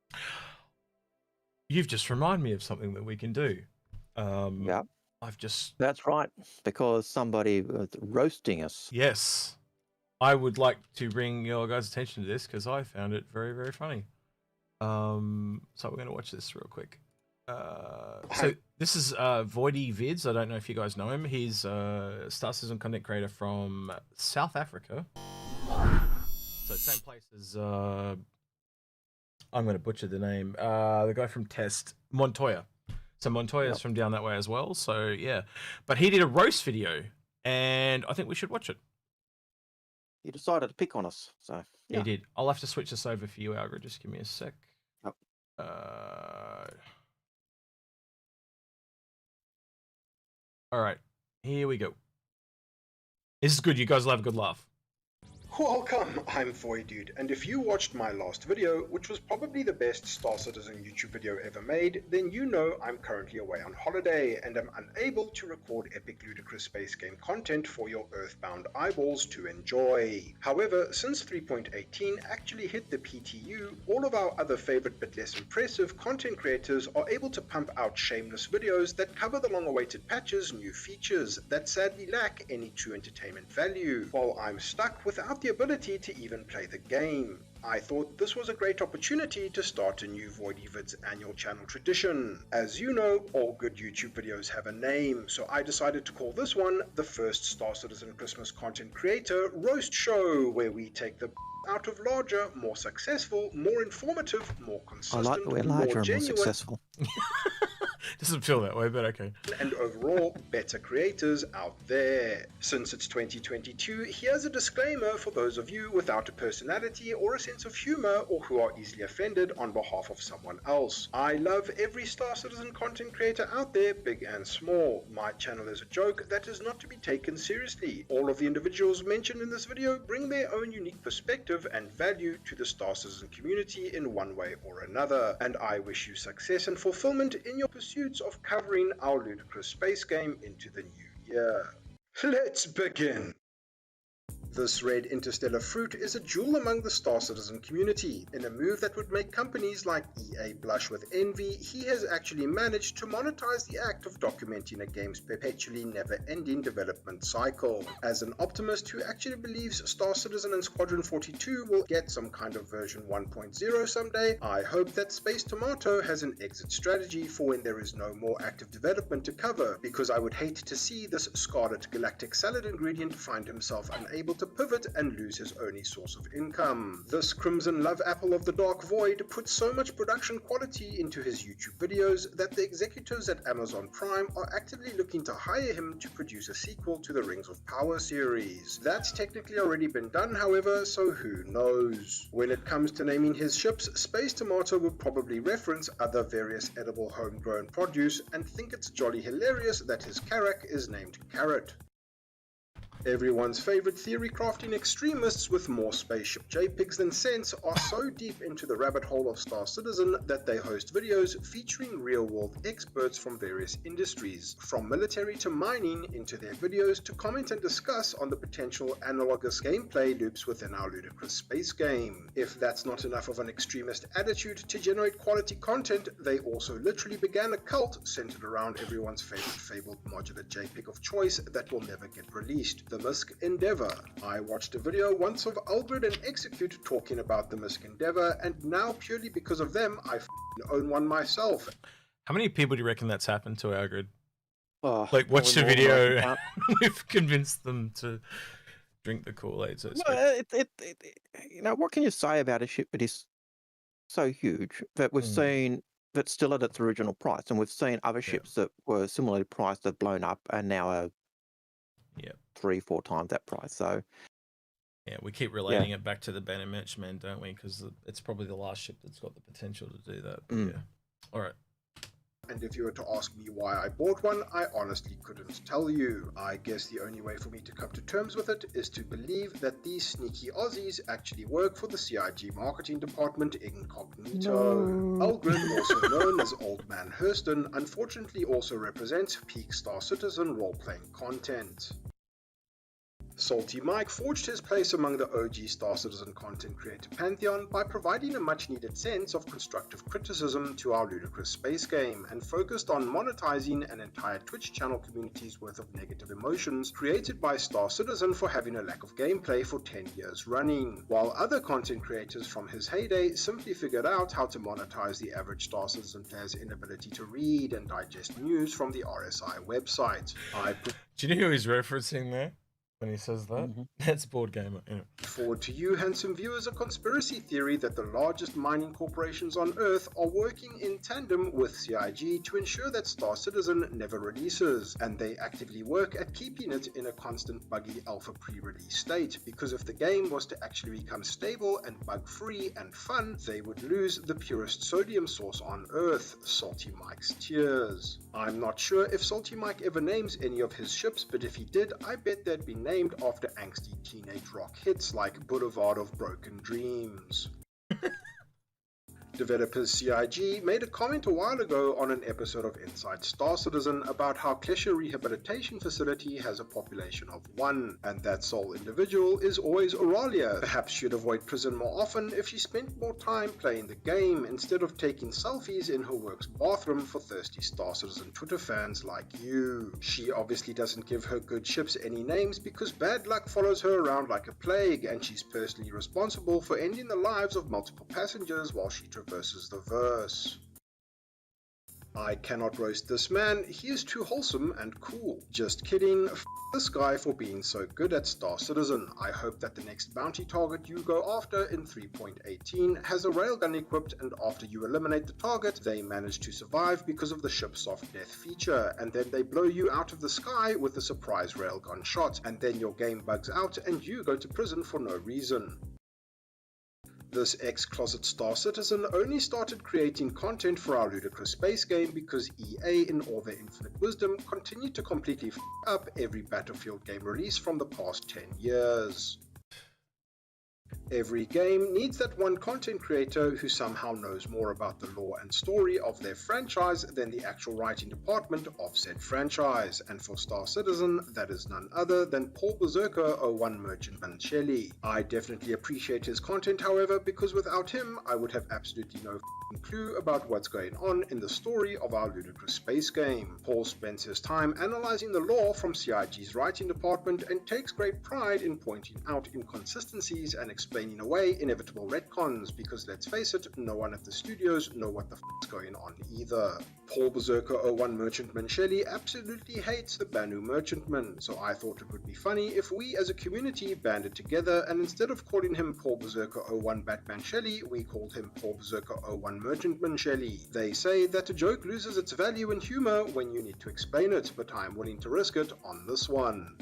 You've just reminded me of something that we can do. That's right, because somebody was roasting us. Yes. I would like to bring your guys' attention to this because I found it very, very funny. So we're going to watch this real quick. So this is Voidy Vids. I don't know if you guys know him. He's a Star Citizen content creator from South Africa. So same place as... I'm going to butcher the name. The guy from Test, Montoya. So Montoya's from down that way as well. So yeah, but he did a roast video, and I think we should watch it. he decided to pick on us. So He did. I'll have to switch this over for you, Algared. Just give me a sec. Yep. All right, here we go. This is good. You guys will have a good laugh. Welcome, I'm Dude, and if you watched my last video, which was probably the best Star Citizen YouTube video ever made, then you know I'm currently away on holiday and am unable to record epic ludicrous space game content for your earthbound eyeballs to enjoy. However, since 3.18 actually hit the PTU, all of our other favorite but less impressive content creators are able to pump out shameless videos that cover the long-awaited patch's new features that sadly lack any true entertainment value, while I'm stuck without the ability to even play the game. I thought this was a great opportunity to start a new Voidyvid's annual channel tradition. As you know, all good YouTube videos have a name, so I decided to call this one the first Star Citizen Christmas content creator roast show, where we take the out of larger, more successful, more informative, more consistent, I like the way larger and more successful. Doesn't feel that way, but okay. And overall, better creators out there. Since it's 2022, here's a disclaimer for those of you without a personality or a sense of humor, or who are easily offended on behalf of someone else. I love every Star Citizen content creator out there, big and small. My channel is a joke that is not to be taken seriously. All of the individuals mentioned in this video bring their own unique perspective and value to the Star Citizen community in one way or another, and I wish you success and fulfillment in your pursuits of covering our ludicrous space game into the new year. Let's begin! This red interstellar fruit is a jewel among the Star Citizen community. In a move that would make companies like EA blush with envy, he has actually managed to monetize the act of documenting a game's perpetually never-ending development cycle. As an optimist who actually believes Star Citizen and Squadron 42 will get some kind of version 1.0 someday, I hope that Space Tomato has an exit strategy for when there is no more active development to cover, because I would hate to see this scarlet galactic salad ingredient find himself unable to pivot and lose his only source of income. This crimson love apple of the dark void puts so much production quality into his YouTube videos that the executives at Amazon Prime are actively looking to hire him to produce a sequel to the Rings of Power series. That's technically already been done, however, so who knows. When it comes to naming his ships, Space Tomato would probably reference other various edible homegrown produce and think it's jolly hilarious that his Carrack is named Carrot. Everyone's favorite theory crafting extremists with more spaceship JPEGs than sense are so deep into the rabbit hole of Star Citizen that they host videos featuring real-world experts from various industries, from military to mining, into their videos to comment and discuss on the potential analogous gameplay loops within our ludicrous space game. If that's not enough of an extremist attitude to generate quality content, they also literally began a cult centered around everyone's favorite fabled modular JPEG of choice that will never get released, the Misk Endeavor. I watched a video once of Algared and Execute talking about the Misk Endeavor, and now purely because of them, I own one myself. How many people do you reckon that's happened to, Algared? Oh, Like, watch the video, we've convinced them to drink the Kool-Aid, so to speak. You know, what can you say about a ship that is so huge that we've seen that's still at its original price, and we've seen other ships that were similarly priced have blown up and now are 3-4 times that price. So yeah, we keep relating it back to the Banner Match Man, don't we? Because it's probably the last ship that's got the potential to do that. But yeah. All right. And if you were to ask me why I bought one, I honestly couldn't tell you. I guess the only way for me to come to terms with it is to believe that these sneaky Aussies actually work for the CIG marketing department incognito. Algared, also known as Old Man Hurston, unfortunately also represents peak Star Citizen role-playing content. Salty Mike forged his place among the OG Star Citizen content creator pantheon by providing a much-needed sense of constructive criticism to our ludicrous space game, and focused on monetizing an entire Twitch channel community's worth of negative emotions created by Star Citizen for having a lack of gameplay for 10 years running, while other content creators from his heyday simply figured out how to monetize the average Star Citizen player's inability to read and digest news from the RSI website. Do you know who he's referencing there? when he says that. Mhm. That's board gamer. Anyway. Forward to you, handsome viewers, a conspiracy theory that the largest mining corporations on Earth are working in tandem with CIG to ensure that Star Citizen never releases, and they actively work at keeping it in a constant buggy alpha pre-release state, because if the game was to actually become stable and bug-free and fun, they would lose the purest sodium source on Earth, Salty Mike's tears. I'm not sure if Salty Mike ever names any of his ships, but if he did, I bet they'd be named after angsty teenage rock hits like Boulevard of Broken Dreams. Developers CIG made a comment a while ago on an episode of Inside Star Citizen about how Klesha Rehabilitation Facility has a population of 1, and that sole individual is always Auralia. Perhaps she'd avoid prison more often if she spent more time playing the game instead of taking selfies in her work's bathroom for thirsty Star Citizen Twitter fans like you. She obviously doesn't give her good ships any names because bad luck follows her around like a plague, and she's personally responsible for ending the lives of multiple passengers while she versus the verse. I cannot roast this man, he is too wholesome and cool. Just kidding, f this guy for being so good at Star Citizen. I hope that the next bounty target you go after in 3.18 has a railgun equipped, and after you eliminate the target, they manage to survive because of the ship's soft death feature, and then they blow you out of the sky with a surprise railgun shot, and then your game bugs out and you go to prison for no reason. This ex-closet Star Citizen only started creating content for our ludicrous space game because EA, in all their infinite wisdom, continued to completely f up every Battlefield game release from the past 10 years. Every game needs that one content creator who somehow knows more about the lore and story of their franchise than the actual writing department of said franchise, and for Star Citizen, that is none other than Paul Berserker 01 Merchantman Shelley. I definitely appreciate his content, however, because without him, I would have absolutely no clue about what's going on in the story of our ludicrous space game. Paul spends his time analyzing the lore from CIG's writing department and takes great pride in pointing out inconsistencies and explaining away inevitable retcons, because let's face it, no one at the studios know what the f***'s going on either. Paul Berserker 01 Merchantman Shelley absolutely hates the Banu Merchantman, so I thought it would be funny if we as a community banded together and instead of calling him Paul Berserker 01 Batman Shelley, we called him Paul Berserker 01 Merchantman Shelley. They say that a joke loses its value and humor when you need to explain it, but I'm willing to risk it on this one.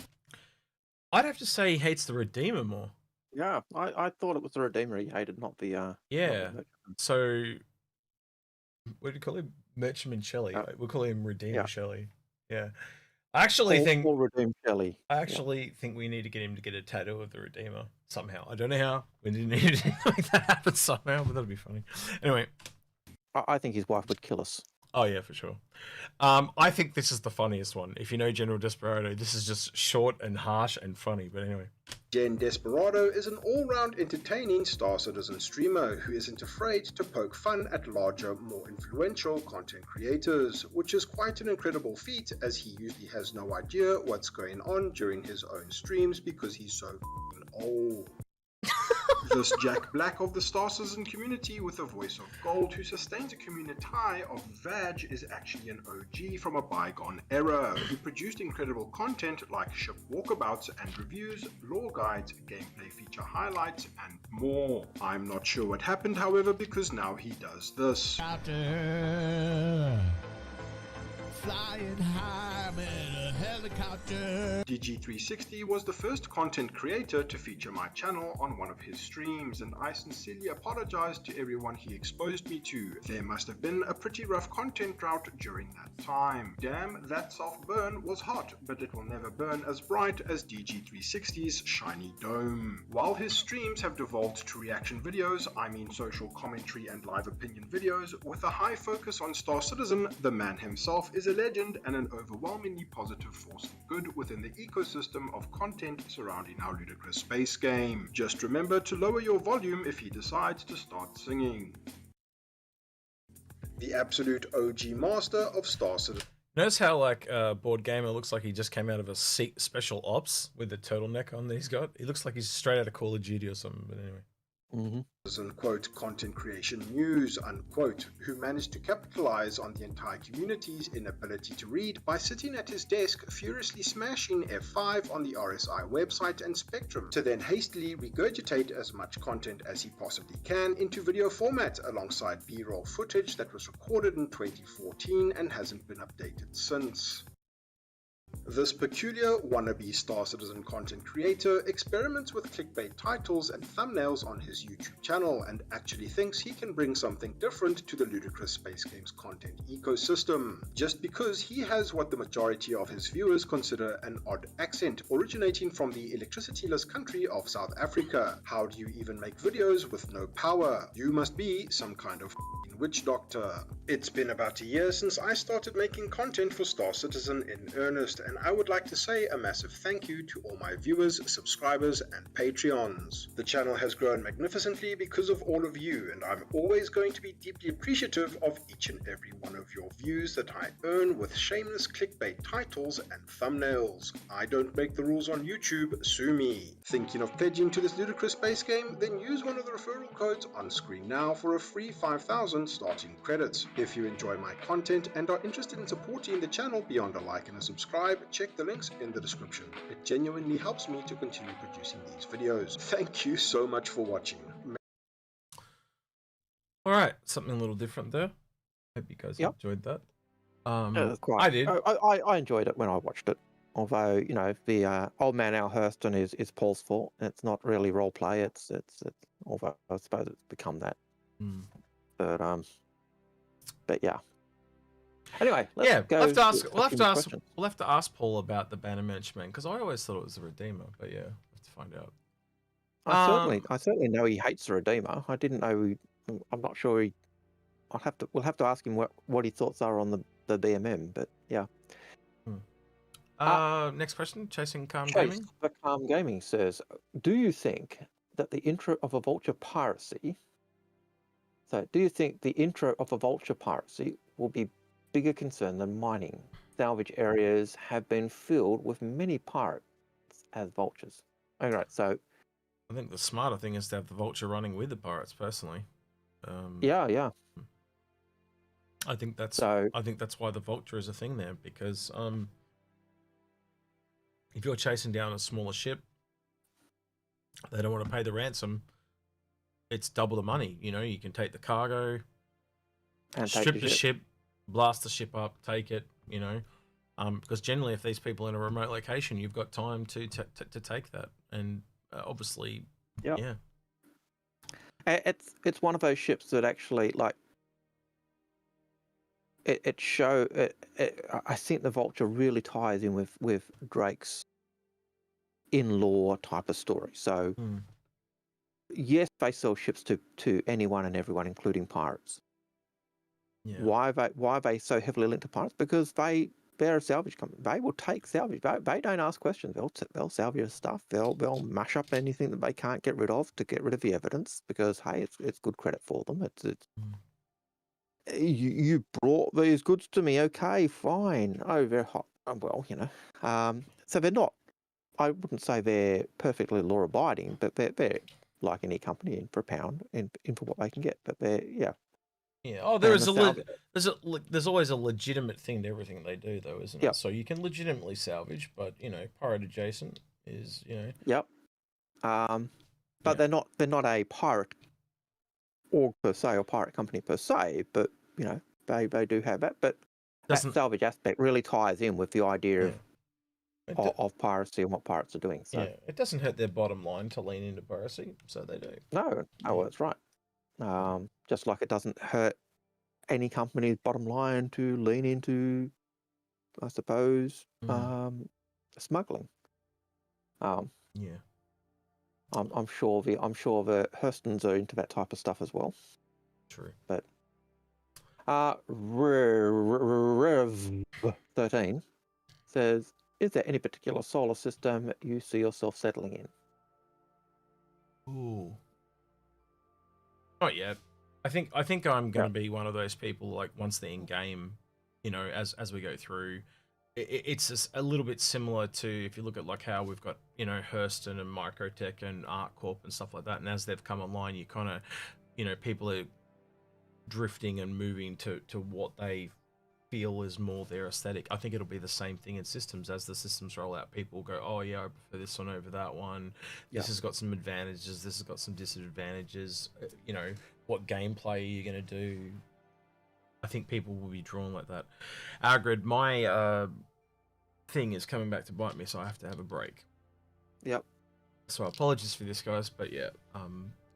I'd have to say he hates the Redeemer more. Yeah, I thought it was the Redeemer he hated, not the Yeah. not the So, what do you call him? Merchantman Shelley. We'll call him Redeemer Shelley. Yeah. I actually think Paul Redeem Shelley. I actually think we need to get him to get a tattoo of the Redeemer somehow. I don't know how. We didn't need to make that happen somehow, but that'd be funny. Anyway. I think his wife would kill us. Oh yeah, for sure. I think this is the funniest one. If you know General Desperado, this is just short and harsh and funny. But anyway. Gen Desperado is an all-round entertaining Star Citizen streamer who isn't afraid to poke fun at larger, more influential content creators, which is quite an incredible feat as he usually has no idea what's going on during his own streams because he's so f***ing old. This Jack Black of the Star Citizen community with a voice of gold who sustains a community of Vag is actually an OG from a bygone era who produced incredible content like ship walkabouts and reviews, lore guides, gameplay feature highlights, and more. I'm not sure what happened, however, because now he does this. Flying high in a helicopter. DG360 was the first content creator to feature my channel on one of his streams, and I sincerely apologize to everyone he exposed me to. There must have been a pretty rough content drought during that time. Damn, that soft burn was hot, but it will never burn as bright as DG360's shiny dome. While his streams have devolved to reaction videos, I mean social commentary and live opinion videos, with a high focus on Star Citizen, the man himself is a legend and an overwhelmingly positive force for good within the ecosystem of content surrounding our ludicrous space game. Just remember to lower your volume if he decides to start singing. The absolute OG master of Star Citizen. Notice how like Board Gamer looks like he just came out of a special ops with the turtleneck on that he's got. He looks like he's straight out of Call of Duty or something, but anyway. Mm-hmm. Unquote, content creation news, unquote, who managed to capitalize on the entire community's inability to read by sitting at his desk furiously smashing F5 on the RSI website and Spectrum, to then hastily regurgitate as much content as he possibly can into video format alongside B-roll footage that was recorded in 2014 and hasn't been updated since. This peculiar wannabe Star Citizen content creator experiments with clickbait titles and thumbnails on his YouTube channel and actually thinks he can bring something different to the ludicrous space games content ecosystem, just because he has what the majority of his viewers consider an odd accent originating from the electricityless country of South Africa. How do you even make videos with no power? You must be some kind of witch doctor. It's been about a year since I started making content for Star Citizen in earnest, and I would like to say a massive thank you to all my viewers, subscribers, and Patreons. The channel has grown magnificently because of all of you, and I'm always going to be deeply appreciative of each and every one of your views that I earn with shameless clickbait titles and thumbnails. I don't make the rules on YouTube, sue me. Thinking of pledging to this ludicrous space game? Then use one of the referral codes on screen now for a free 5,000 starting credits. If you enjoy my content and are interested in supporting the channel beyond a like and a subscribe, check the links in the description. It genuinely helps me to continue producing these videos. Thank you so much for watching. All right, something a little different there. Hope you guys enjoyed that. I did. I enjoyed it when I watched it. Although, you know, the old man Al Hurston is Paul's fault. It's not really role play. It's although I suppose it's become that. But yeah. Anyway, we'll have to ask Paul about the banner management, because I always thought it was the Redeemer, but yeah, we'll have to find out. I certainly know he hates the Redeemer. I didn't know I'm not sure we'll have to ask him what his thoughts are on the BMM, but yeah. Next question, Chasing Calm Chase Gaming. The Calm Gaming says, do you think that the intro of a vulture piracy will be bigger concern than mining? Salvage areas have been filled with many pirates as vultures. Alright, so I think the smarter thing is to have the vulture running with the pirates, personally. Yeah. I think that's why the vulture is a thing there, because if you're chasing down a smaller ship, they don't want to pay the ransom. It's double the money. You know, you can take the cargo, and strip the ship, blast the ship up, take it. You know, because generally, if these people are in a remote location, you've got time to take that, and obviously, yeah. It's one of those ships that actually, like, I think the vulture really ties in with Drake's in-law type of story. So yes, they sell ships to anyone and everyone, including pirates. Yeah. Why are they so heavily linked to pirates? Because they're a salvage company. They will take salvage. They don't ask questions. They'll salvage stuff. They'll mash up anything that they can't get rid of to get rid of the evidence, because hey, it's good credit for them. You brought these goods to me. Okay, fine. Oh, they're hot. Well, you know. So they're not. I wouldn't say they're perfectly law abiding, but they're like any company in for a pound in for what they can get. But they're Yeah. Oh, there's always a legitimate thing to everything they do, though, isn't it? So you can legitimately salvage, but you know, pirate adjacent is, you know. Yep. But they're not a pirate org per se, or pirate company per se. But you know, they do have that. But that salvage aspect really ties in with the idea of piracy and what pirates are doing. So it doesn't hurt their bottom line to lean into piracy, so they do. No, that's right. Just like it doesn't hurt any company's bottom line to lean into, I suppose, smuggling. I'm sure the Hurstons are into that type of stuff as well. True. But Rev13 says, is there any particular solar system you see yourself settling in? Ooh. Not yet. I think I'm going to be one of those people, like, once they're in game, you know, as we go through, it's a little bit similar to if you look at like how we've got, you know, Hurston and Microtech and ArtCorp and stuff like that, and as they've come online, you kind of, you know, people are drifting and moving to what they feel is more their aesthetic. I think it'll be the same thing in systems. As the systems roll out, people will go, oh yeah, I prefer this one over that one. This has got some advantages, this has got some disadvantages. You know, what gameplay are you going to do? I think people will be drawn like that. Algared, my thing is coming back to bite me, so I have to have a break. Yep. So apologies for this, guys, but yeah,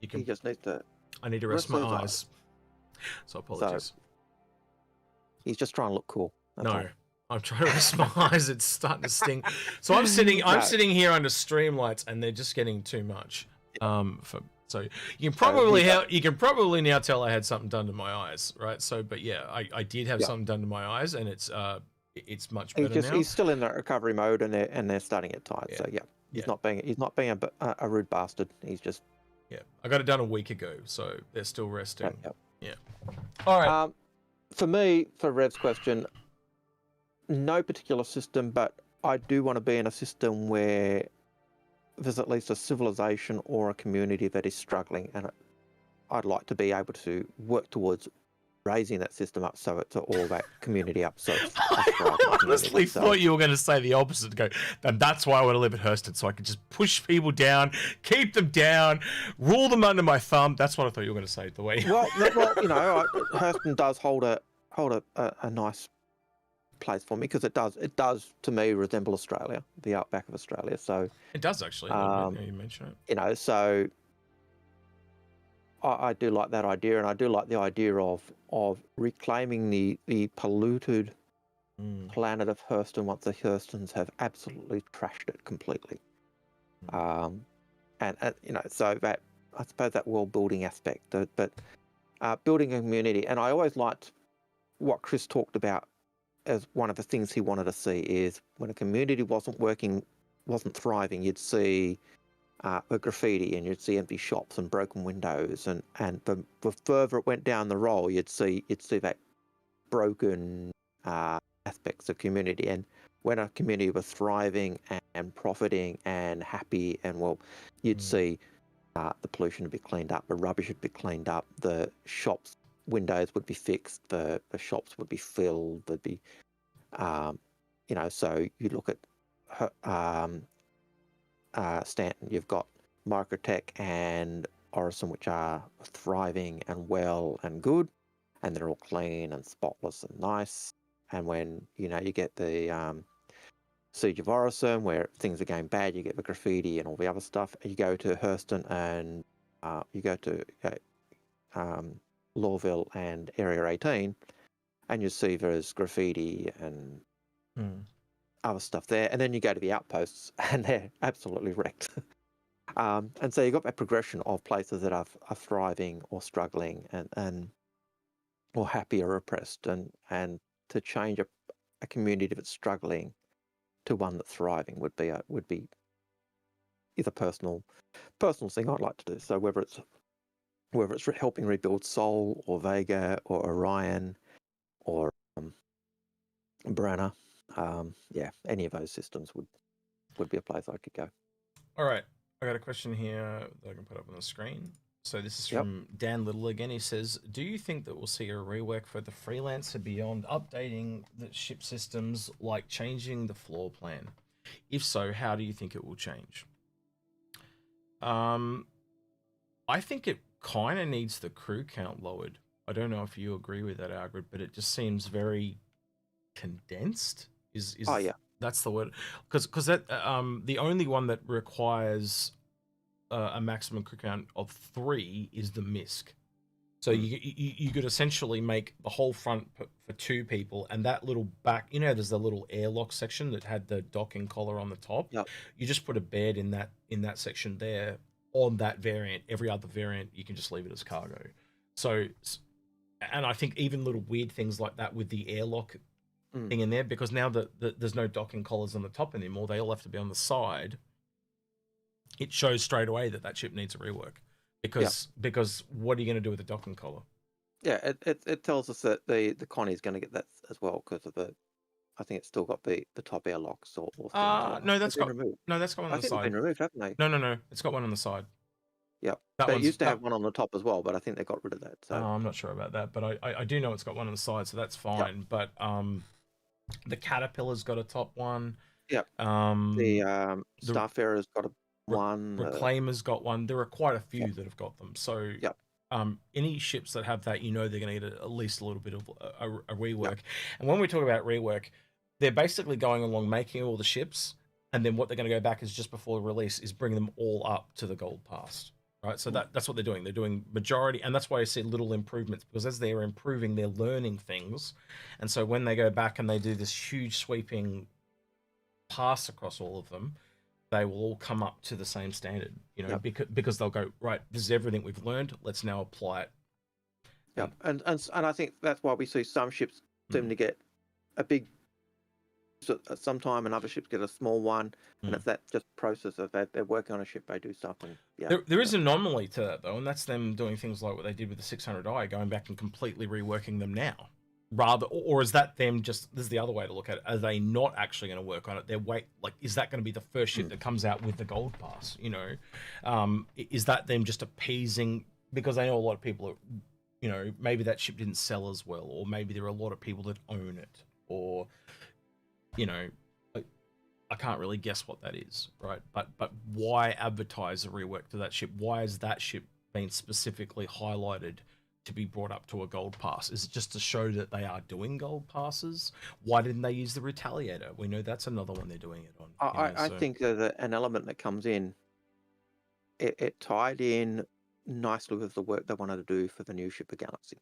you can. He just needs to. I need to rest my eyes. So apologies. So, he's just trying to look cool. That's no, all. I'm trying to rest my eyes. It's starting to sting. So I'm sitting here under streamlights, and they're just getting too much. So you can probably now tell I had something done to my eyes, right? So, but yeah, I did have something done to my eyes, and it's much better now. He's still in the recovery mode, and they're starting it tight. Yeah. So yeah, he's not being a rude bastard. He's just I got it done a week ago, so they're still resting. Yeah. All right. For me, for Rev's question, no particular system, but I do want to be in a system where there's at least a civilization or a community that is struggling, and I'd like to be able to work towards raising that system up so it's all that community up. So I honestly thought you were going to say the opposite. Go, and that's why I want to live at Hurston, so I can just push people down, keep them down, rule them under my thumb. That's what I thought you were going to say. The way. Well, you know, Hurston does hold a nice place for me because it does to me resemble Australia, the outback of Australia. So it does actually. You mention it. You know, so I do like that idea, and I do like the idea of reclaiming the polluted planet of Hurston once the Hurstons have absolutely trashed it completely. And you know, so that I suppose that world building aspect, but building a community, and I always liked what Chris talked about as one of the things he wanted to see is when a community wasn't thriving, you'd see the graffiti, and you'd see empty shops and broken windows, and the further it went down the roll, you'd see that broken aspects of community. And when a community was thriving and profiting and happy and well, you'd see the pollution would be cleaned up, the rubbish would be cleaned up, the shops windows would be fixed, the shops would be filled, there'd be you know, so you look at Stanton, you've got Microtech and Orison, which are thriving and well and good, and they're all clean and spotless and nice. And when, you know, you get the Siege of Orison, where things are going bad, you get the graffiti and all the other stuff. You go to Hurston and you go to Lawville and Area 18, and you see there's graffiti and other stuff there. And then you go to the outposts, and they're absolutely wrecked. And so you've got that progression of places that are thriving or struggling and or happy or oppressed, and to change a community that's struggling to one that's thriving would be a personal thing I'd like to do. So whether it's helping rebuild Sol or Vega or Orion or Branna, any of those systems would be a place I could go. All right, I got a question here that I can put up on the screen. So this is from Dan Little again. He says, do you think that we'll see a rework for the Freelancer beyond updating the ship systems, like changing the floor plan? If so, how do you think it will change? I think it kind of needs the crew count lowered. I don't know if you agree with that, Algared, but it just seems very condensed. That's the word, because that the only one that requires a maximum crew count of 3 is the MISC. So you could essentially make the whole front for 2 people, and that little back, you know, there's the little airlock section that had the docking collar on the top. Yep. You just put a bed in that section there on that variant. Every other variant, you can just leave it as cargo. So, and I think even little weird things like that with the airlock thing in there, because now that there's no docking collars on the top anymore, they all have to be on the side. It shows straight away that ship needs a rework, because what are you going to do with the docking collar? Yeah, it tells us that the Connie's going to get that as well because of the I think it's still got the top airlocks or things. No, that's They've got been removed. no, that's got one I on the think they've side. been removed, haven't they? No, it's got one on the side. Yeah, That they one's used to that- have one on the top as well, but I think they got rid of that. So I'm not sure about that, but I do know it's got one on the side, so that's fine. But the Caterpillar's got a top one. yeah, the Starfarer's got one. Reclaimer's got one. There are quite a few that have got them. So any ships that have that, you know, they're going to get at least a little bit of a rework. And when we talk about rework, they're basically going along making all the ships, and then what they're going to go back is just before the release is bring them all up to the gold pass. Right, so that's what they're doing. They're doing majority, and that's why I see little improvements, because as they're improving, they're learning things, and so when they go back and they do this huge sweeping pass across all of them, they will all come up to the same standard. You know, because they'll go, right, this is everything we've learned. Let's now apply it. Yeah, and I think that's why we see some ships seem to get a big sometime, and other ships get a small one, and it's that just process of that they're working on a ship, they do stuff, and there is an anomaly to that though, and that's them doing things like what they did with the 600i, going back and completely reworking them now, rather, or is that them just, this is the other way to look at it, are they not actually going to work on it? They're is that going to be the first ship that comes out with the gold pass? You know, is that them just appeasing, because I know a lot of people are, you know, maybe that ship didn't sell as well, or maybe there are a lot of people that own it, or you know, I can't really guess what that is, right? But why advertise a rework to that ship? Why has that ship been specifically highlighted to be brought up to a gold pass? Is it just to show that they are doing gold passes? Why didn't they use the Retaliator? We know that's another one they're doing it on. I think that an element that comes in, it tied in nicely with the work they wanted to do for the new ship of Galaxy.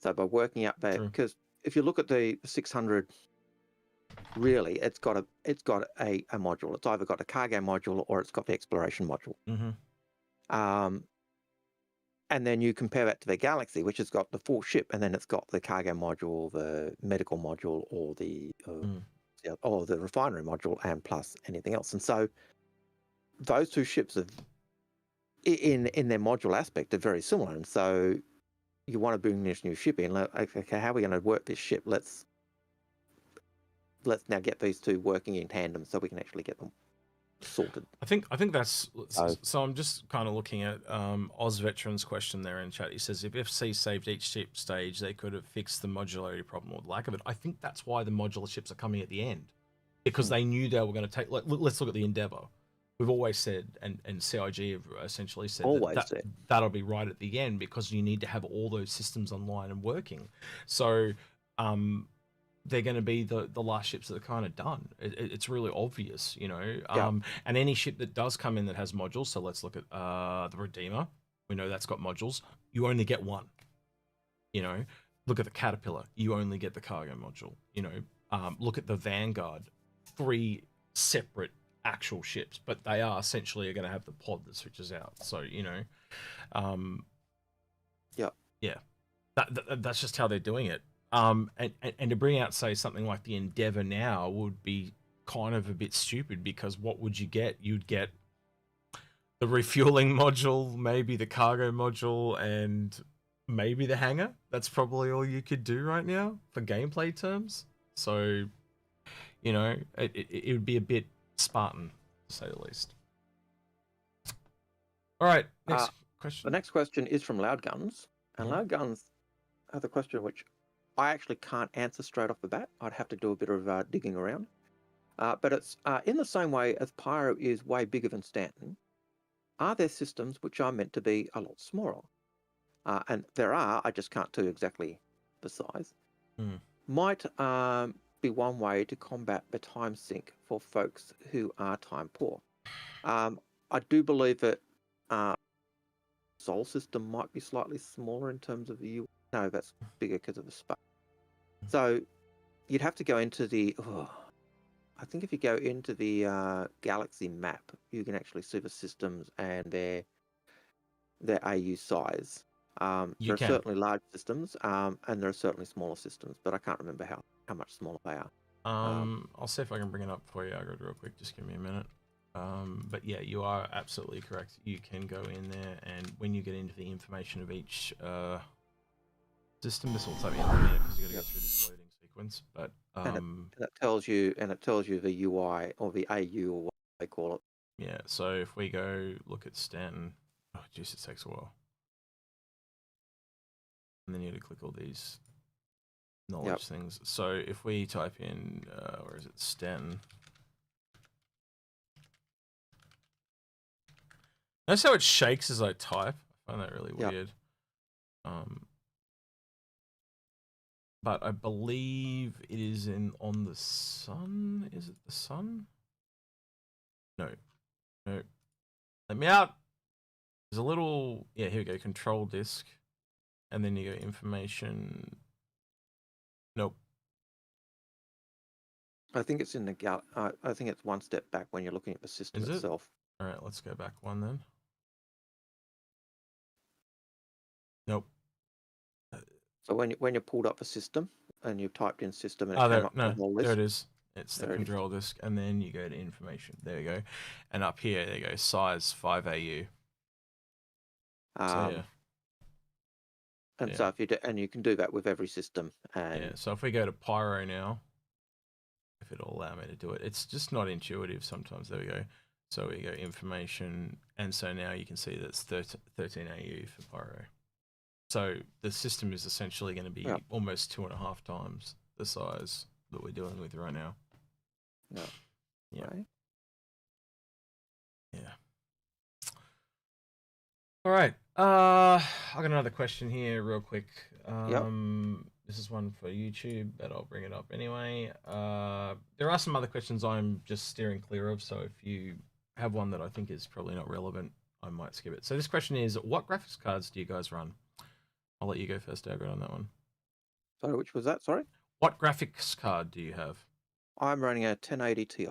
So by working out that, because if you look at the 600, really, it's got a module. It's either got a cargo module or it's got the exploration module. And then you compare that to the Galaxy, which has got the full ship, and then it's got the cargo module, the medical module, or the refinery module, and plus anything else. And so those two ships are in their module aspect are very similar. And so you want to bring this new ship in. Like, okay, how are we going to work this ship? Let's now get these two working in tandem so we can actually get them sorted. I think that's so. I'm just kind of looking at Oz Veteran's question there in chat. He says if FC saved each ship stage, they could have fixed the modularity problem or the lack of it. I think that's why the modular ships are coming at the end, because they knew they were going to take. Like, let's look at the Endeavour. We've always said, and CIG have essentially said, that'll be right at the end, because you need to have all those systems online and working. So they're going to be the last ships that are kind of done. It's really obvious, you know. And any ship that does come in that has modules, so let's look at the Redeemer. We know that's got modules. You only get one. You know, look at the Caterpillar. You only get the cargo module. You know, look at the Vanguard. 3 separate actual ships, but they are essentially going to have the pod that switches out. So, you know, that's just how they're doing it. And to bring out, say, something like the Endeavour now would be kind of a bit stupid, because what would you get? You'd get the refueling module, maybe the cargo module, and maybe the hangar. That's probably all you could do right now for gameplay terms. So, you know, it would be a bit Spartan, to say the least. All right, next question. The next question is from Loud Guns, and Loud Guns has a question which I actually can't answer straight off the bat. I'd have to do a bit of digging around. But it's in the same way as Pyro is way bigger than Stanton, are there systems which are meant to be a lot smaller? And there are, I just can't tell you exactly the size. Might be one way to combat the time sink for folks who are time poor. I do believe that Sol system might be slightly smaller in terms of the No, that's bigger because of the space. So you'd have to go into the... I think if you go into the Galaxy map, you can actually see the systems and their AU size. There are certainly large systems, and there are certainly smaller systems, but I can't remember how much smaller they are. I'll see if I can bring it up for you, Algared, real quick. Just give me a minute. But yeah, you are absolutely correct. You can go in there, and when you get into the information of each system, this will take me a minute because you've got to go through this loading sequence, but and it tells you the UI or the AU or what they call it. yeah. So if we go look at Stanton, oh jeez, it takes a while, and then you have to click all these knowledge things. So if we type in where is it, Stanton? Notice how it shakes as I type. I find that really weird. But I believe it is on the sun. Is it the sun? No. Let me out. There's a little, yeah, here we go, control disk. And then you go information. Nope. I think it's in the I think it's one step back when you're looking at the system itself. All right, let's go back one then. Nope. So when you pulled up the system and you typed in system and it came up with the whole list. There it is. It's the control disk, and then you go to information. There you go. And up here, there you go, size 5 AU. So, yeah. And so if you do, and you can do that with every system. And yeah. So if we go to Pyro now, if it'll allow me to do it, it's just not intuitive sometimes. There we go. So we go information, and so now you can see that's 13 AU for Pyro. So the system is essentially going to be almost 2.5 times the size that we're dealing with right now. Yeah. Yeah. Right. Yeah. All right. I got another question here real quick. This is one for YouTube, but I'll bring it up anyway. There are some other questions I'm just steering clear of, so if you have one that I think is probably not relevant, I might skip it. So this question is, what graphics cards do you guys run? I'll let you go first, Algared, on that one. Sorry, which was that? Sorry? What graphics card do you have? I'm running a 1080 Ti.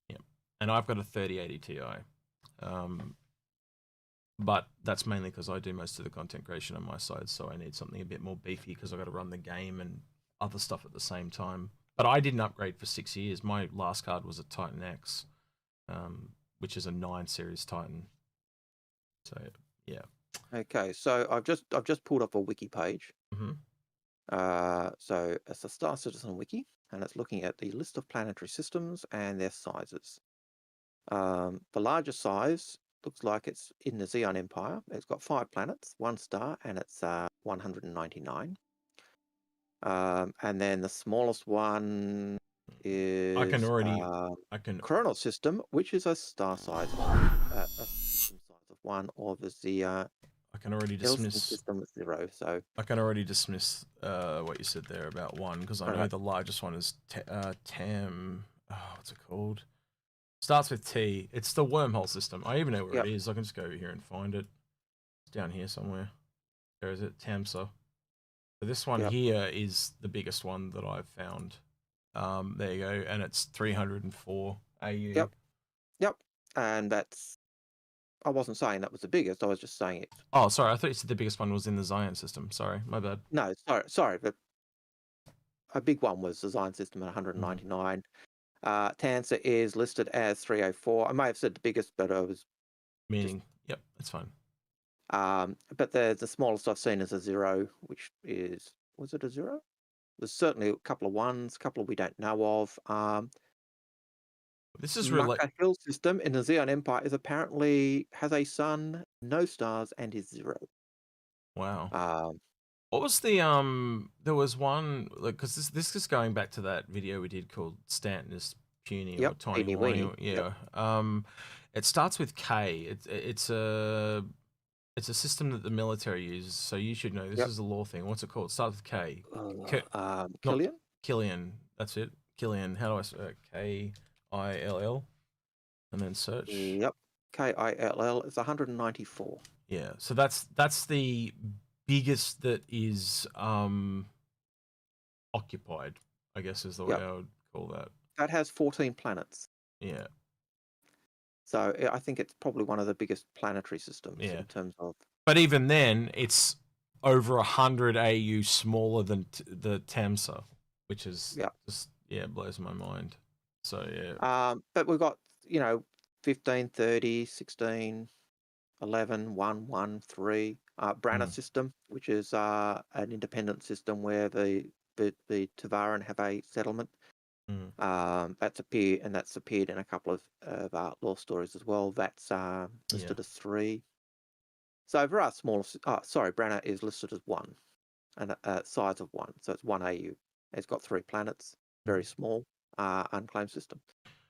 Yeah, and I've got a 3080 Ti. But that's mainly because I do most of the content creation on my side, so I need something a bit more beefy because I've got to run the game and other stuff at the same time. But I didn't upgrade for 6 years. My last card was a Titan X, which is a 9 series Titan. So, yeah. Okay, so I've just pulled up a wiki page. So it's a Star Citizen wiki, and it's looking at the list of planetary systems and their sizes. The largest size looks like it's in the Xeon Empire. It's got 5 planets, 1 star, and it's 199. And then the smallest one is I can Chronos system, which is a star size of a system size of 1, or the I can already dismiss system with 0. So I can already dismiss what you said there about 1, because I know the largest one is TAM. Oh, what's it called? Starts with T. It's the wormhole system. I even know where it is. I can just go over here and find it. It's down here somewhere. Where is it? TAMSA. So this one here is the biggest one that I've found. There you go, and it's 304 AU. Yep. And that's. I wasn't saying that was the biggest. I was just saying it. Oh, sorry. I thought you said the biggest one was in the Zion system. Sorry, my bad. No, sorry. But a big one was the Zion system at 199. Tansa is listed as 304. I may have said the biggest, but I was meaning. Yep, that's fine. But the smallest I've seen is a 0, which was it a 0? There's certainly a couple of 1s, a couple we don't know of. This is really Hill system in the Xeon Empire has a sun, no stars, and is 0. Wow. What was the there was one, like, because this is going back to that video we did called Stanton is puny or tiny weeny. Yeah. It starts with K. It's a system that the military uses, so you should know. This is a law thing. What's it called? It starts with K. Killian? Killian. That's it. Killian. How do I spell it? K-I-L-L? And then search. Yep. K-I-L-L. It's 194. Yeah. So that's the biggest that is occupied, I guess is the way I would call that. That has 14 planets. Yeah. So I think it's probably one of the biggest planetary systems in terms of. But even then, it's over 100 AU smaller than the TAMSA, which is just blows my mind. So but we've got 15, 30, 16, 11, 1, 1, 3. Branner system, which is an independent system where the the Tavaran have a settlement. Mm. That's appeared in a couple of lore stories as well. That's listed as 3. So for our smaller, Branna is listed as 1, and size of 1. So it's 1 AU. It's got 3 planets, very small, unclaimed system.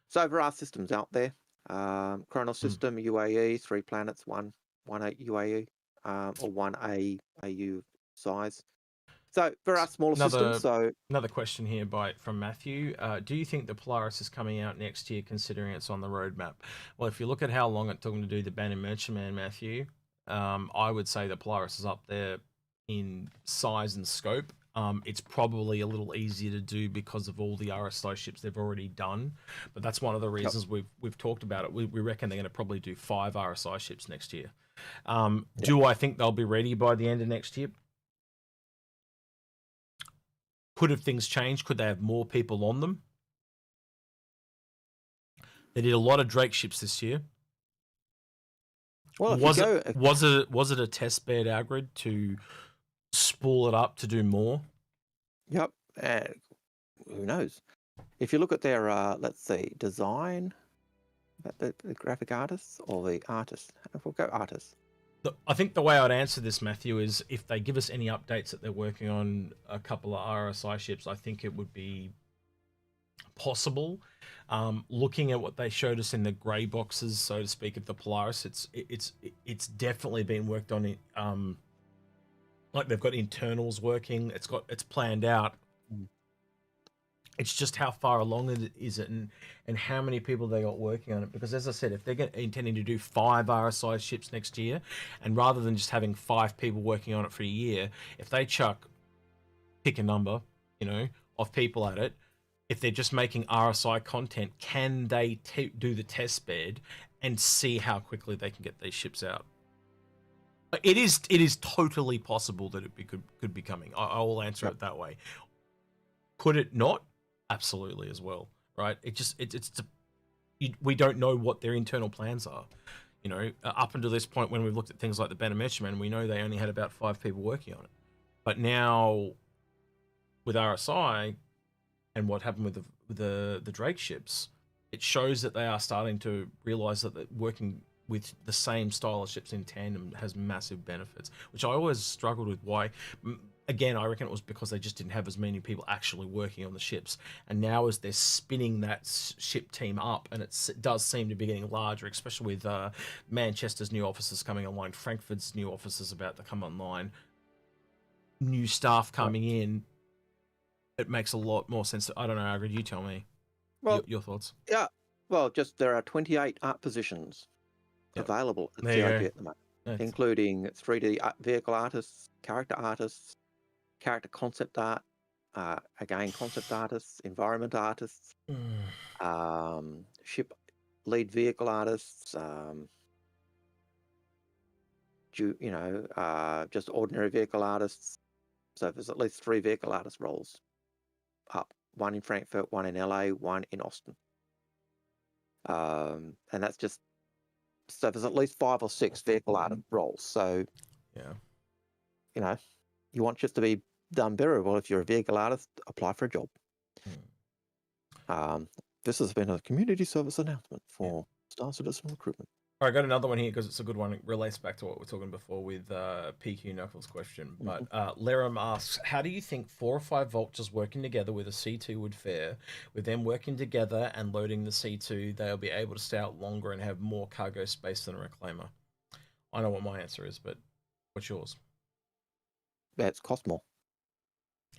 So for our systems out there, Chronos system, UAE, 3 planets, 1 UAE, or 1 AU size. So for our smaller systems, another question here from Matthew. Do you think the Polaris is coming out next year, considering it's on the roadmap? Well, if you look at how long it took them to do the Ban and Merchantman, Matthew, I would say the Polaris is up there in size and scope. It's probably a little easier to do because of all the RSI ships they've already done, but that's one of the reasons we've talked about it. We reckon they're going to probably do 5 RSI ships next year. Do I think they'll be ready by the end of next year? Could have things changed? Could they have more people on them? They did a lot of Drake ships this year. Well, was it a test bed, Algared, to spool it up to do more? Yep. Who knows? If you look at their, let's see, design, the graphic artists or the artists? We'll go artists. I think the way I'd answer this, Matthew, is if they give us any updates that they're working on a couple of RSI ships, I think it would be possible. Looking at what they showed us in the grey boxes, so to speak, of the Polaris, it's definitely been worked on. Like they've got internals working. It's planned out. It's just how far along is it, and how many people they got working on it. Because as I said, if they're intending to do 5 RSI ships next year, and rather than just having 5 people working on it for a year, if they pick a number, of people at it, if they're just making RSI content, can they do the test bed and see how quickly they can get these ships out? It is totally possible that it could be coming. I will answer it that way. Could it not? Absolutely as well, right? We don't know what their internal plans are. Up until this point, when we've looked at things like the Ban and Merchantman, we know they only had about 5 people working on it. But now, with RSI and what happened with the Drake ships, it shows that they are starting to realize that working with the same style of ships in tandem has massive benefits, which I always struggled with. Why? Again, I reckon it was because they just didn't have as many people actually working on the ships. And now as they're spinning that ship team up, and it does seem to be getting larger, especially with Manchester's new offices coming online, Frankfurt's new offices about to come online, new staff coming in, it makes a lot more sense. I don't know, Algared, you tell me your thoughts. Yeah, well, just there are 28 art positions available at CIG at the moment, including 3D vehicle artists, character concept art, again concept artists, environment artists, ship lead vehicle artists, just ordinary vehicle artists. So there's at least 3 vehicle artist roles up, 1 in Frankfurt, 1 in LA, 1 in Austin, and that's just. So there's at least 5 or 6 vehicle artist roles. So, you want ships to be done very well. If you're a vehicle artist, apply for a job. This has been a community service announcement for Star Citizen recruitment. All right, I got another one here because it's a good one. It relates back to what we were talking before with PQ Knuckles' question. But Laram asks, how do you think 4 or 5 vultures working together with a C2 would fare? With them working together and loading the C2, they'll be able to stay out longer and have more cargo space than a reclaimer. I know what my answer is, but what's yours? It's cost more.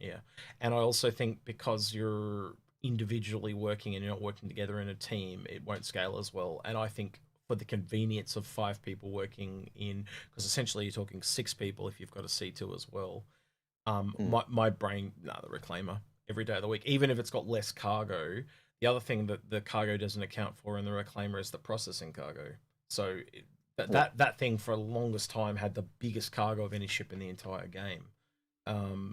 Yeah. And I also think because you're individually working and you're not working together in a team, it won't scale as well. And I think for the convenience of 5 people working in, because essentially you're talking 6 people if you've got a C2 as well. My brain, the reclaimer every day of the week, even if it's got less cargo. The other thing that the cargo doesn't account for in the reclaimer is the processing cargo. So that thing for the longest time had the biggest cargo of any ship in the entire game.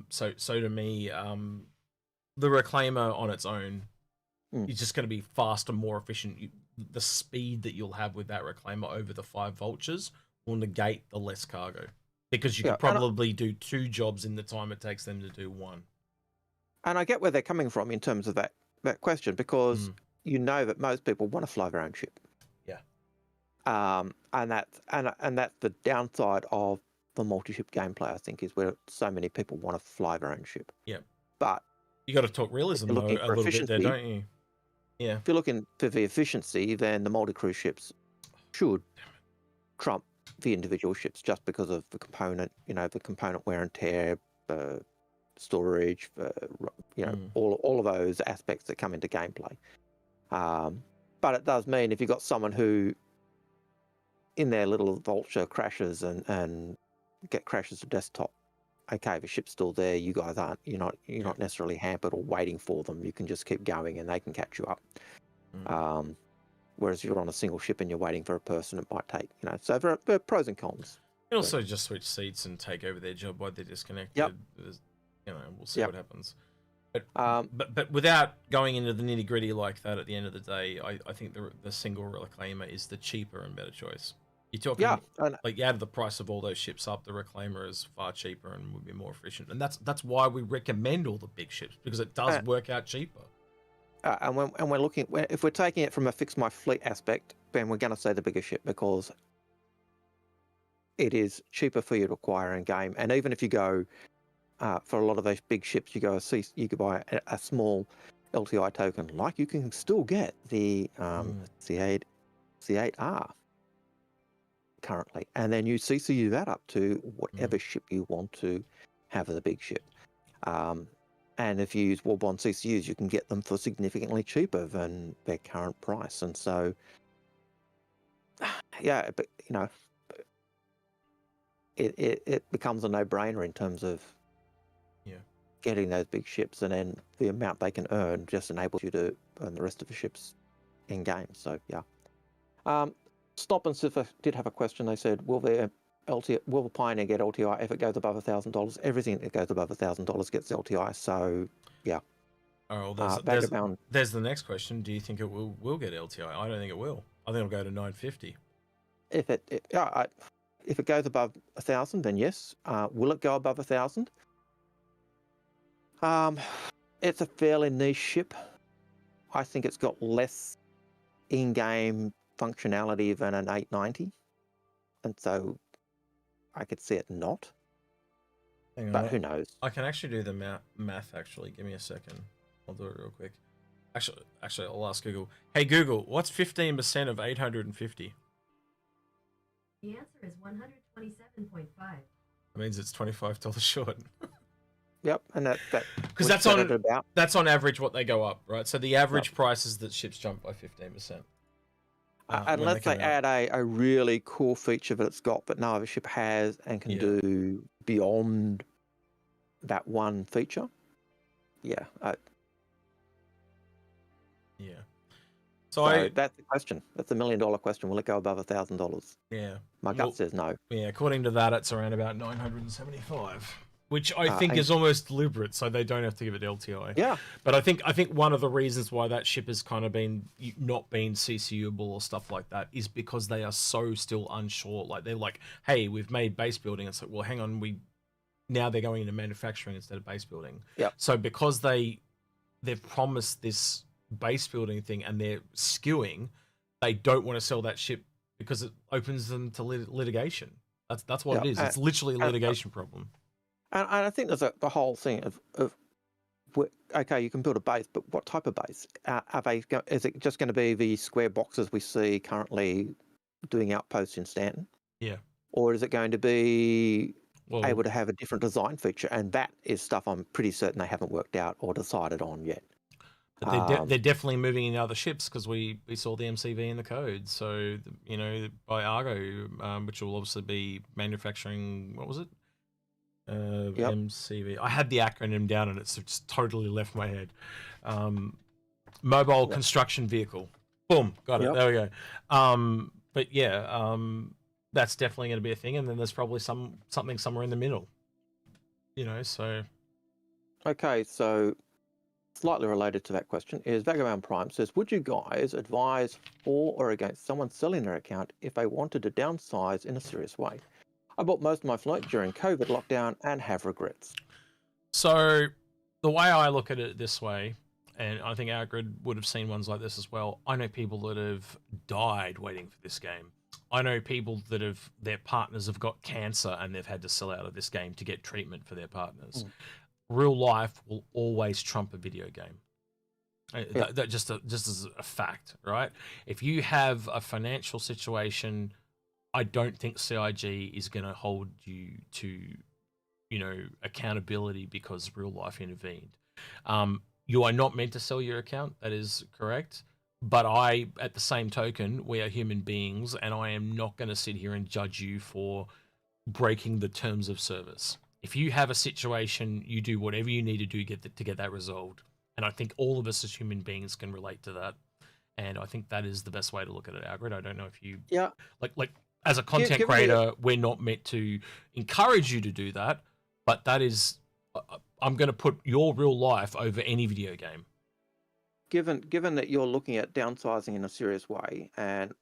So to me, the reclaimer on its own is just going to be faster, more efficient. The speed that you'll have with that reclaimer over the 5 vultures will negate the less cargo, because you could probably do 2 jobs in the time it takes them to do 1. And I get where they're coming from in terms of that question, because Mm. you know that most people want to fly their own ship. Yeah. And that's the downside of the multi-ship gameplay, I think, is where so many people want to fly their own ship. Yeah. But You got to talk realism you're though looking a for little bit there, efficiency. don't you? Yeah. If you're looking for the efficiency, then the multi-crew ships should trump the individual ships, just because of the component, the component wear and tear, storage, Mm. all of those aspects that come into gameplay. But it does mean if you've got someone who in their little vulture crashes and crashes to desktop, okay, the ship's still there, you guys aren't, you're not necessarily hampered or waiting for them. You can just keep going and they can catch you up. Mm. Whereas if you're on a single ship and you're waiting for a person, it might take, so there are pros and cons. You can also just switch seats and take over their job while they're disconnected. Yep. We'll see what happens. But without going into the nitty gritty like that, at the end of the day, I think the single reclaimer is the cheaper and better choice. You're talking like you add the price of all those ships up, the reclaimer is far cheaper and would be more efficient, and that's why we recommend all the big ships, because it does work out cheaper. And we're looking, if we're taking it from a fix my fleet aspect, then we're going to say the bigger ship, because it is cheaper for you to acquire in game. And even if you go for a lot of those big ships, you could buy a small LTI token, like you can still get the C8R currently, and then you CCU that up to whatever ship you want to have as a big ship. And if you use Warbond CCUs, you can get them for significantly cheaper than their current price. And so, yeah, but it becomes a no-brainer in terms of getting those big ships, and then the amount they can earn just enables you to earn the rest of the ships in game. So yeah. Stop and Cipher did have a question. They said, will the Pioneer get LTI if it goes above $1,000? Everything that goes above $1,000 gets LTI. So yeah. Oh, there's the next question. Do you think it will get LTI? I don't think it will. I think it'll go to 950. If it goes above 1,000, then yes. Will it go above 1,000? It's a fairly niche ship. I think it's got less in-game functionality than an 890, and so I could see it not. But who knows? I can actually do the math. Actually, give me a second. I'll do it real quick. Actually, I'll ask Google. Hey Google, what's 15% of 850? The answer is 127.5. That means it's $25 short. Yep, and that because that's on average what they go up, right? So the average price is that ships jump by 15%. Unless they add a really cool feature that it's got but no other ship has and can do beyond that one feature. Yeah. So that's the question. That's $1 million question. Will it go above $1,000? Yeah. My gut says no. Yeah, according to that, it's around about 975. Which I think is almost deliberate, so they don't have to give it LTI. Yeah. But I think one of the reasons why that ship has kind of not been CCUable or stuff like that is because they are so still unsure. Like they're like, hey, we've made base building. It's like, well, hang on, now they're going into manufacturing instead of base building. Yeah. So because they've promised this base building thing and they're skewing, they don't want to sell that ship because it opens them to litigation. That's what it is. It's literally a litigation problem. And I think there's the whole thing of okay, you can build a base, but what type of base? Is it just going to be the square boxes we see currently doing outposts in Stanton? Yeah. Or is it going to be able to have a different design feature? And that is stuff I'm pretty certain they haven't worked out or decided on yet. But they're definitely moving in other ships because we saw the MCV in the code. So, by Argo, which will obviously be manufacturing, what was it? MCV. I had the acronym down and it's just totally left my head. Mobile construction vehicle. Boom, got it. There we go. But yeah, that's definitely going to be a thing. And then there's probably something somewhere in the middle. So. Okay, so slightly related to that question is Vagabond Prime says, would you guys advise for or against someone selling their account if they wanted to downsize in a serious way? I bought most of my flight during COVID lockdown and have regrets. So the way I look at it this way, and I think Algared would have seen ones like this as well. I know people that have died waiting for this game. I know people that have their partners have got cancer and they've had to sell out of this game to get treatment for their partners. Real life will always trump a video game. That just as a fact, right? If you have a financial situation, I don't think CIG is going to hold you to, accountability because real life intervened. You are not meant to sell your account. That is correct. But at the same token, we are human beings, and I am not going to sit here and judge you for breaking the terms of service. If you have a situation, you do whatever you need to do to get that resolved. And I think all of us as human beings can relate to that. And I think that is the best way to look at it, Algared. I don't know if you... Yeah. Like as a content creator, we're not meant to encourage you to do that, but that is... I'm going to put your real life over any video game. Given that you're looking at downsizing in a serious way, and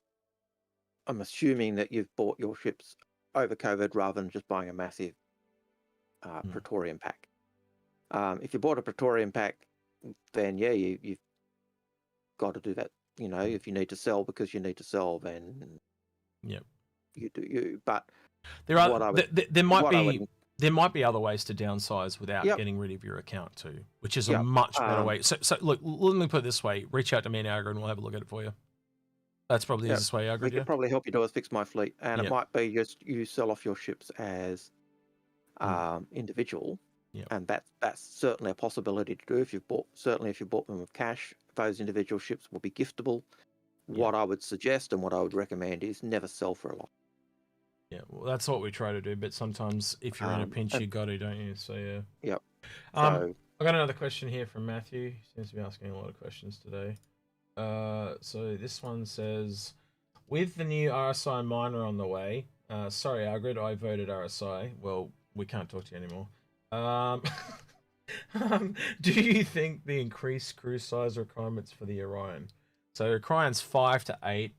I'm assuming that you've bought your ships over COVID rather than just buying a massive Praetorian pack. If you bought a Praetorian pack, then yeah, you've got to do that. If you need to sell because you need to sell, then you do you. But there are there might be other ways to downsize without getting rid of your account too, which is a much better way. So look, let me put it this way: reach out to me and Algared, and we'll have a look at it for you. That's probably the easiest way, Algared. We can probably help you do is fix my fleet, and it might be just you sell off your ships as individual. And that's certainly a possibility to do if you bought them with cash. Those individual ships will be giftable. What I would suggest and what I would recommend is never sell for a lot. Yeah, well, that's what we try to do. But sometimes if you're in a pinch, you got to, don't you? So yeah. Yep. I got another question here from Matthew. He seems to be asking a lot of questions today. So this one says, with the new RSI miner on the way, sorry, Algared, I voted RSI. Well, we can't talk to you anymore. Do you think the increased crew size requirements for the Orion? So Orion's 5 to 8. You've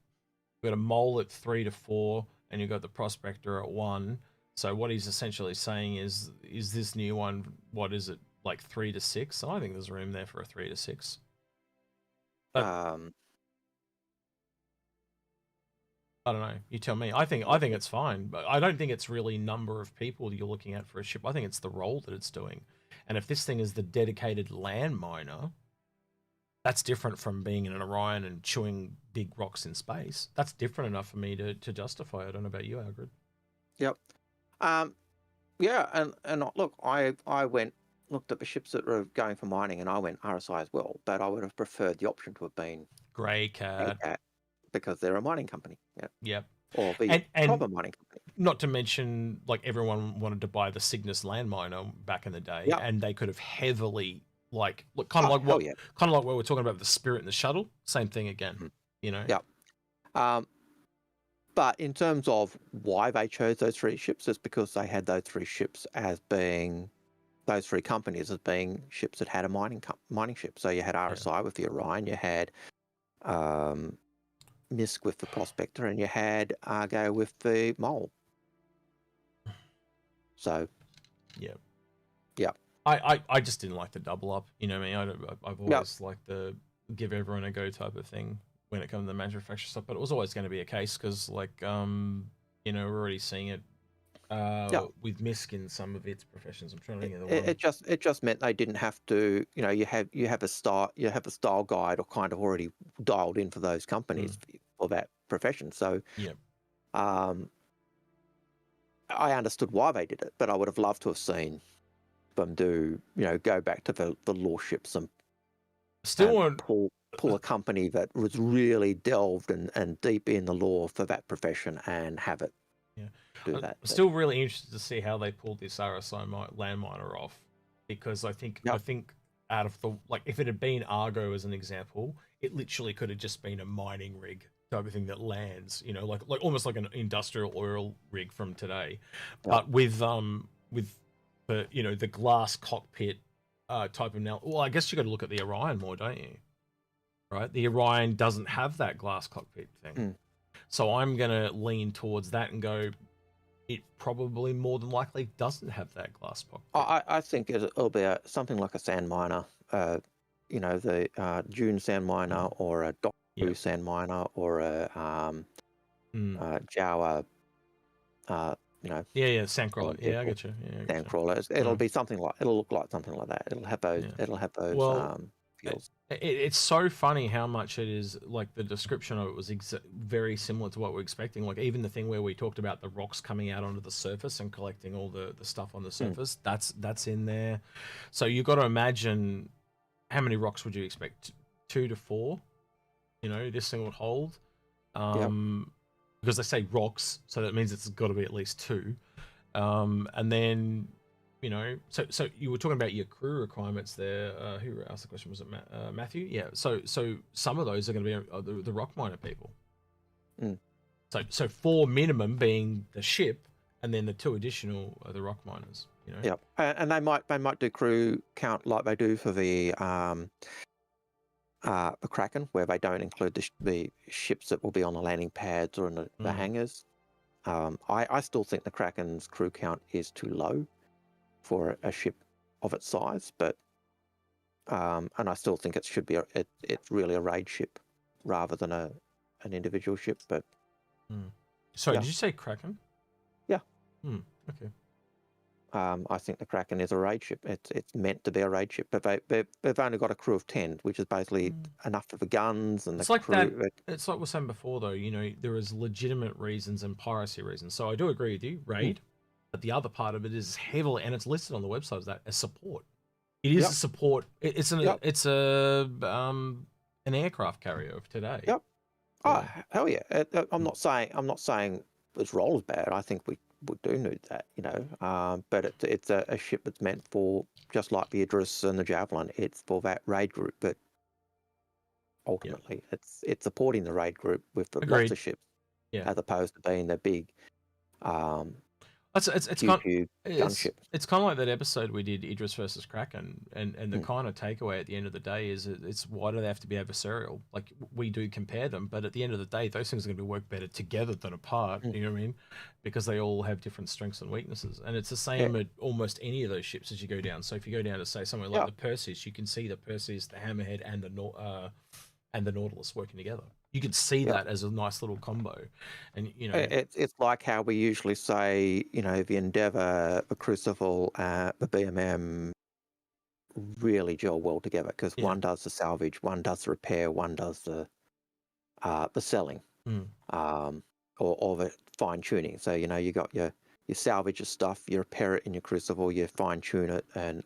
got a mole at 3 to 4, and you've got the Prospector at 1. So what he's essentially saying is this new one, what is it, like 3 to 6? I think there's room there for a 3 to 6. I don't know. You tell me. I think it's fine, but I don't think it's really number of people you're looking at for a ship. I think it's the role that it's doing. And if this thing is the dedicated land miner, that's different from being in an Orion and chewing big rocks in space. That's different enough for me to justify it. I don't know about you, Algared. Yep. Yeah, and look, I looked at the ships that were going for mining, and I went RSI as well, but I would have preferred the option to have been Grey Cat. Because they're a mining company. Yep. Or the proper mining company. Not to mention, like, everyone wanted to buy the Cygnus landminer back in the day, and they could have heavily, like, look, kind of like what we're talking about with the Spirit and the shuttle. Same thing again. Yeah. But in terms of why they chose those 3 ships, it's because they had those 3 ships as being those 3 companies as being ships that had a mining ship. So you had RSI with the Orion, you had Misk with the Prospector, and you had Argo with the Mole. So, yeah. I just didn't like the double up. You know what I mean? I've always liked the give everyone a go type of thing when it comes to the manufacturer stuff, but it was always going to be a case because, like, we're already seeing it with Misk in some of its professions. I'm trying to think of the one. It just meant they didn't have to. You have a style guide or kind of already dialed in for those companies for that profession. So I understood why they did it, but I would have loved to have seen them go back to the lore ships and pull a company that was really delved and deep in the lore for that profession and have it. Do that. I'm still really interested to see how they pulled this RSI landminer off, because I think out of the, like, if it had been Argo as an example, it literally could have just been a mining rig type of thing that lands, like almost like an industrial oil rig from today, but with the the glass cockpit type of now. Well, I guess you got to look at the Orion more, don't you? Right, the Orion doesn't have that glass cockpit thing. So I'm going to lean towards that and go, it probably more than likely doesn't have that glass pocket. I think it'll be something like a sand miner, you know, the Dune sand miner, or a Doctor sand miner, or a Jawa, you know. Yeah, sandcrawler. Yeah, I get you. Yeah, sandcrawler. It'll be something like, it'll look like something like that. It'll have those. Yeah. It'll have those Well, feels. It's so funny how much it is, like the description of it was very similar to what we're expecting. Like even the thing where we talked about the rocks coming out onto the surface and collecting all the stuff on the surface, that's in there. So you've got to imagine, how many rocks would you expect? 2 to 4, you know, this thing would hold. Because they say rocks, so that means it's got to be at least 2. And then, you know, so you were talking about your crew requirements there. Who asked the question? Was it Matthew? Yeah. So some of those are going to be the rock miner people. So 4 minimum being the ship, and then the 2 additional are the rock miners. You know. Yep. And they might do crew count like they do for the Kraken, where they don't include the ships that will be on the landing pads or in the hangars. I still think the Kraken's crew count is too low for a ship of its size, but and I still think it should be it's really a raid ship rather than an individual ship. But sorry, did you say Kraken? Yeah. Okay. I think the Kraken is a raid ship. It's meant to be a raid ship, but they've only got a crew of 10, which is basically enough for the guns and it's the like crew. That. It's like we were saying before, though. You know, there is legitimate reasons and piracy reasons. So I do agree with you, raid. But the other part of it is heavily, and it's listed on the website as that, as support. It is a support. It's an aircraft carrier of today. Yep. Oh hell yeah! I'm not saying its role is bad. I think we do need that, you know. But it's a ship that's meant for, just like the Idris and the Javelin, it's for that raid group. But ultimately, it's supporting the raid group with the lots of ships, as opposed to being the big it's kind of like that episode we did, Idris versus Kraken, and the kind of takeaway at the end of the day is it's why do they have to be adversarial? Like, we do compare them, but at the end of the day, those things are going to work better together than apart. You know what I mean? Because they all have different strengths and weaknesses, and it's the same at almost any of those ships as you go down. So if you go down to, say, somewhere like the Perseus, you can see the Perseus, the Hammerhead, and the Nautilus working together. You can see that as a nice little combo, and you know it's like how we usually say, you know, the Endeavour, the Crucible, the BMM really gel well together, because one does the salvage, one does the repair, one does the selling, or the fine tuning. So you know, you got your salvage your stuff, you repair it in your Crucible, you fine tune it and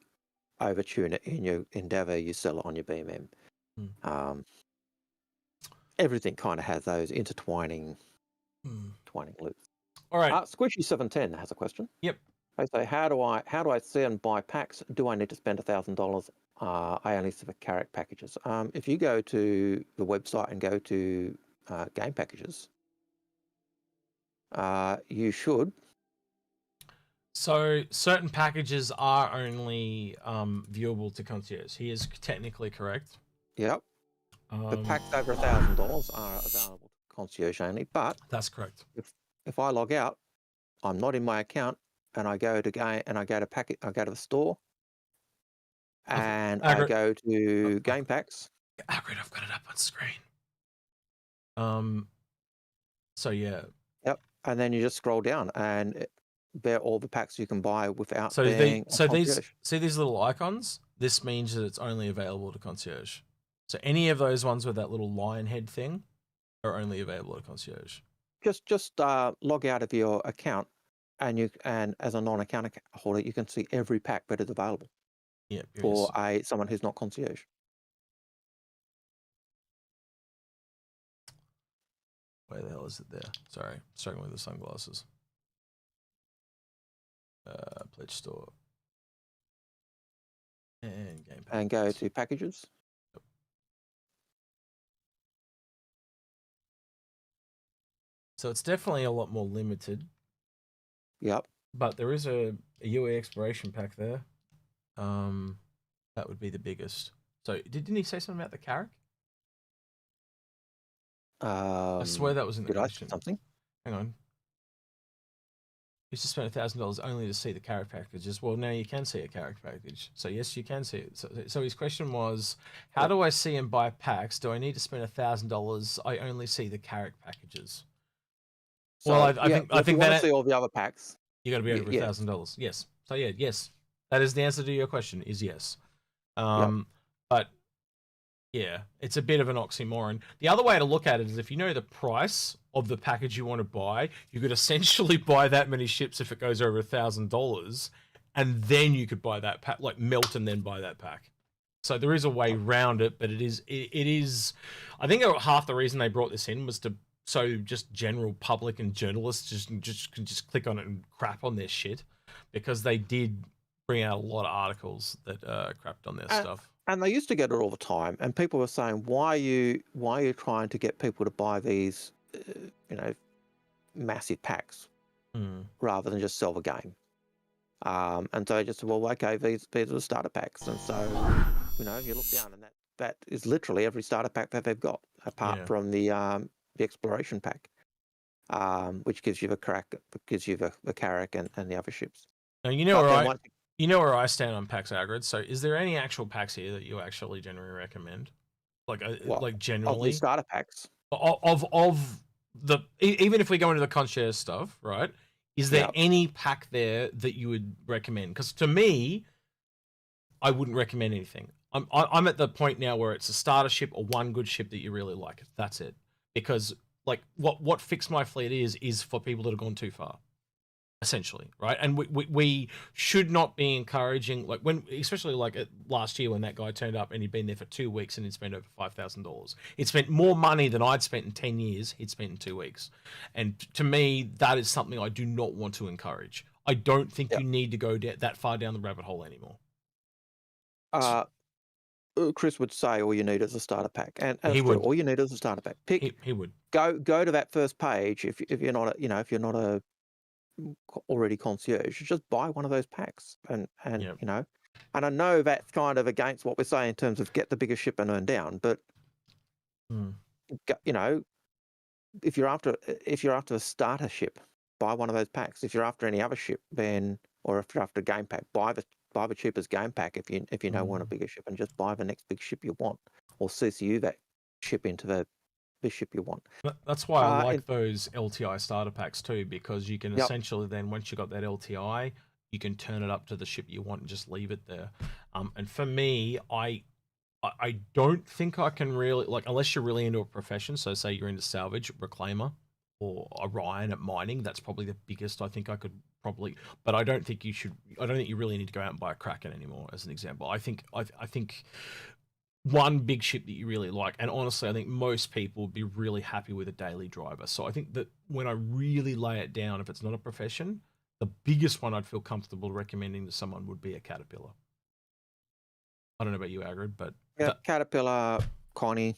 over tune it in your Endeavour, you sell it on your BMM. Everything kind of has those intertwining loops. All right. Squishy710 has a question. Yep. They say, how do I see and buy packs? Do I need to spend $1,000? I only see the Carrack packages. If you go to the website and go to game packages, you should. So certain packages are only viewable to concierge. He is technically correct. Yep. The packs over $1,000 are available to concierge only, but that's correct. If I log out, I'm not in my account, and I go to the store, and I go to game packs. Algared, I've got it up on screen. So yeah. Yep. And then you just scroll down, and they're all the packs you can buy without. These little icons. This means that it's only available to concierge. So any of those ones with that little lion head thing are only available to concierge. Just log out of your account, and as a non-account holder, you can see every pack that is available. Yeah. For someone who's not concierge. Where the hell is it there? Sorry, struggling with the sunglasses. Pledge store. And game packages. And go to packages. Yep. So it's definitely a lot more limited. Yep. But there is a UE exploration pack there. That would be the biggest. So didn't he say something about the Carrack? I swear that was in the question. Something? Hang on. used to spend $1,000 only to see the carrot packages. Well, now you can see a carrot package. So yes, you can see it. So his question was, how do I see and buy packs? Do I need to spend $1,000? I only see the carrot packages. So, Well, I think if you want to that see all the other packs, you got to be over $1,000. Yes. So yeah, yes, that is the answer to your question. Is yes. But yeah, it's a bit of an oxymoron. The other way to look at it is if you know the price of the package you want to buy, you could essentially buy that many ships if it goes over $1,000, and then you could buy that pack, like melt and then buy that pack. So there is a way around it, but it is. I think half the reason they brought this in was to so just general public and journalists can just click on it and crap on their shit, because they did bring out a lot of articles that crapped on their stuff. And they used to get it all the time, and people were saying, "Why are you trying to get people to buy these, massive packs, rather than just sell the game?" And so I just said, "Well, okay, these are the starter packs," and so you look down, and that is literally every starter pack that they've got, apart from the exploration pack, which gives you the Carrack and the other ships. Now you know where I stand on packs, Algared. So, is there any actual packs here that you actually generally recommend? Like generally, of the starter packs of the even if we go into the concierge stuff, right? Is there any pack there that you would recommend? Because to me, I wouldn't recommend anything. I'm at the point now where it's a starter ship or one good ship that you really like. That's it. Because like what Fix My Fleet is for people that have gone too far, essentially, right? And we should not be encouraging, like especially like last year when that guy turned up and he'd been there for 2 weeks and he'd spent over $5,000. He'd spent more money than I'd spent in 10 years. He'd spent in 2 weeks. And to me, that is something I do not want to encourage. I don't think you need to go that far down the rabbit hole anymore. Chris would say all you need is a starter pack, and he would. All you need is a starter pack. He would go to that first page if you're not if you're not a already concierge, just buy one of those packs, and and I know that's kind of against what we're saying in terms of get the bigger ship and earn down, but if you're after a starter ship, buy one of those packs. If you're after any other ship, or if you're after a game pack, buy the cheapest game pack if you want a bigger ship, and just buy the next big ship you want, or CCU that ship into the ship you want. That's why I like those LTI starter packs too, because you can essentially then, once you got that LTI, you can turn it up to the ship you want and just leave it there. And for me, I don't think I can really, like, unless you're really into a profession, so say you're into salvage, reclaimer, or Orion at mining, that's probably the biggest I think I could probably, but I don't think you really need to go out and buy a Kraken anymore, as an example. I think one big ship that you really like, and honestly, I think most people would be really happy with a daily driver. So I think that when I really lay it down, if it's not a profession, the biggest one I'd feel comfortable recommending to someone would be a Caterpillar. I don't know about you, Algared, but Caterpillar, Connie.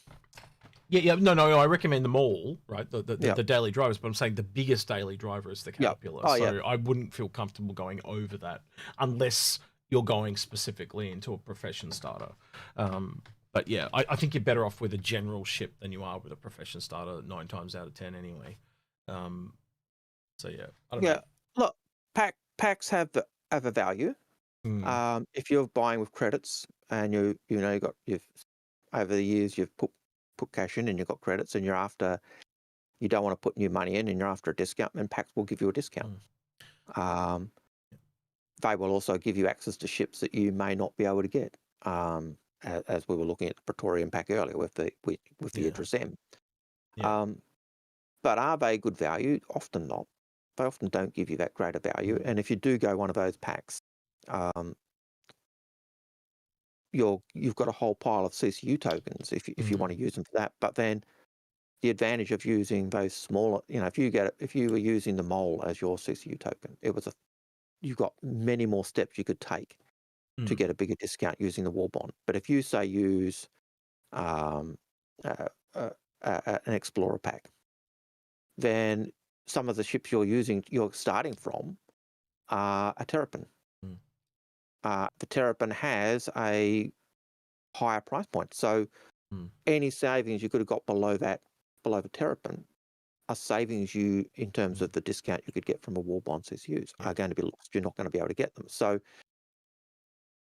No, I recommend them all, right? The daily drivers, but I'm saying the biggest daily driver is the Caterpillar. I wouldn't feel comfortable going over that unless you're going specifically into a profession starter. But yeah, I think you're better off with a general ship than you are with a profession starter 9 times out of 10 anyway. So yeah, I don't know. Look, packs have a value. If you're buying with credits and you've over the years you've put cash in and you've got credits and you don't want to put new money in and you're after a discount, then packs will give you a discount. They will also give you access to ships that you may not be able to get, as we were looking at the Praetorian pack earlier with the Idris M. But are they good value? Often not. They often don't give you that greater value. And if you do go one of those packs, you've got a whole pile of CCU tokens if you want to use them for that. But then the advantage of using those smaller, if you were using the mole as your CCU token, you've got many more steps you could take to get a bigger discount using the war bond. But if you say use an explorer pack, then some of the ships you're starting from are a Terrapin. The Terrapin has a higher price point, so any savings you could have got below the Terrapin savings you in terms of the discount you could get from a war bond CCUs are going to be lost. You're not going to be able to get them. So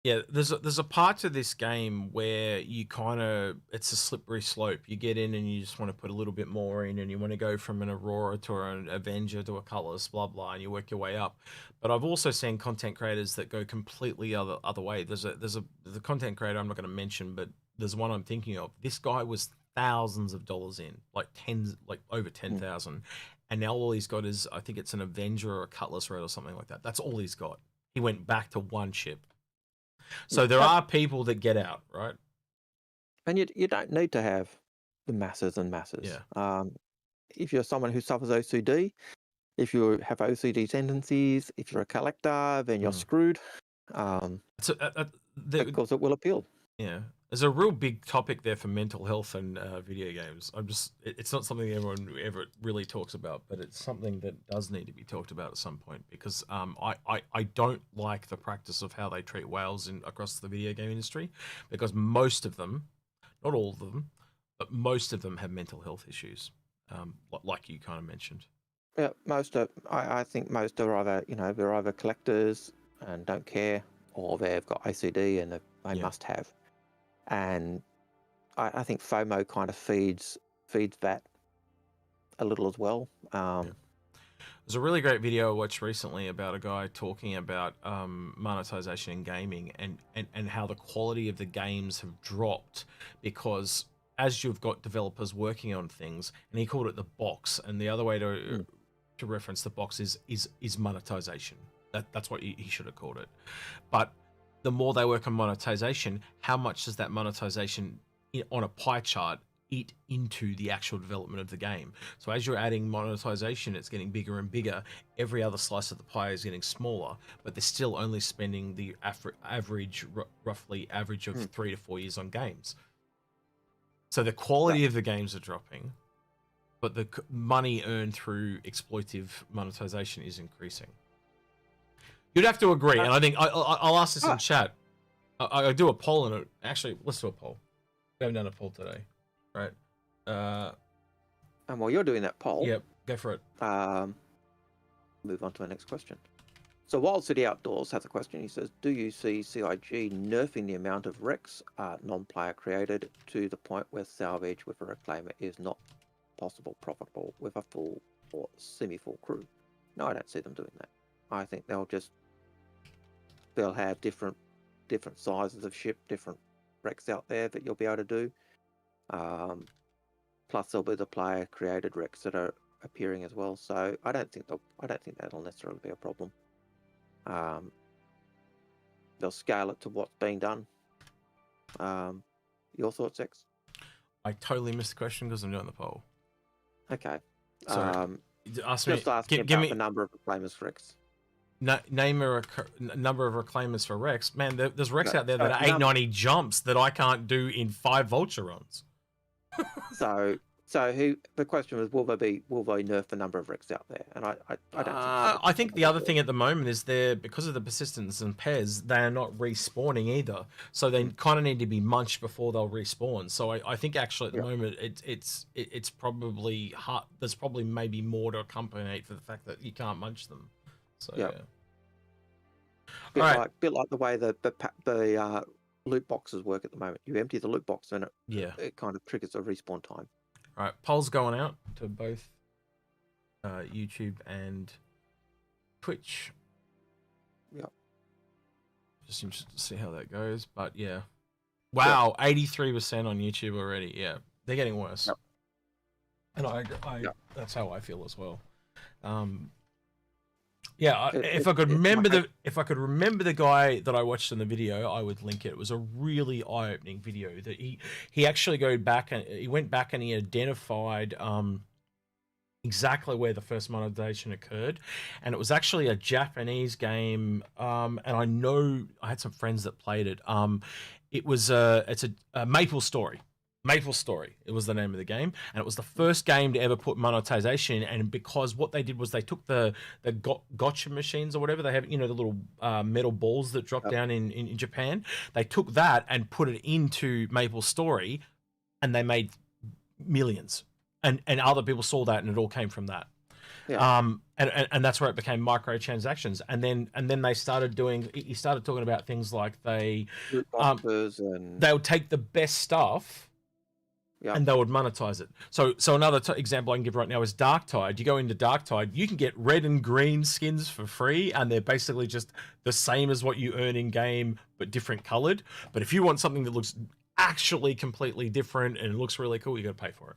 Yeah, there's a part to this game where you kind of, it's a slippery slope. You get in and you just want to put a little bit more in, and you want to go from an Aurora to an Avenger to a Colorless, blah blah, and you work your way up. But I've also seen content creators that go completely other way. There's the content creator I'm not going to mention, but there's one I'm thinking of. This guy was thousands of dollars in, like over 10,000, and now all he's got is, I think it's an Avenger or a Cutlass Red or something like that. That's all he's got. He went back to one ship. So there are people that get out, right? And you don't need to have the masses and masses. Yeah. If you're someone who suffers OCD, if you have OCD tendencies, if you're a collector, then you're screwed. Because it will appeal. Yeah. There's a real big topic there for mental health and video games. It's not something everyone ever really talks about, but it's something that does need to be talked about at some point, because I don't like the practice of how they treat whales across the video game industry, because most of them, not all of them, but most of them have mental health issues, like you kind of mentioned. Yeah, I think most are either, they're either collectors and don't care, or they've got OCD and they must have. And I think FOMO kind of feeds that a little as well. There's a really great video I watched recently about a guy talking about monetization in gaming and how the quality of the games have dropped, because as you've got developers working on things, and he called it the box, and the other way to reference the box is monetization. That's what he should have called it. But the more they work on monetization, how much does that monetization on a pie chart eat into the actual development of the game? So as you're adding monetization, it's getting bigger and bigger. Every other slice of the pie is getting smaller, but they're still only spending the roughly average of 3 to 4 years on games. So the quality of the games are dropping, but the money earned through exploitive monetization is increasing. You'd have to agree, and I think I'll ask this in chat. I do a poll in it. Actually, let's do a poll. We haven't done a poll today, right? And while you're doing that poll, yep, go for it. Move on to the next question. So Wild City Outdoors has a question. He says, do you see CIG nerfing the amount of wrecks non-player created to the point where salvage with a reclaimer is not profitable with a full or semi-full crew? No, I don't see them doing that. I think they'll have different sizes of ship, different wrecks out there that you'll be able to do. Plus, there'll be the player-created wrecks that are appearing as well. So I don't think that'll necessarily be a problem. They'll scale it to what's being done. Your thoughts, X? I totally missed the question because I'm doing the poll. Okay. Sorry. Just asking about the number of reclaimers for Rex. Name a number of reclaimers for Rex. Man, there's Rex out there that are 890 jumps that I can't do in 5 vulture runs. So the question was, will they nerf the number of Rex out there? And I don't think so. I think the other thing at the moment is because of the persistence and pairs, they are not respawning either. So they kind of need to be munched before they'll respawn. So I think actually at the moment it's probably hard. There's probably maybe more to accompany for the fact that you can't munch them. So yeah. Bit like the way the loot boxes work at the moment. You empty the loot box and it kind of triggers a respawn time. All right, polls going out to both YouTube and Twitch. Yep. Just interested to see how that goes, but yeah. Wow, 83% on YouTube already. Yeah, they're getting worse. Yep. And I that's how I feel as well. If I could remember the guy that I watched in the video, I would link it. It was a really eye-opening video that he actually went back and he identified exactly where the first monetization occurred, and it was actually a Japanese game. And I know I had some friends that played it. It's a Maple Story. Maple Story, it was the name of the game, and it was the first game to ever put monetization in. And because what they did was they took the gotcha machines or whatever they have, the little metal balls that drop down in Japan. They took that and put it into Maple Story, and they made millions. and other people saw that, and it all came from that. Yeah. And that's where it became microtransactions, and then they started doing. He started talking about things like Loot boxes and they would take the best stuff. yeah. And they would monetize it. So another example I can give right now is Darktide. You go into Darktide, you can get red and green skins for free, and they're basically just the same as what you earn in game, but different colored. But if you want something that looks actually completely different and it looks really cool, you got to pay for it.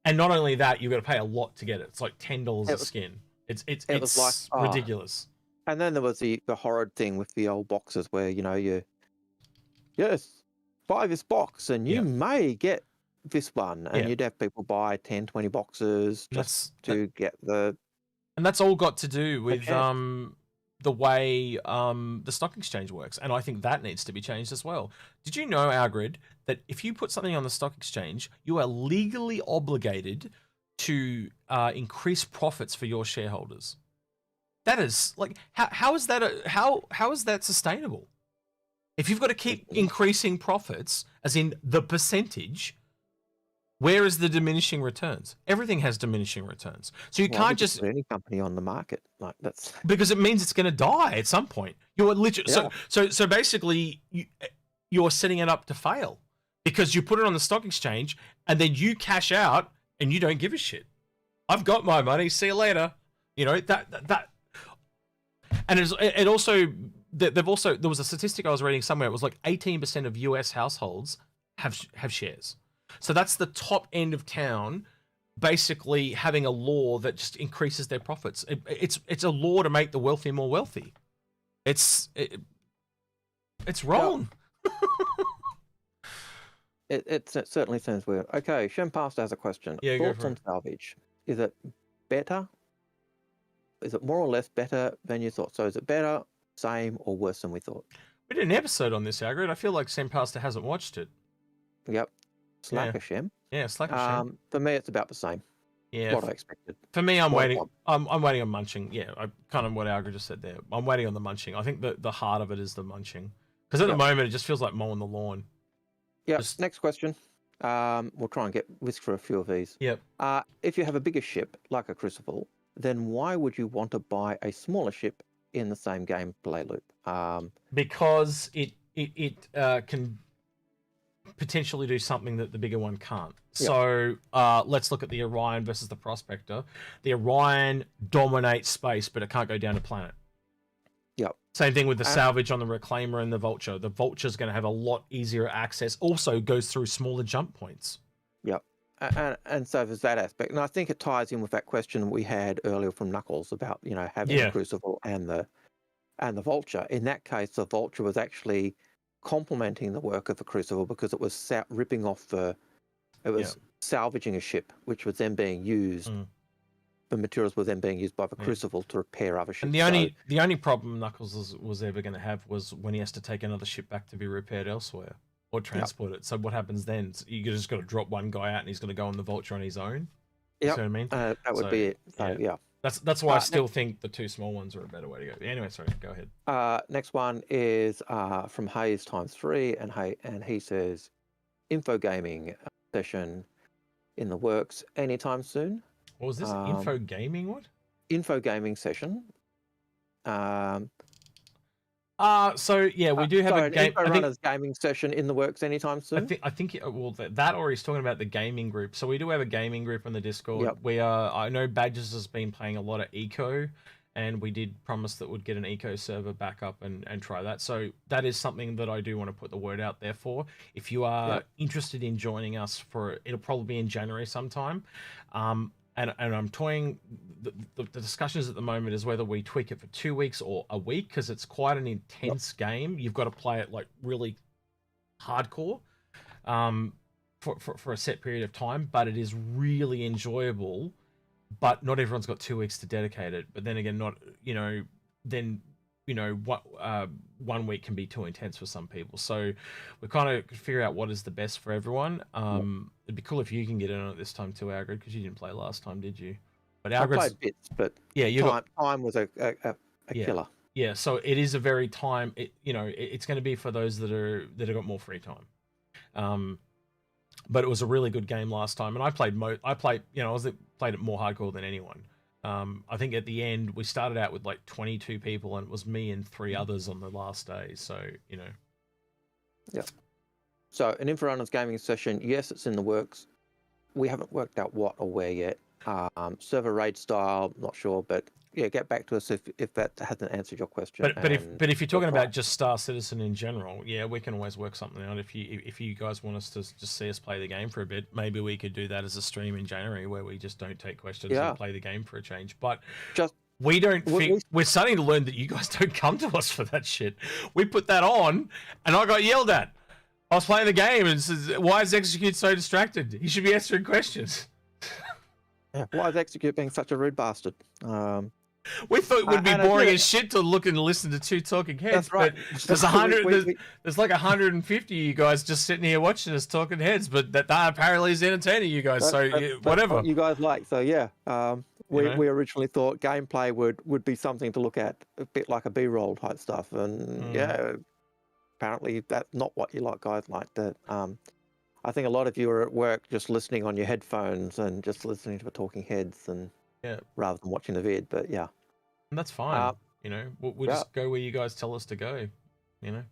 And not only that, you got to pay a lot to get it. It's like $10 a skin. It's was like, ridiculous. And then there was the horrid thing with the old boxes where you buy this box and you may get this one, and you'd have people buy 10, 20 boxes just to get the. And that's all got to do with the way the stock exchange works, and I think that needs to be changed as well. Did you know, Algared, that if you put something on the stock exchange, you are legally obligated to increase profits for your shareholders? That is like how is that how is that sustainable? If you've got to keep increasing profits, as in the percentage. Where is the diminishing returns? Everything has diminishing returns. So you can't just put any company on the market like that's because it means it's going to die at some point. You're literally so basically you're setting it up to fail because you put it on the stock exchange and then you cash out and you don't give a shit. I've got my money. See you later. You know that. And it also there was a statistic I was reading somewhere. It was like 18% of US households have shares. So that's the top end of town, basically having a law that just increases their profits. It's a law to make the wealthy more wealthy. It's wrong. It certainly sounds weird. Okay, Shempasta has a question. Yeah, Thoughts on salvage? Is it better? Is it more or less better than you thought? So is it better, same, or worse than we thought? We did an episode on this, Algared. I feel like Shempasta hasn't watched it. Yep. Slacker Shem. Yeah, Slacker Shem. For me, it's about the same. Yeah. What I expected. For me, I'm waiting. I'm waiting on munching. Yeah, I kind of what Algared just said there. I'm waiting on the munching. I think the heart of it is the munching, because at the moment it just feels like mowing the lawn. Yeah. Next question. We'll try and get whisk for a few of these. Yep. If you have a bigger ship like a Crucible, then why would you want to buy a smaller ship in the same gameplay loop? Because it can potentially do something that the bigger one can't. Yep. So let's look at the Orion versus the Prospector. The Orion dominates space, but it can't go down to planet. Yep. Same thing with the Salvage on the Reclaimer and the Vulture. The Vulture's going to have a lot easier access. Also goes through smaller jump points. Yep. And so there's that aspect. And I think it ties in with that question we had earlier from Knuckles about, having the Crucible and the Vulture. In that case, the Vulture was actually complementing the work of the Crucible because it was ripping off salvaging a ship, which was then being used. The materials were then being used by the Crucible to repair other ships. And the only problem Knuckles was ever going to have was when he has to take another ship back to be repaired elsewhere or transport it. So what happens then? So you just got to drop one guy out and he's going to go on the Vulture on his own. You see what I mean? That would be it. So, yeah. That's why I still think the two small ones are a better way to go. Anyway, sorry, go ahead. Next one is from Hayes ×3, and he says, info gaming session in the works anytime soon. What was this? Info gaming? What? Info gaming session. So yeah, we do have a game. Inforunners gaming session in the works anytime soon. I think that or he's talking about the gaming group. So we do have a gaming group on the Discord. Yep. I know Badges has been playing a lot of Eco, and we did promise that we'd get an Eco server back up and try that. So that is something that I do want to put the word out there for. If you are interested in joining us it'll probably be in January sometime. And I'm toying. The discussions at the moment is whether we tweak it for 2 weeks or a week, because it's quite an intense game. You've got to play it like really hardcore for a set period of time, but it is really enjoyable. But not everyone's got 2 weeks to dedicate it. But then again, what 1 week can be too intense for some people. So we kind of figure out what is the best for everyone. It'd be cool if you can get in on it this time too, Algared, because you didn't play last time, did you? But I played bits, but time was a killer. Yeah, so it is a very time. It's going to be for those that have got more free time. but it was a really good game last time. And I played, you know, played it more hardcore than anyone. I think at the end we started out with like 22 people, and it was me and 3 others on the last day. So you know. Yeah. So an Inforunners gaming session, yes, it's in the works. We haven't worked out what or where yet. Server raid style, not sure, but yeah, get back to us if that hasn't answered your question. But if you're talking about just Star Citizen in general, yeah, we can always work something out. If you guys want us to just see us play the game for a bit, maybe we could do that as a stream in January where we just don't take questions and play the game for a change. But just we don't. We're starting to learn that you guys don't come to us for that shit. We put that on, and I got yelled at. I was playing the game and says, "Why is Execute so distracted? He should be answering questions." Yeah, why is Execute being such a rude bastard? We thought it would be boring as shit to look and listen to 2 talking heads, that's right. but there's 100. There's like 150 of you guys just sitting here watching us talking heads, but that apparently is entertaining you guys. That's whatever what you guys like. So yeah, we originally thought gameplay would be something to look at, a bit like a B-roll type stuff, and yeah. Apparently that's not what you guys like. That I think a lot of you are at work just listening on your headphones and just listening to the talking heads, and rather than watching the vid. But yeah, and that's fine. You know, we'll just go where you guys tell us to go. You know.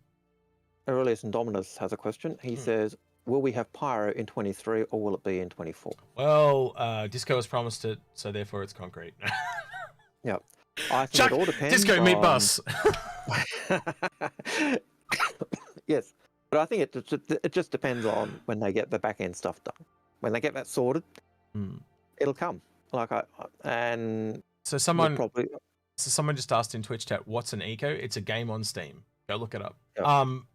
Aurelius Indominus has a question. He says, "Will we have Pyro in 23 or will it be in 24?" Well, Disco has promised it, so therefore it's concrete. Yeah, I think it all depends. Disco meet bus. Yes, but I think it just depends on when they get the back end stuff done. When they get that sorted, it'll come. So someone just asked in Twitch chat, "What's an eco?" It's a game on Steam. Go look it up. Yep.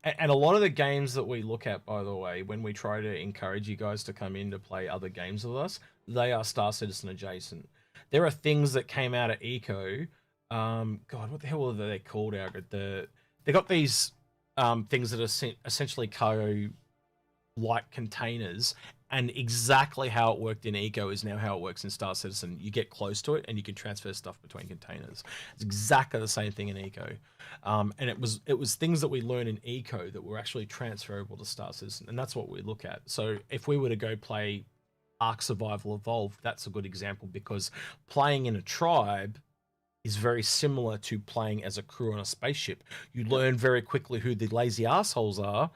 And a lot of the games that we look at, by the way, when we try to encourage you guys to come in to play other games with us, they are Star Citizen adjacent. There are things that came out of eco. God, what the hell are they called, Algared? They got these things that are essentially cargo-like containers, and exactly how it worked in Eco is now how it works in Star Citizen. You get close to it, and you can transfer stuff between containers. It's exactly the same thing in Eco, and it was things that we learned in Eco that were actually transferable to Star Citizen, and that's what we look at. So if we were to go play Ark Survival Evolved, that's a good example, because playing in a tribe is very similar to playing as a crew on a spaceship. You learn very quickly who the lazy assholes are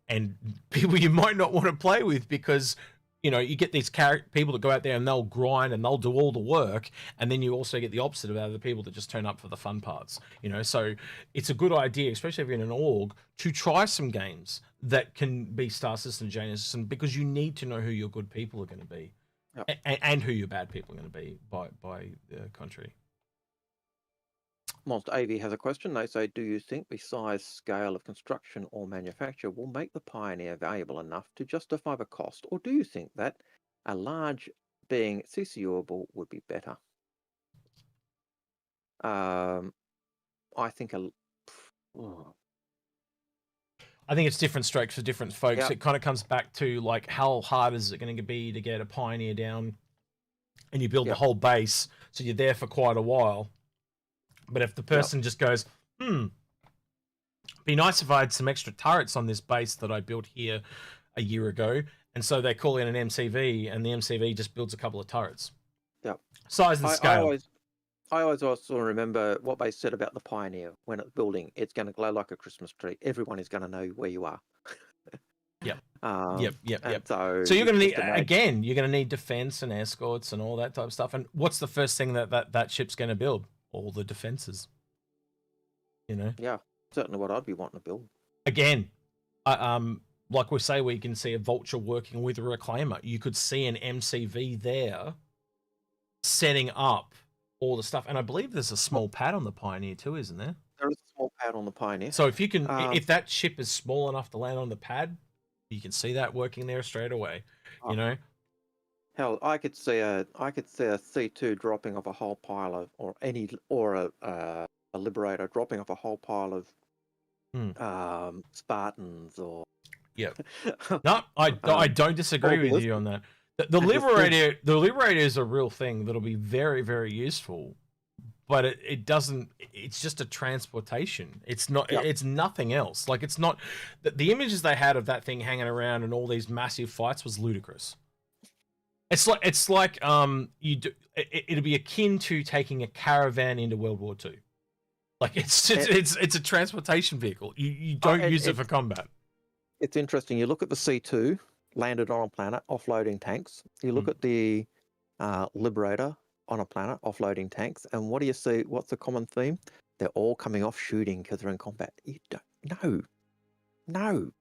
and people you might not want to play with, because you know, you get these people that go out there and they'll grind and they'll do all the work, and then you also get the opposite of the people that just turn up for the fun parts, you know. So it's a good idea, especially if you're in an org, to try some games that can be Star Citizen Genesis, because you need to know who your good people are going to be, and who your bad people are going to be by the country. Monster AV has a question. They say, do you think the size, scale of construction or manufacture will make the Pioneer valuable enough to justify the cost, or do you think that a large being CCUable would be better? I think I think it's different strokes for different folks. Yep. It kind of comes back to like, how hard is it going to be to get a Pioneer down, and you build the whole base, so you're there for quite a while. But if the person just goes, be nice if I had some extra turrets on this base that I built here a year ago, and so they call in an MCV, and the MCV just builds a couple of turrets. Yeah. Size and scale. I always also remember what they said about the Pioneer. When it's building, it's going to glow like a Christmas tree. Everyone is going to know where you are. Yep. Yep. So you're going to need, again, you're going to need defense and escorts and all that type of stuff. And what's the first thing that ship's going to build? All the defenses, you know. Yeah, certainly what I'd be wanting to build. Again, like we say, we can see a vulture working with a reclaimer. You could see an MCV there setting up all the stuff, and I believe there's a small pad on the Pioneer too, isn't there? There is a small pad on the Pioneer. So if you can, if that ship is small enough to land on the pad, you can see that working there straight away. You know. Hell, I could see a C2 dropping off a whole pile of, or a Liberator dropping off a whole pile of Spartans, or No, I don't disagree with you on that. The Liberator is a real thing that'll be very, very useful, but it doesn't. It's just a transportation. It's not. Yep. It's nothing else. Like it's not. The images they had of that thing hanging around and all these massive fights was ludicrous. It's like you do. It'd be akin to taking a caravan into World War II. Like it's a transportation vehicle. You don't use it for combat. It's interesting. You look at the C2 landed on a planet offloading tanks. You look at the Liberator on a planet offloading tanks, and what do you see? What's the common theme? They're all coming off shooting because they're in combat. You don't. No.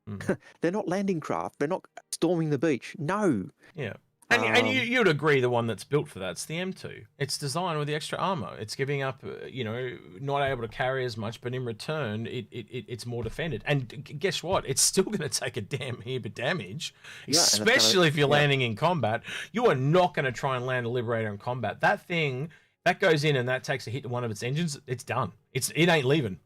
They're not landing craft. They're not storming the beach. No. Yeah. And you'd agree the one that's built for that's the M2. It's designed with the extra armor. It's giving up, not able to carry as much, but in return, it's more defended. And guess what? It's still going to take a damn heap of damage, especially if you're landing in combat. You are not going to try and land a Liberator in combat. That thing, that goes in and that takes a hit to one of its engines, it's done. It ain't leaving.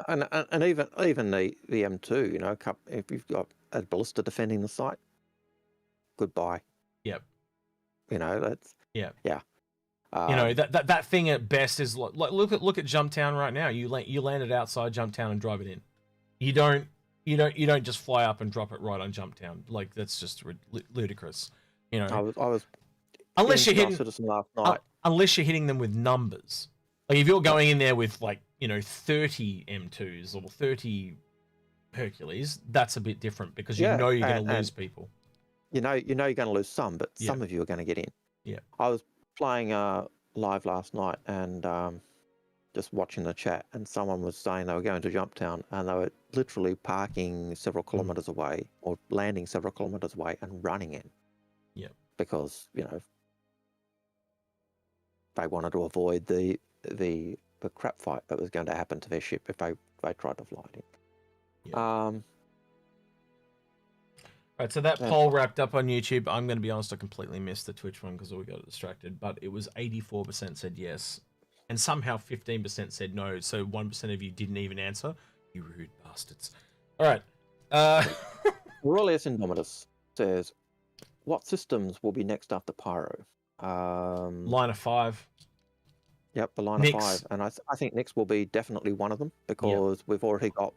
And even the M2, if you've got a ballista defending the site, goodbye. Yep. That's yeah. That thing at best is like look at Jumptown right now. You land it outside Jumptown and drive it in. You don't just fly up and drop it right on Jumptown. Like that's just ludicrous. I was unless you're hitting Citizen last night. Unless you're hitting them with numbers. Like if you're going in there with 30 M2s or 30 Hercules, that's a bit different because you're going to lose people. You're going to lose some, but some of you are going to get in. Yeah. I was playing live last night and just watching the chat, and someone was saying they were going to Jumptown and they were literally parking several kilometers away or landing several kilometers away and running in. Yeah. Because, they wanted to avoid the crap fight that was going to happen to their ship if they tried to fly it in. Yeah. Right, so that poll wrapped up on YouTube. I'm going to be honest, I completely missed the Twitch one because we got distracted, but it was 84% said yes, and somehow 15% said no, so 1% of you didn't even answer. You rude bastards. All right. Aurelius Indomitus says, what systems will be next after Pyro? Line of 5. Yep, the line of 5. And I think Nyx will be definitely one of them because we've already got...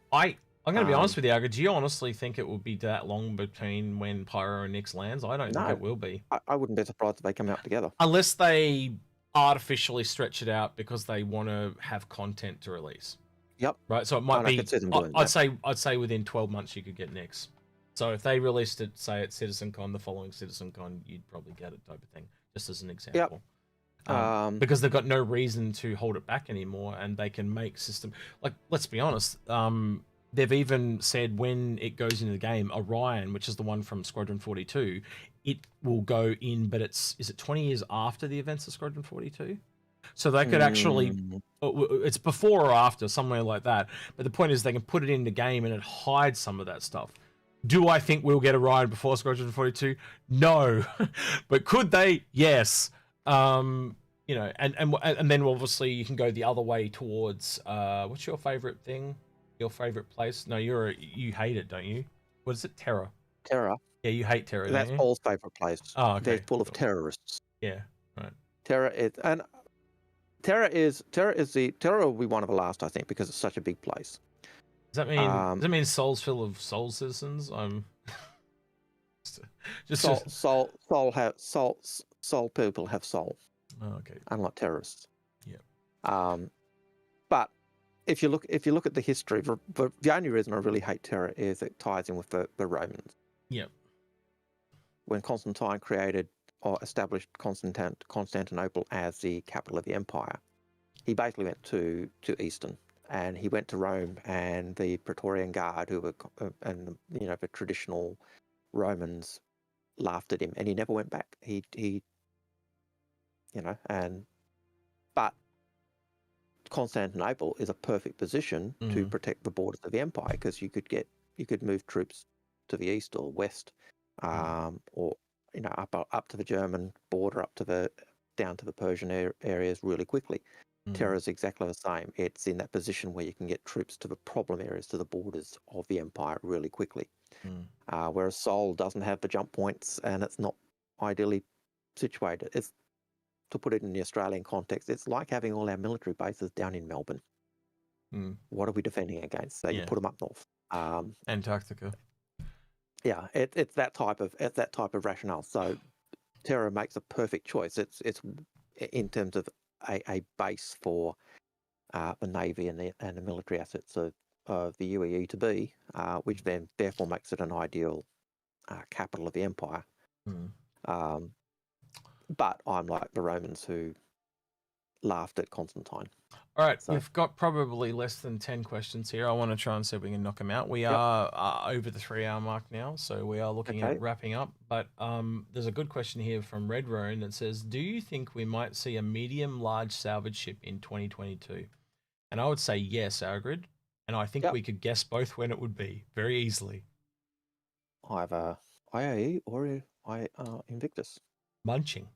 I'm going to be honest with you, Algared. Do you honestly think it will be that long between when Pyro and Nyx lands? I don't think it will be. I wouldn't be surprised if they come out together. Unless they artificially stretch it out because they want to have content to release. Yep. Right, so it might be... I'd say within 12 months you could get Nyx. So if they released it, say at CitizenCon, the following CitizenCon, you'd probably get it type of thing, just as an example. Yep. Because they've got no reason to hold it back anymore, and they can make system... Like, let's be honest... They've even said when it goes into the game, Orion, which is the one from Squadron 42, it will go in, but is it 20 years after the events of Squadron 42? So they could actually, it's before or after, somewhere like that. But the point is they can put it in the game and it hides some of that stuff. Do I think we'll get Orion before Squadron 42? No. But could they? Yes. And then obviously you can go the other way towards, what's your favorite thing? Your favorite place? No, you hate it, don't you? What is it? Terra. Terra. Yeah, you hate Terra. That's don't you? Paul's favorite place. Oh, okay. They're full of terrorists. Yeah, right. Terra will be one of the last, I think, because it's such a big place. Does that mean Soul's full of Soul citizens? Soul people have soul. Oh, okay. Unlike terrorists. Yeah. But if you look at the history, the only reason I really hate Terra is it ties in with the Romans. Yep. When Constantine created or established Constantinople as the capital of the empire, he basically went to Eastern, and he went to Rome, and the Praetorian Guard, who were the traditional Romans, laughed at him, and he never went back. But Constantinople is a perfect position to protect the borders of the empire because you could move troops to the east or west, or up to the German border, down to the Persian areas really quickly. Terra is exactly the same. It's in that position where you can get troops to the problem areas, to the borders of the empire really quickly. Whereas Sol doesn't have the jump points and it's not ideally situated. to put it in the Australian context, it's like having all our military bases down in Melbourne. What are we defending against? So you Yeah. put them up north. Antarctica. Yeah, it's that type of rationale. So Terra makes a perfect choice. It's in terms of a base for the Navy and the military assets of the UEE to be, which then therefore makes it an ideal capital of the empire. But I'm like the Romans who laughed at Constantine. All right, So- we've got probably less than 10 questions here. I want to try and see if we can knock them out. We are over the 3-hour mark now, so we are looking at wrapping up. But there's a good question here from Red Roan that says, do you think we might see a medium-large salvage ship in 2022? And I would say yes, Algared. And I think we could guess both when it would be, very easily. Either IAE or Invictus. Munching.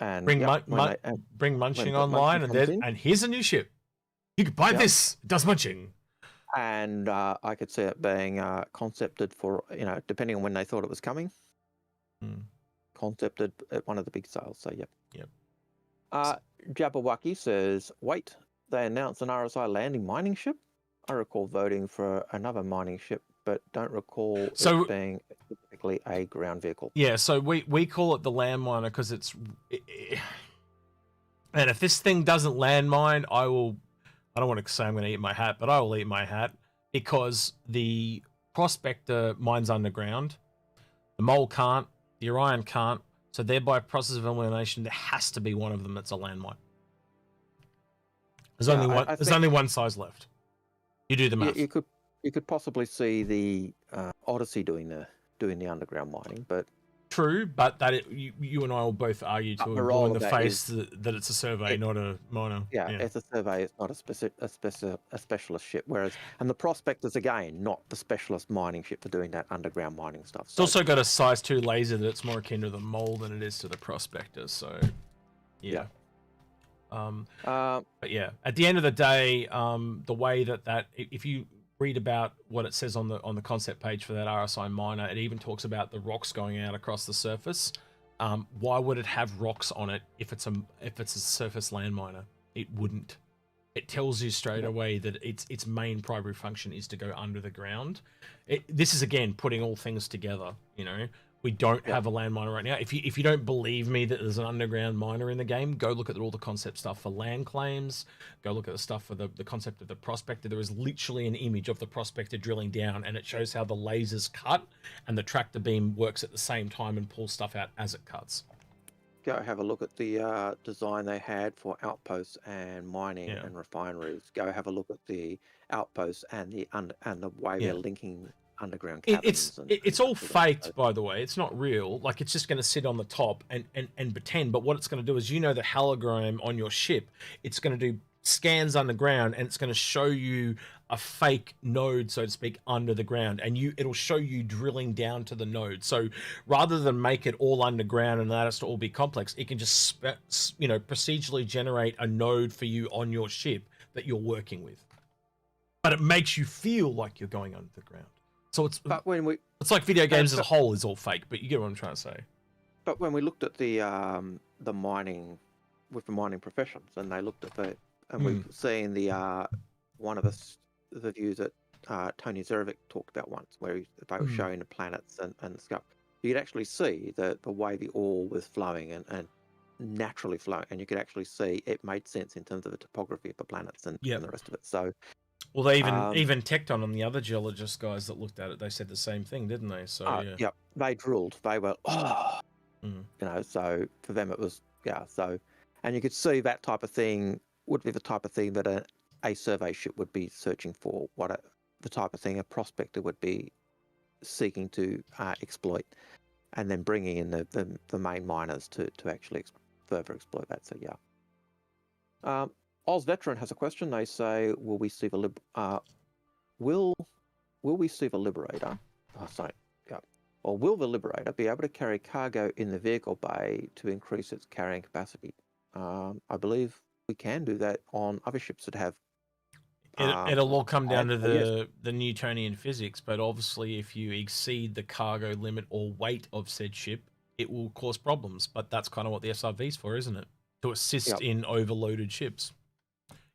And Bring when Munching the online, Munching comes in. and here's a new ship. You could buy this. It does Munching. And I could see it being concepted for, depending on when they thought it was coming. Concepted at one of the big sales. So, yep. Jabberwocky says, wait, they announced an RSI landing mining ship? I recall voting for another mining ship, but don't recall it being specifically a ground vehicle. Yeah, so we call it the landminer because it's... And if this thing doesn't landmine, I don't want to say I'm going to eat my hat, but I will eat my hat because the Prospector mines underground, the Mole can't, the Orion can't, so thereby process of elimination, there has to be one of them that's a landmine. There's only one size left. You do the math. You could possibly see the Odyssey doing the underground mining, but true. But you and I will both argue to a ball in the face that it's a survey, not a miner. Yeah, it's a survey. It's not a specialist ship. And the Prospector's again not the specialist mining ship for doing that underground mining stuff. It's also got a size 2 laser that's more akin to the Mole than it is to the Prospector. So, yeah. But yeah, at the end of the day, the way that if you read about what it says on the concept page for that RSI miner, it even talks about the rocks going out across the surface. Why would it have rocks on it if it's a surface landminer? It wouldn't. It tells you straight away that its main primary function is to go under the ground. This is again putting all things together. We don't have a landminer right now. If you don't believe me that there's an underground miner in the game, go look at all the concept stuff for land claims. Go look at the stuff for the concept of the Prospector. There is literally an image of the Prospector drilling down, and it shows how the lasers cut and the tractor beam works at the same time and pulls stuff out as it cuts. Go have a look at the design they had for outposts and mining and refineries. Go have a look at the outposts and the way they're linking underground caverns. It's all faked, by the way. It's not real. Like, it's just going to sit on the top and pretend. But what it's going to do is, the hologram on your ship, it's going to do scans underground, and it's going to show you a fake node, so to speak, under the ground, and it'll show you drilling down to the node. So rather than make it all underground and that has to all be complex, it can just procedurally generate a node for you on your ship that you're working with, but it makes you feel like you're going under the ground. So it's like video games as a whole is all fake, but you get what I'm trying to say. But when we looked at the mining with the mining professions, and they looked at we've seen one of the views that Tony Zerovic talked about once, where they were showing the planets and stuff. You could actually see the way the ore was flowing and naturally flowing, and you could actually see it made sense in terms of the topography of the planets and the rest of it. So. Well, they even Tecton and the other geologist guys that looked at it, they said the same thing, didn't they? So they drilled. They were so for them it was So, and you could see that type of thing would be the type of thing that a survey ship would be searching for. The type of thing a prospector would be seeking to exploit, and then bringing in the main miners to actually further exploit that. So Oz Veteran has a question. They say, will we see the Liberator? Or will the Liberator be able to carry cargo in the vehicle bay to increase its carrying capacity? I believe we can do that on other ships that have. It'll all come down to the Newtonian physics, but obviously, if you exceed the cargo limit or weight of said ship, it will cause problems. But that's kind of what the SRV is for, isn't it? To assist Yep. in overloaded ships.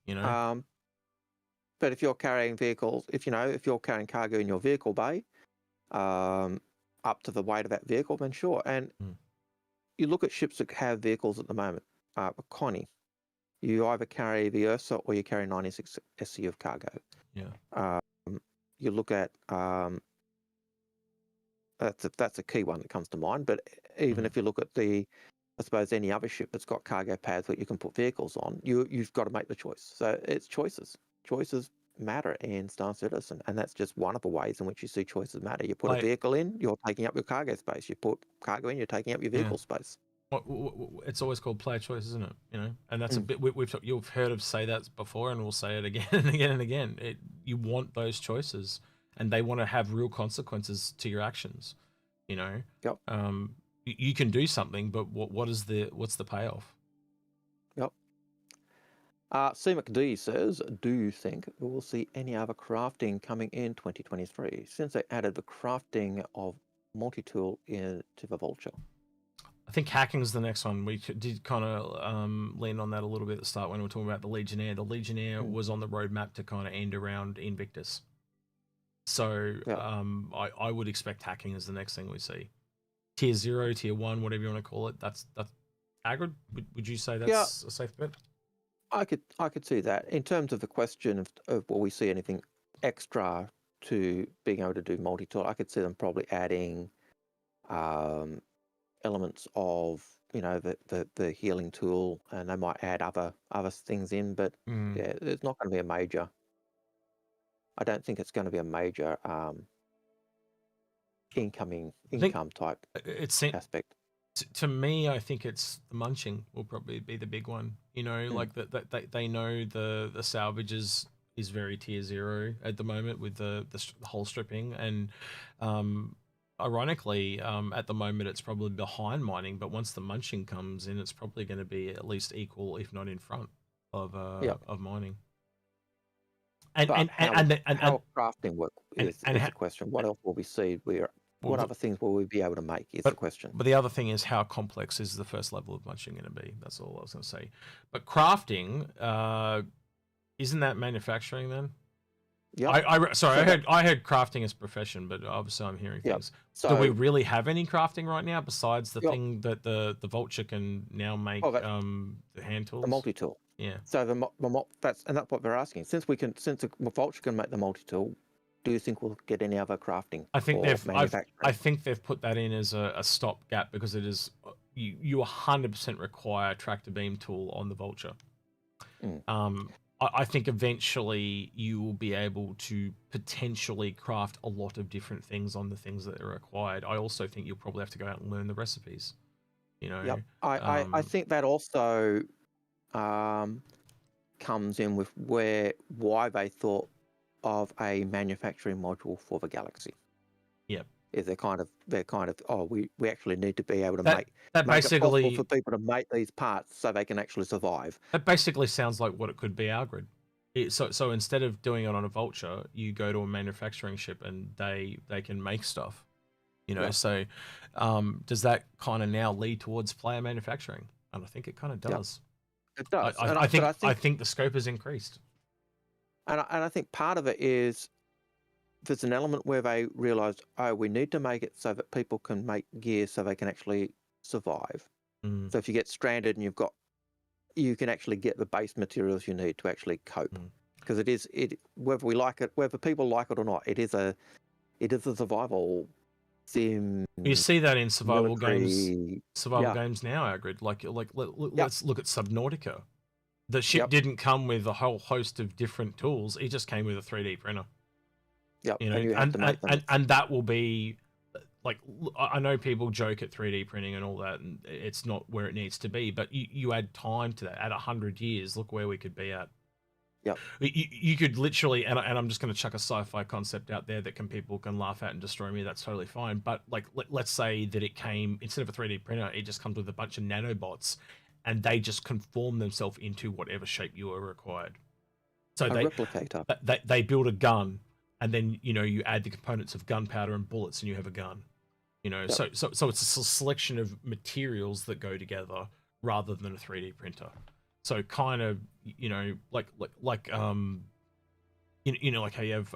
You know. But if you're carrying vehicles, if you're carrying cargo in your vehicle bay, up to the weight of that vehicle, then sure. And you look at ships that have vehicles at the moment. Connie, you either carry the Ursa or you carry 96 SC of cargo. Yeah. You look at that's a key one that comes to mind. But even if you look at I suppose any other ship that's got cargo pads that you can put vehicles on, you've got to make the choice. So it's choices. Choices matter in Star Citizen, and that's just one of the ways in which you see choices matter. You put a vehicle in, you're taking up your cargo space. You put cargo in, you're taking up your vehicle space. It's always called player choice, isn't it? You know, and that's a bit you've heard of say that before, and we'll say it again and again and again. You want those choices, and they want to have real consequences to your actions. You know. Yep. You can do something, but what's the payoff? Yep. C McD says, do you think we will see any other crafting coming in 2023 since they added the crafting of multi-tool into the Vulture? I think hacking's the next one. We did kind of lean on that a little bit at the start when we were talking about the Legionnaire. The Legionnaire was on the roadmap to kind of end around Invictus. So I would expect hacking as the next thing we see. Tier 0, Tier 1, whatever you want to call it. That's Algared. Would you say that's a safe bet? I could see that. In terms of the question of will we see anything extra to being able to do multi-tool, I could see them probably adding elements of the healing tool, and they might add other things in. But yeah, it's not going to be a major. I don't think it's going to be a major income type aspect. To me, I think it's the munching will probably be the big one. You know, like that they know the salvage is very tier 0 at the moment with the hull stripping, and ironically, at the moment it's probably behind mining, but once the munching comes in, it's probably going to be at least equal, if not in front of mining. And how crafting work is the question. What else will we see? What other things will we be able to make is the question. But the other thing is, how complex is the first level of munching going to be? That's all I was going to say. But crafting, isn't that manufacturing then? Yeah. I heard crafting as profession, but obviously I'm hearing things. So, do we really have any crafting right now besides the thing that the Vulture can now make? The hand tools, the multi-tool. Yeah. So that's what they're asking. Since the Vulture can make the multi-tool, do you think we'll get any other crafting? I think they've put that in as a stopgap because it is you 100% require a tractor beam tool on the Vulture. I think eventually you will be able to potentially craft a lot of different things on the things that are required. I also think you'll probably have to go out and learn the recipes. You know. Yep. I think that also comes in with why they thought of a manufacturing module for the Galaxy. Yep. Is they're kind of we actually need to be able to make it basically possible for people to make these parts so they can actually survive. That basically sounds like what it could be Algared. So instead of doing it on a Vulture, you go to a manufacturing ship and they can make stuff. You know, so does that kind of now lead towards player manufacturing? And I think it kind of does. It does. I think the scope has increased. And I think part of it is there's an element where they realised, we need to make it so that people can make gear so they can actually survive. So if you get stranded and you can actually get the base materials you need to actually cope. Because whether we like it, whether people like it or not, it is a survival sim. You see that in survival games now, Algared. Let's look at Subnautica. The ship didn't come with a whole host of different tools. It just came with a 3D printer. Yep. You know, and that will be like, I know people joke at 3D printing and all that, and it's not where it needs to be. But you add time to that. At 100 years, look where we could be at. Yep. You could literally, and I'm just going to chuck a sci-fi concept out there that people can laugh at and destroy me. That's totally fine. But like, let's say that it came, instead of a 3D printer, it just comes with a bunch of nanobots, and they just conform themselves into whatever shape you are required. So replicator. They build a gun, and then you add the components of gunpowder and bullets, and you have a gun. You know, Yep. so it's a selection of materials that go together rather than a 3D printer. So kind of, you know, like you know, like how you have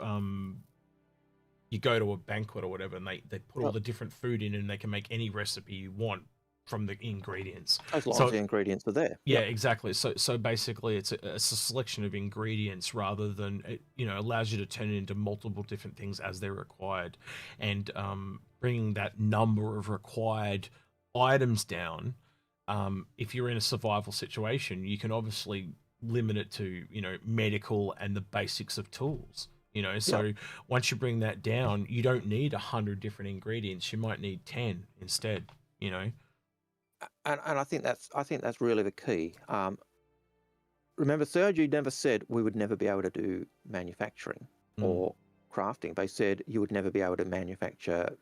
you go to a banquet or whatever, and they put all Yep. the different food in, and they can make any recipe you want from the ingredients. As long So as the ingredients are there. yeah, Yep. exactly. So basically, it's a selection of ingredients rather than it, you know, allows you to turn it into multiple different things as they're required, and bringing that number of required items down. If you're in a survival situation, you can obviously limit it to, you know, medical and the basics of tools. You know, so Yep. once you bring that down, you don't need 100 different ingredients. You might need 10 instead. You know. And I think that's really the key. Remember, Sergey never said we would never be able to do manufacturing Mm. or crafting. They said you would never be able to manufacture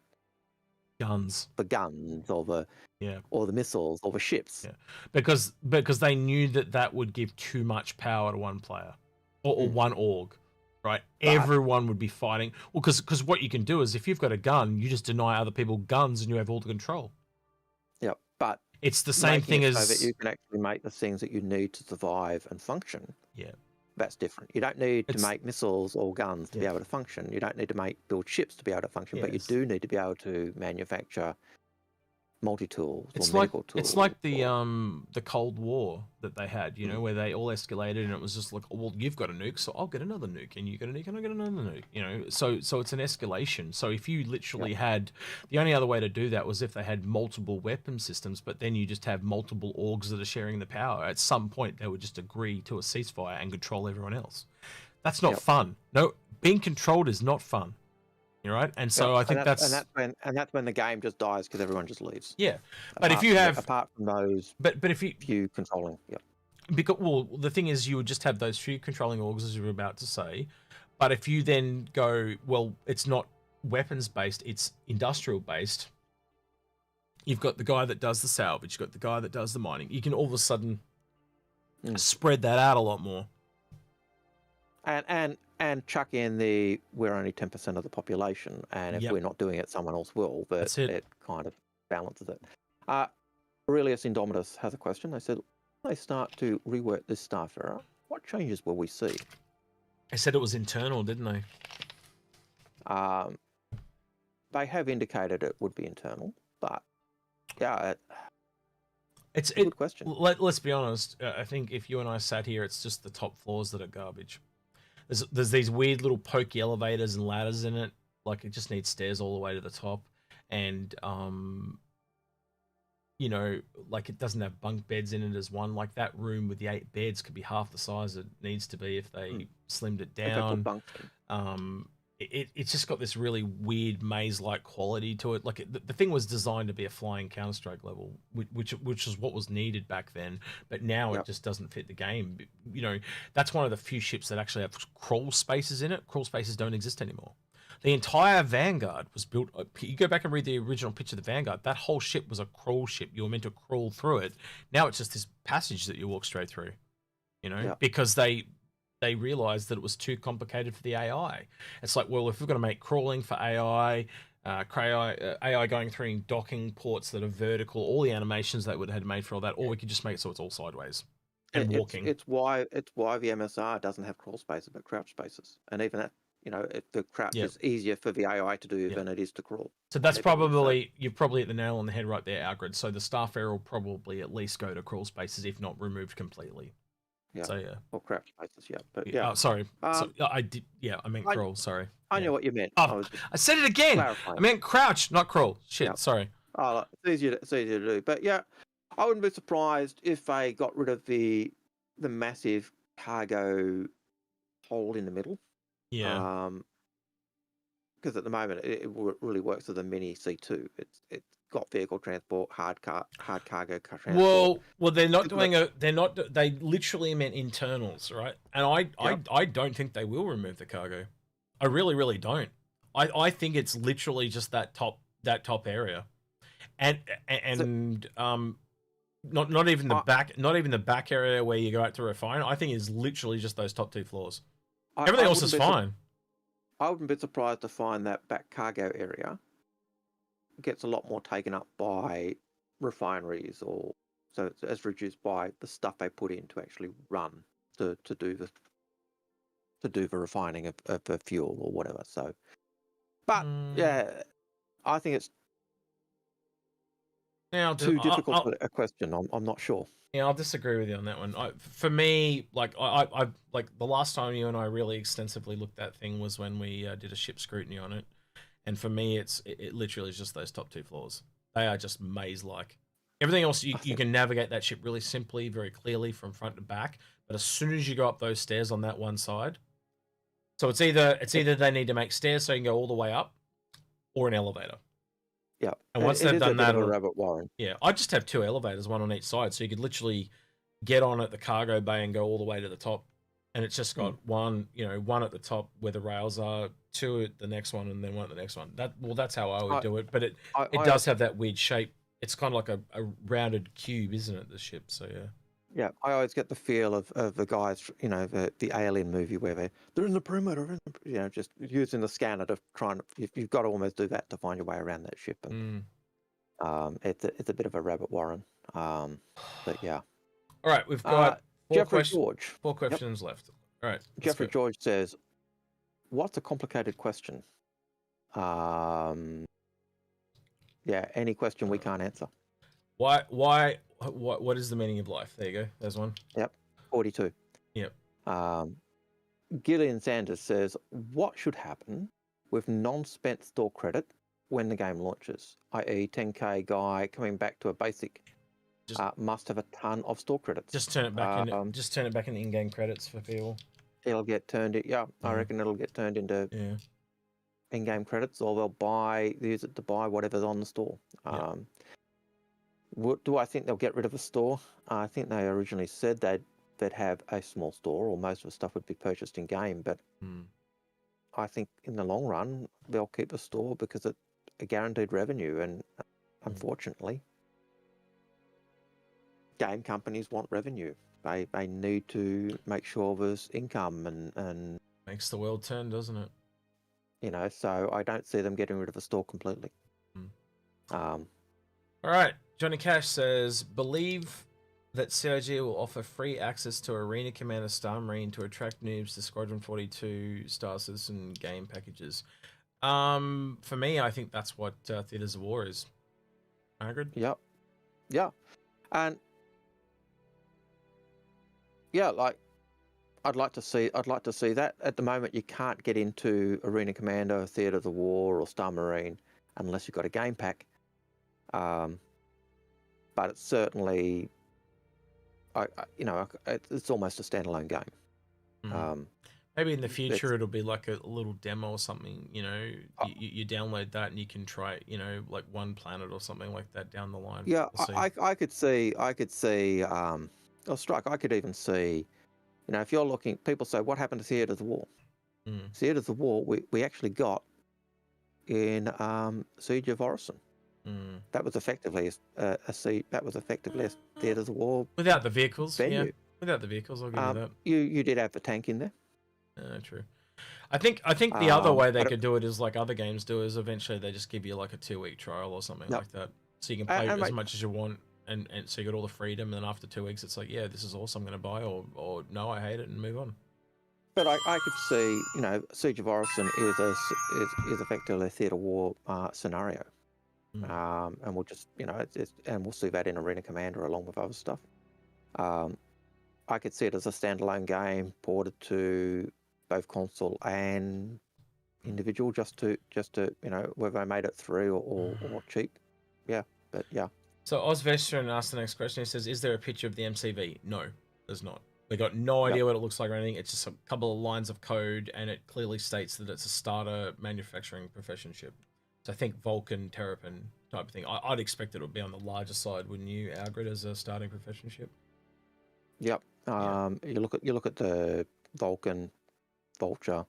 Guns. the guns or the Yeah. or the missiles or the ships. Yeah, because they knew that would give too much power to one player or one org, right? But- Everyone would be fighting. Well, because what you can do is if you've got a gun, you just deny other people guns and you have all the control. Yeah, but It's the same making thing it as so that you can actually make the things that you need to survive and function. yeah. That's different. You don't need It's- to make missiles or guns to be Yeah. able to function. You don't need to build ships to be able to function, but you Yes. do need to be able to manufacture multi-tools It's or like medical tools. it's like the or- Cold War that they had, you know, where they all escalated and it was just like, well, you've got a nuke, so I'll get another nuke, and you get a nuke, and I get another nuke, you know. So it's an escalation. So if you literally had, the only other way to do that was if they had multiple weapon systems, but then you just have multiple orgs that are sharing the power. At some point, they would just agree to a ceasefire and control everyone else. That's not Yep. fun. No, being controlled is not fun. You're right, and so Yeah, I think that's and that's when the game just dies because everyone just leaves. yeah. But if you have, apart from those but if you few controlling, yeah, because well, the thing is, you would just have those few controlling orgs, as you were about to say. But if you then go, well, it's not weapons based; it's industrial based. You've got the guy that does the salvage, you've got the guy that does the mining. You can all of a sudden spread that out a lot more. and chuck in the we're only 10% of the population, and if Yep. we're not doing it, someone else will. But That's it. it kind of balances it. Aurelius Indomitus has a question. They said, when they start to rework this staff era, what changes will we see? I said it was internal, didn't they? They have indicated it would be internal, but yeah, It's a good question. Let's be honest. I think if you and I sat here, it's just the top floors that are garbage. There's these weird little pokey elevators and ladders in it. Like it just needs stairs all the way to the top, and you know, like it doesn't have bunk beds in it as one. Like that room with the 8 beds could be half the size it needs to be if they slimmed it If they put down. bunks in. It's just got this really weird maze-like quality to it. Like the thing was designed to be a flying Counter-Strike level, which is what was needed back then. But now it Yep. just doesn't fit the game. You know, that's one of the few ships that actually have crawl spaces in it. Crawl spaces don't exist anymore. The entire Vanguard was built. You go back and read the original picture of the Vanguard. That whole ship was a crawl ship. You were meant to crawl through it. Now it's just this passage that you walk straight through. You know, Yep. because they realized that it was too complicated for the AI. It's like, well, if we're going to make crawling for AI, AI going through in docking ports that are vertical, all the animations that would have made for all that, or we could just make it so it's all sideways and walking. It's why the MSR doesn't have crawl spaces but crouch spaces, and even that, you know, the crouch Yep. is easier for the AI to do Yep. than it is to crawl. So that's Maybe I would say. probably, you've probably hit the nail on the head right there, Algared. So the Starfarer will probably at least go to crawl spaces, if not removed completely. Yeah. So yeah. Or crouch spaces, yeah. But Yeah. yeah, Oh, sorry. Um, I did. Yeah, I meant I- crawl. Sorry. I Yeah. know what you meant. Oh, I was just I said it again. clarifying. I meant crouch, not crawl. Shit. Yep. Sorry. Oh, look, it's easier to do. But yeah, I wouldn't be surprised if they got rid of the massive cargo hole in the middle. Yeah. Because at the moment it really works as a mini C2. It's got vehicle transport, hard cargo transport. Well, they're not Good doing they literally meant internals, right? And I don't think they will remove the cargo. I really, really don't. I think it's literally just that top area, and not even the back area where you go out to refine. I think it's literally just those top 2 floors. Everything else is fine. I wouldn't be surprised to find that back cargo area gets a lot more taken up by refineries, or so it's reduced by the stuff they put in to actually run to do the refining of the fuel or whatever. So, but yeah, I think it's too difficult a question. I'm not sure. Yeah, I'll disagree with you on that one. For me, like I like the last time you and I really extensively looked at thing was when we did a ship scrutiny on it, and for me, it literally is just those top 2 floors. They are just maze-like. Everything else you can navigate that ship really simply, very clearly from front to back. But as soon as you go up those stairs on that one side, so it's either they need to make stairs so you can go all the way up, or an elevator. Yeah, and once they've done that, a rabbit warren. Yeah, I just have 2 elevators, one on each side, so you could literally get on at the cargo bay and go all the way to the top, and it's just got one at the top where the rails are, 2 at the next one, and then 1 at the next one. That's how I would do it, but it does have that weird shape. It's kind of like a rounded cube, isn't it? The ship, so yeah. Yeah, I always get the feel of the guys, the Alien movie where they're in the perimeter, just using the scanner to try and you've got to almost do that to find your way around that ship. And it's a bit of a rabbit warren. But yeah. All right, we've got George. 4 questions left. All right, Jeffrey George says, "What's a complicated question?" Yeah, any question we can't answer. What is the meaning of life? There you go. There's one. Yep. 42. Yep. Gillian Sanders says, "What should happen with non-spent store credit when the game launches? I.e., 10K guy coming back to a basic must have a ton of store credits." Just turn it back into in-game credits for people. It'll get turned. I reckon it'll get turned into in-game credits, or they'll use it to buy whatever's on the store. Do I think they'll get rid of a store? I think they originally said they'd have a small store, or most of the stuff would be purchased in game. But I think in the long run they'll keep a store because it's a guaranteed revenue, and unfortunately, game companies want revenue. They need to make sure there's income, and makes the world turn, doesn't it? So I don't see them getting rid of the store completely. All right. Johnny Cash says, "Believe that CIG will offer free access to Arena Commander Star Marine to attract noobs to Squadron 42 Star Citizen game packages." For me, I think that's what Theaters of War is. Algared? Yep. Yeah. And yeah, like I'd like to see that. At the moment, you can't get into Arena Commander, Theatre of the War, or Star Marine unless you've got a game pack. But it's certainly, it's almost a standalone game. Maybe in the future it'll be like a little demo or something. You download that and you can try, like one planet or something like that down the line. Yeah, I could see, or Strike. I could even see. If you're looking, people say, "What happened to Theatre of the War?" Theatre of the War, we actually got in Siege of Orison. That was effectively a siege. That was effectively a Theatre of the War without the vehicles. venue. Yeah, without the vehicles, I'll give you that. You did have the tank in there. True. I think the other way they could do it is like other games do, is eventually they just give you like a 2-week trial or something like that, so you can play as much as you want. And so you got all the freedom, and then after 2 weeks, it's like, yeah, this is awesome, I'm going to buy, or no, I hate it, and move on. But I could see, Siege of Orison is effectively a theatre war scenario, and we'll just, and we'll see that in Arena Commander along with other stuff. I could see it as a standalone game ported to both console and individual, just to whether they made it free or cheap. Yeah, but yeah. So Ozveteran asked the next question. He says, "Is there a picture of the MCV?" No, there's not. We got no idea what it looks like or anything. It's just a couple of lines of code, and it clearly states that it's a starter manufacturing profession ship. So I think Vulcan, Terrapin type of thing. I'd expect it would be on the larger side, wouldn't you, Algared, as a starting profession ship? Yep. You look at the Vulcan, Vulture,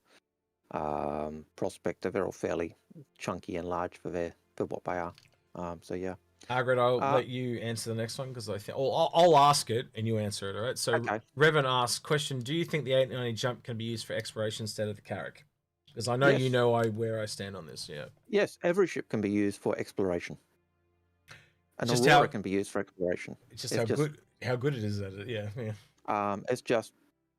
Prospector. They're all fairly chunky and large for what they are. So yeah. Algared, I'll let you answer the next one because I think I'll ask it and you answer it. All right. So Revan asks, question: "Do you think the 890 jump can be used for exploration instead of the Carrack?" Because I know you Yes. know where I stand on this. Yeah. Yes, every ship can be used for exploration. An Just Aurora how- can be used for exploration. It's just how good it is at it. Yeah. Yeah. It's just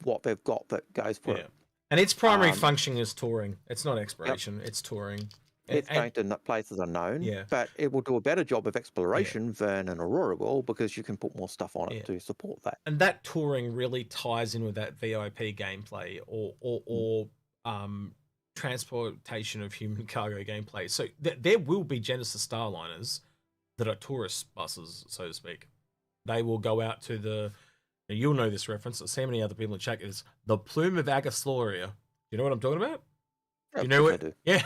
what they've got that goes for Yeah. it. And its primary Um, function is touring. It's not exploration. It's touring. It's going to places unknown, Yeah. but it will do a better job of exploration than an Aurora will, because you can put more stuff on it to support that. And that touring really ties in with that VIP gameplay or transportation of human cargo gameplay. So there will be Genesis Starliners that are tourist buses, so to speak. They will go out to the, you'll know this reference, see how many other people in chat is the Plume of Agasloria. You know what I'm talking about? Yeah, You know what? I do. Yeah.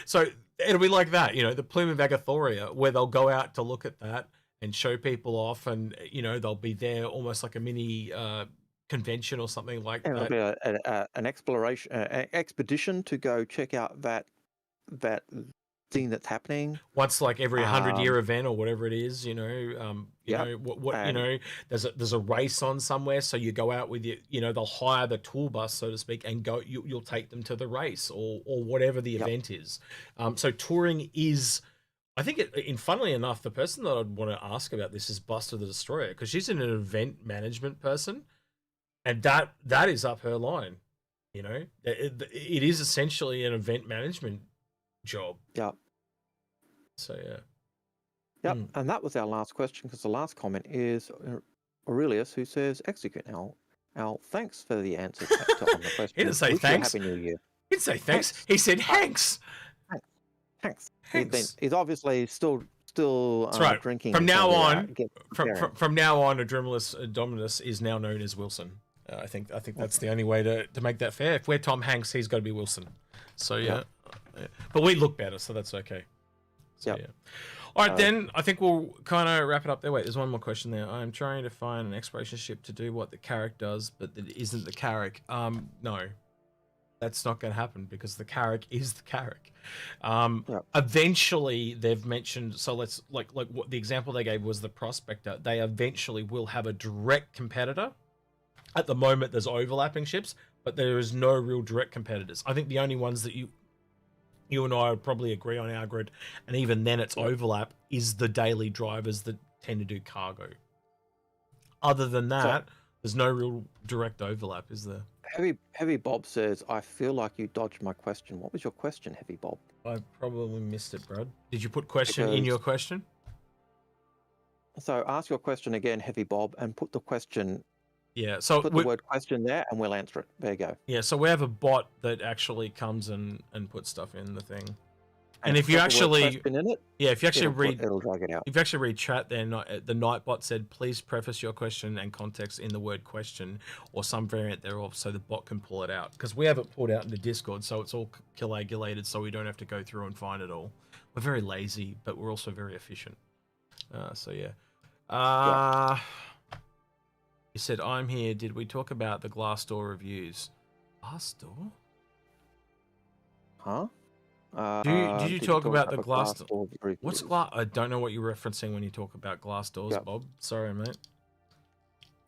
So it'll be like that, the Plume of Agathoria, where they'll go out to look at that and show people off, and they'll be there almost like a mini convention or something like And that. it'll be an exploration, expedition to go check out that thing that's happening. Once like every 100-year event or whatever it is, there's a race on somewhere, so you go out with they'll hire the tour bus, so to speak, and go. You'll take them to the race or whatever the event is. So touring is, I think, funnily enough, the person that I'd want to ask about this is Buster the Destroyer, because she's an event management person, and that is up her line. It is essentially an event management job. Yeah. So yeah. Yep, and that was our last question, because the last comment is Aurelius, who says, "Execute Al, thanks for the answer on the question." He didn't say Wish you a thanks. Happy New Year. He didn't say thanks. He said Hanks. Thanks. Hanks. He's obviously still That's right. drinking. From now until on, from now on, Adrenalis Dominus is now known as Wilson. I think that's the only way to make that fair. If we're Tom Hanks, he's got to be Wilson. So yeah. But we look better, so that's okay. So, yeah. All right, then I think we'll kind of wrap it up there. Wait, there's one more question there. I'm trying to find an exploration ship to do what the Carrack does, but it isn't the Carrack. No, that's not going to happen, because the Carrack is the Carrack. Eventually, they've mentioned. So let's like what the example they gave was the Prospector. They eventually will have a direct competitor. At the moment, there's overlapping ships, but there is no real direct competitors. I think the only ones that you and I would probably agree on our grid, and even then it's overlap, is the daily drivers that tend to do cargo. Other than that, there's no real direct overlap, is there? Heavy Bob says, "I feel like you dodged my question." What was your question, Heavy Bob? I probably missed it, Brad. Did you put question in your question? So ask your question again, Heavy Bob, and put the question. Yeah, so put the word question there, and we'll answer it. There you go. Yeah, so we have a bot that actually comes and puts stuff in the thing. And if you actually, if you actually read, it'll drag it out. If you actually read chat, then the Nightbot said, "Please preface your question and context in the word question or some variant thereof, so the bot can pull it out." Because we have it pulled out in the Discord, so it's all coagulated, so we don't have to go through and find it all. We're very lazy, but we're also very efficient. So yeah. You said, "I'm here. Did we talk about the Glassdoor reviews?" Glassdoor? Huh? Did you talk about the Glassdoor? What's Glass? I don't know what you're referencing when you talk about Glassdoors, Bob. Sorry, mate.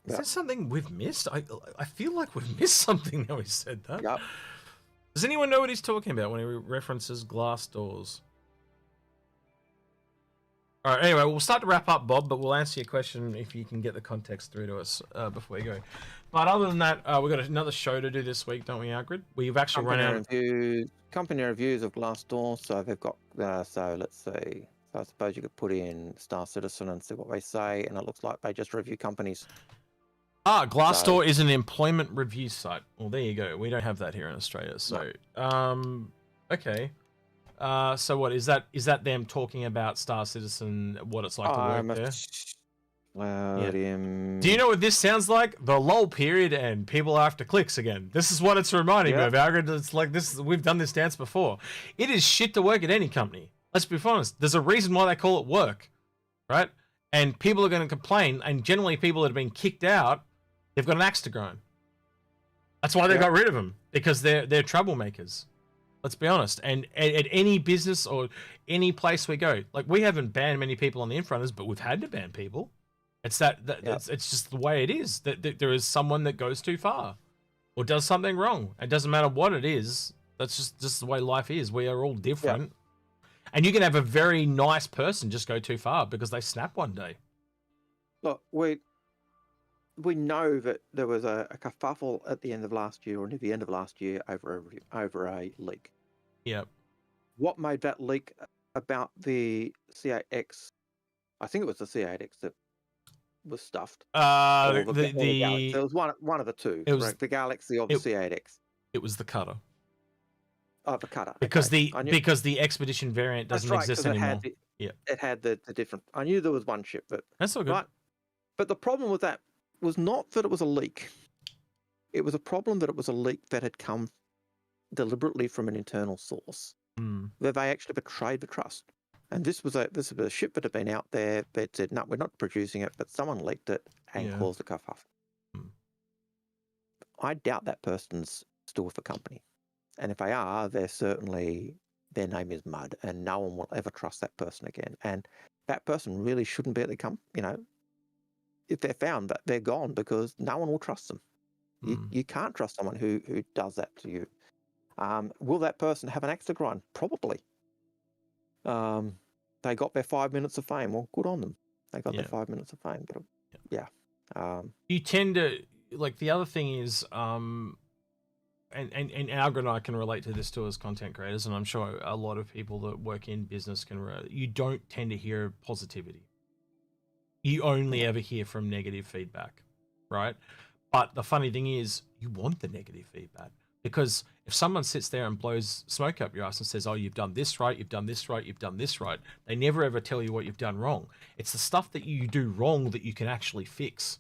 Is that something we've missed? I feel like we've missed something now he said that. Yep. Does anyone know what he's talking about when he references Glassdoors? All right, anyway, we'll start to wrap up, Bob, but we'll answer your question if you can get the context through to us before we go. But other than that, we've got another show to do this week, don't we, Algared? We've actually run out of... Company reviews of Glassdoor, so they've got, so let's see. So I suppose you could put in Star Citizen and see what they say, and it looks like they just review companies. Glassdoor is an employment review site. Well, there you go. We don't have that here in Australia, so... okay. So what is that? Is that them talking about Star Citizen, what it's like to work there? Do you know what this sounds like? The lull period, and people are after clicks again. This is what it's reminding me of, Algared. It's like this. We've done this dance before. It is shit to work at any company. Let's be honest. There's a reason why they call it work, right? And people are going to complain. And generally, people that have been kicked out, they've got an axe to grind. That's why they got rid of them, because they're troublemakers. Let's be honest. And at any business or any place we go, like, we haven't banned many people on the Inforunners, but we've had to ban people. It's it's just the way it is. That there is someone that goes too far or does something wrong. It doesn't matter what it is. That's just the way life is. We are all different. And you can have a very nice person just go too far because they snap one day. Look, we know that there was a kerfuffle at the end of last year or near the end of last year over a leak. Yep. What made that leak about the C8X? I think it was the C8X that was stuffed. Or the Galaxy. It was one of the two. It was the Galaxy or the C8X. It was the cutter. Oh, the cutter. Because the Expedition variant doesn't exist anymore. It had the different. I knew there was one chip, but that's all good. Right? But the problem with that was not that it was a leak. It was a problem that it was a leak that had come deliberately from an internal source, where they actually betrayed the trust. And this was a ship that had been out there that said, no, we're not producing it, but someone leaked it and caused a kerfuffle. I doubt that person's still with the company. And if they are, they're certainly, their name is mud, and no one will ever trust that person again. And that person really shouldn't be at the company. You know, if they're found, that they're gone because no one will trust them. You can't trust someone who does that to you. Will that person have an axe to grind? Probably. They got their 5 minutes of fame. Well, good on them. They got their 5 minutes of fame. But you tend to, like, the other thing is, and Algared and I can relate to this too as content creators, and I'm sure a lot of people that work in business can relate. You don't tend to hear positivity. You only ever hear from negative feedback, right? But the funny thing is, you want the negative feedback, because if someone sits there and blows smoke up your ass and says, oh, you've done this right, you've done this right, you've done this right, they never ever tell you what you've done wrong. It's the stuff that you do wrong that you can actually fix.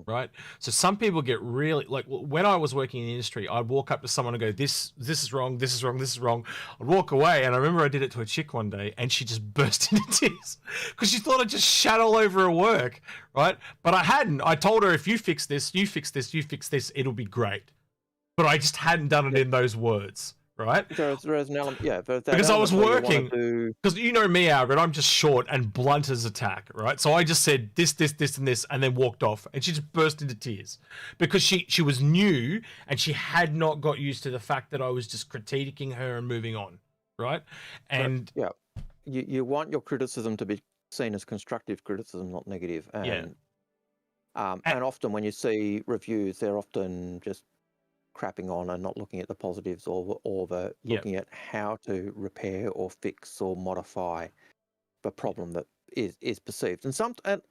Right? So some people get really, like, when I was working in the industry, I'd walk up to someone and go, this is wrong, this is wrong, this is wrong. I'd walk away, and I remember I did it to a chick one day, and she just burst into tears because she thought I just shat all over her work, right? But I hadn't. I told her, if you fix this, you fix this, you fix this, it'll be great. But I just hadn't done it in those words. Right? There's an element, because I was working. Because you know me, Algared, I'm just short and blunt as attack, right? So I just said this, and this, and then walked off, and she just burst into tears because she was new and she had not got used to the fact that I was just critiquing her and moving on, right? And you want your criticism to be seen as constructive criticism, not negative. And often when you see reviews, they're often just crapping on and not looking at the positives or looking at how to repair or fix or modify the problem that is perceived. And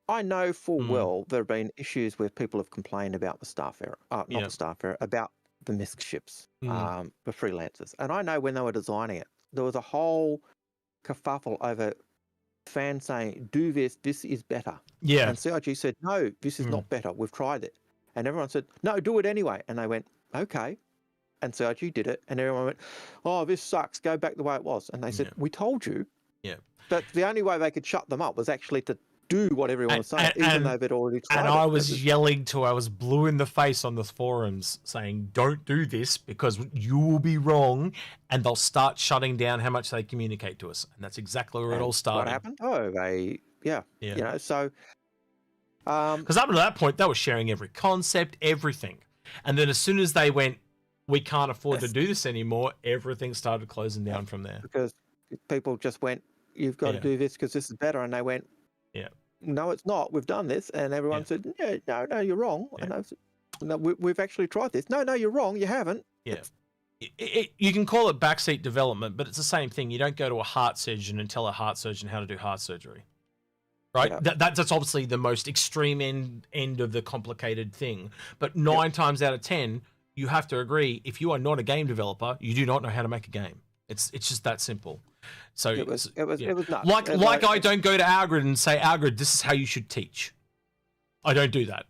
I know full well there have been issues where people have complained about the staff error, the staff error, about the MISC ships, for freelancers. And I know when they were designing it, there was a whole kerfuffle over fans saying, do this is better. Yeah. And CIG said, no, this is not better. We've tried it. And everyone said, no, do it anyway. And they went, okay. And CIG did it. And everyone went, oh, this sucks. Go back the way it was. And they said, we told you. Yeah. But the only way they could shut them up was actually to do what everyone was saying, even though they'd already tried it. And I was yelling I was blue in the face on the forums saying, don't do this because you will be wrong. And they'll start shutting down how much they communicate to us. And that's exactly where it all started. What happened? Oh, you know, so... Because up to that point, they were sharing every concept, everything. And then as soon as they went, we can't afford to do this anymore, everything started closing down from there. Because people just went, you've got to do this because this is better. And they went, no, it's not. We've done this. And everyone said, no, you're wrong. And I said, no, we've actually tried this. No, you're wrong. You haven't. Yeah. You can call it backseat development, but it's the same thing. You don't go to a heart surgeon and tell a heart surgeon how to do heart surgery. Right, that's obviously the most extreme end of the complicated thing. But 9 times out of 10, you have to agree. If you are not a game developer, you do not know how to make a game. It's just that simple. So it was nuts. Like I don't go to Algared and say, Algared, this is how you should teach. I don't do that.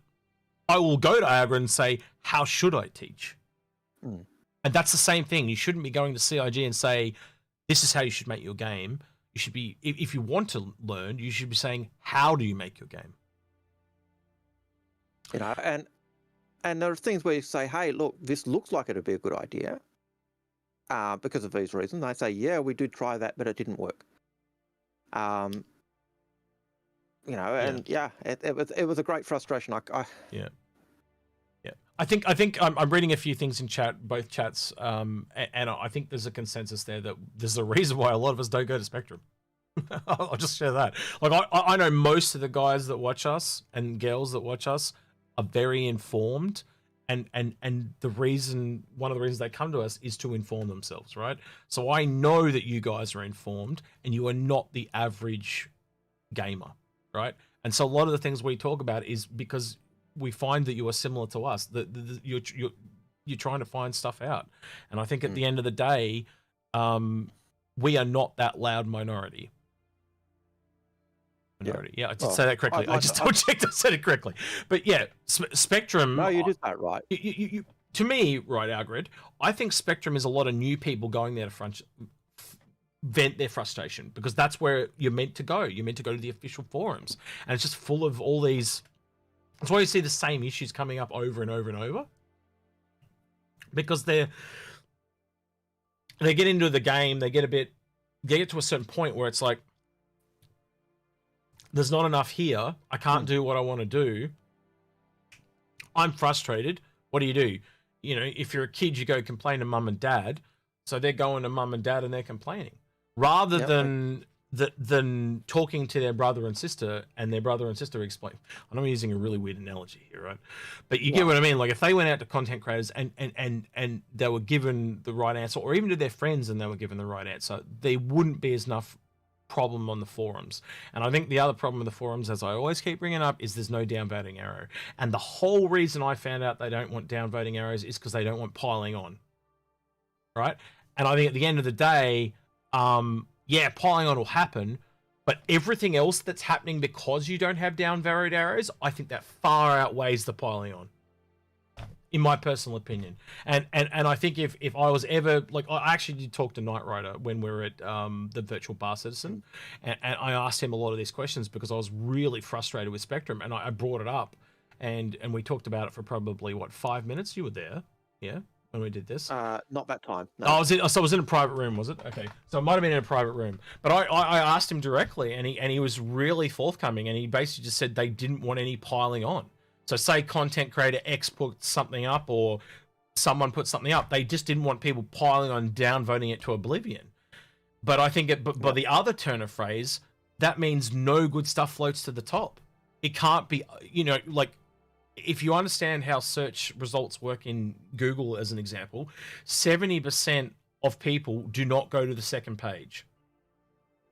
I will go to Algared and say, how should I teach? And that's the same thing. You shouldn't be going to CIG and say, this is how you should make your game. You should be, if you want to learn, you should be saying, how do you make your game? You know, and there are things where you say, hey, look, this looks like it'd be a good idea because of these reasons. I say, yeah, we did try that, but it didn't work. You know, and it was a great frustration. think I'm reading a few things in chat, both chats, and I think there's a consensus there that there's a reason why a lot of us don't go to Spectrum. I'll just share that. Like I know most of the guys that watch us and girls that watch us are very informed, and the reason, one of the reasons they come to us is to inform themselves, right? So I know that you guys are informed, and you are not the average gamer, right? And so a lot of the things we talk about is because we find that you are similar to us. That you're trying to find stuff out, and I think at the end of the day, we are not that loud minority. Yeah, I did say that correctly. I just double checked I said it correctly. But yeah, Spectrum. No, you did that right. You, to me, right, Algared, I think Spectrum is a lot of new people going there to vent their frustration, because that's where you're meant to go. You're meant to go to the official forums, and it's just full of all these. That's why you see the same issues coming up over and over and over, because they get into the game, they get to a certain point where it's like, there's not enough here. I can't do what I want to do. I'm frustrated. What do? You know, if you're a kid, you go complain to mum and dad. So they're going to mum and dad and they're complaining, rather than talking to their brother and sister, and their brother and sister explain. And I'm using a really weird analogy here, right? But you get what I mean. Like if they went out to content creators and they were given the right answer, or even to their friends and they were given the right answer, there wouldn't be as enough problem on the forums. And I think the other problem with the forums, as I always keep bringing up, is there's no downvoting arrow. And the whole reason I found out they don't want downvoting arrows is because they don't want piling on, right? And I think at the end of the day, yeah, piling on will happen, but everything else that's happening because you don't have downvoted arrows, I think that far outweighs the piling on, in my personal opinion. And I think if I was ever, like, I actually did talk to Knight Rider when we were at the virtual bar citizen, and I asked him a lot of these questions because I was really frustrated with Spectrum, and I brought it up, and we talked about it for probably, what, 5 minutes? You were there, yeah, when we did this? Not that time. No. I was in a private room, was it? Okay, so it might have been in a private room. But I asked him directly, and he was really forthcoming, and he basically just said they didn't want any piling on. So say content creator X put something up, or someone put something up, they just didn't want people piling on, downvoting it to oblivion. But I think by the other turn of phrase, that means no good stuff floats to the top. It can't be, you know, like, if you understand how search results work in Google, as an example, 70% of people do not go to the second page.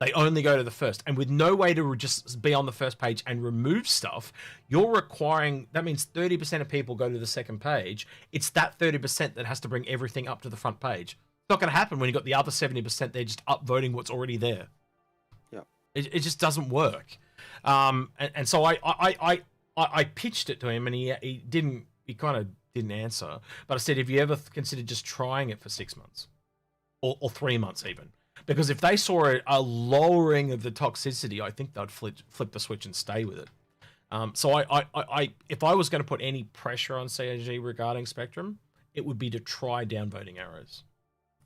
They only go to the first. And with no way to just be on the first page and remove stuff, you're requiring, that means 30% of people go to the second page. It's that 30% that has to bring everything up to the front page. It's not going to happen when you've got the other 70%, they're just upvoting what's already there. Yeah. It just doesn't work. And so I pitched it to him, and he kind of didn't answer. But I said, have you ever considered just trying it for 6 months or 3 months even? Because if they saw a lowering of the toxicity, I think they'd flip the switch and stay with it. So I if I was going to put any pressure on CAG regarding Spectrum, it would be to try downvoting arrows.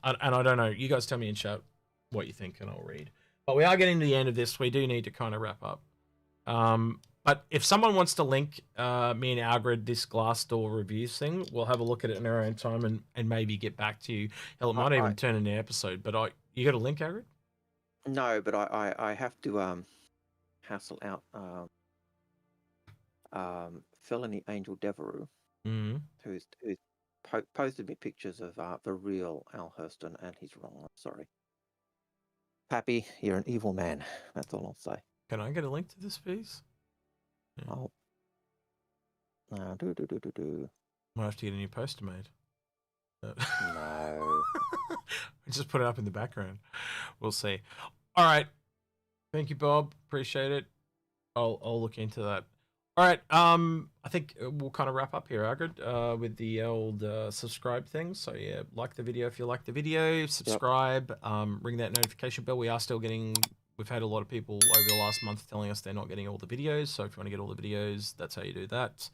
And I don't know. You guys tell me in chat what you think, and I'll read. But we are getting to the end of this. We do need to kind of wrap up. But if someone wants to link me and Algared this Glassdoor reviews thing, we'll have a look at it in our own time and maybe get back to you. Hell, it might even turn into an episode. But you got a link, Algared? No, but I have to hassle out Felony Angel Devereux, who's posted me pictures of the real Al Hurston, and he's wrong. I'm sorry. Pappy, you're an evil man. That's all I'll say. Can I get a link to this piece? Yeah. I'll... Might have to get a new poster made. No. Just put it up in the background. We'll see. All right. Thank you, Bob. Appreciate it. I'll look into that. All right. I think we'll kind of wrap up here, Algared, with the old subscribe thing. So yeah, like the video if you like the video. Subscribe. Ring that notification bell. We are still getting. We've had a lot of people over the last month telling us they're not getting all the videos. So if you want to get all the videos, that's how you do that.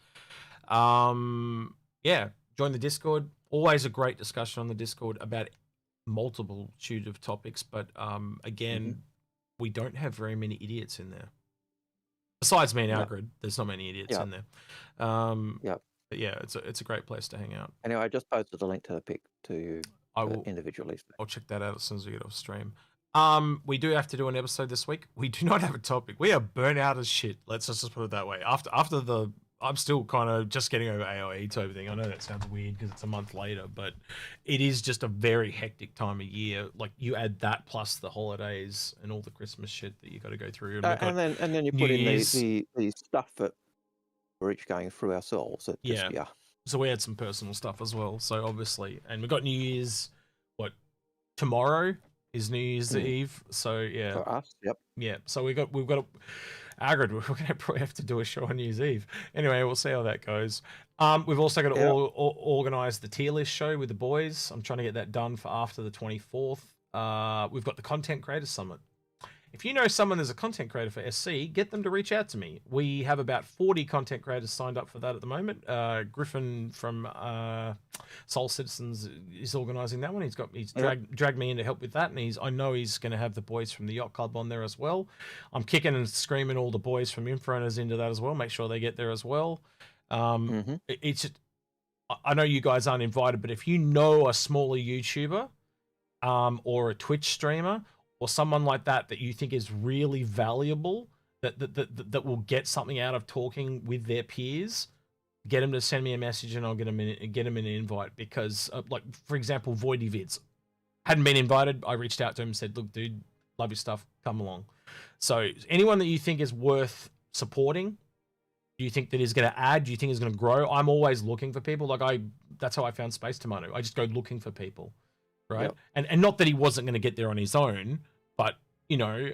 Yeah, join the Discord. Always a great discussion on the Discord about multitude of topics. But again, we don't have very many idiots in there. Besides me and Algared, there's not many idiots in there. But But yeah, it's a great place to hang out. Anyway, I just posted a link to the pic to you I will individually. I'll check that out as soon as we get off stream. We do have to do an episode this week. We do not have a topic. We are burnt out as shit. Let's just put it that way. After the, I'm still kind of just getting over AOE to everything. I know that sounds weird because it's a month later, but it is just a very hectic time of year. Like you add that plus the holidays and all the Christmas shit that you got to go through. And then you put in the stuff that we're each going through ourselves. Yeah. So we had some personal stuff as well. So obviously, and we got New Year's. What tomorrow is New Year's Eve. So yeah, For us, yep. yeah. So we've got Algared. We're gonna probably have to do a show on New Year's Eve. Anyway, we'll see how that goes. We've also got to organize the tier list show with the boys. I'm trying to get that done for after the 24th. We've got the Content Creator Summit. If you know someone that's a content creator for SC, get them to reach out to me. We have about 40 content creators signed up for that at the moment. Griffin from Soul Citizens is organising that one. He's dragged me in to help with that, and I know he's going to have the boys from the Yacht Club on there as well. I'm kicking and screaming all the boys from Inforunners into that as well. Make sure they get there as well. It's I know you guys aren't invited, but if you know a smaller YouTuber or a Twitch streamer, or someone like that you think is really valuable, that will get something out of talking with their peers, get them to send me a message and I'll get them an invite. Because like for example, Voidy Vids hadn't been invited. I reached out to him and said, look dude, love your stuff, come along. So anyone that you think is worth supporting, do you think that is going to add, do you think is going to grow? I'm always looking for people. Like that's how I found Space Tomato. I just go looking for people. Right. Yep. And not that he wasn't going to get there on his own, but you know,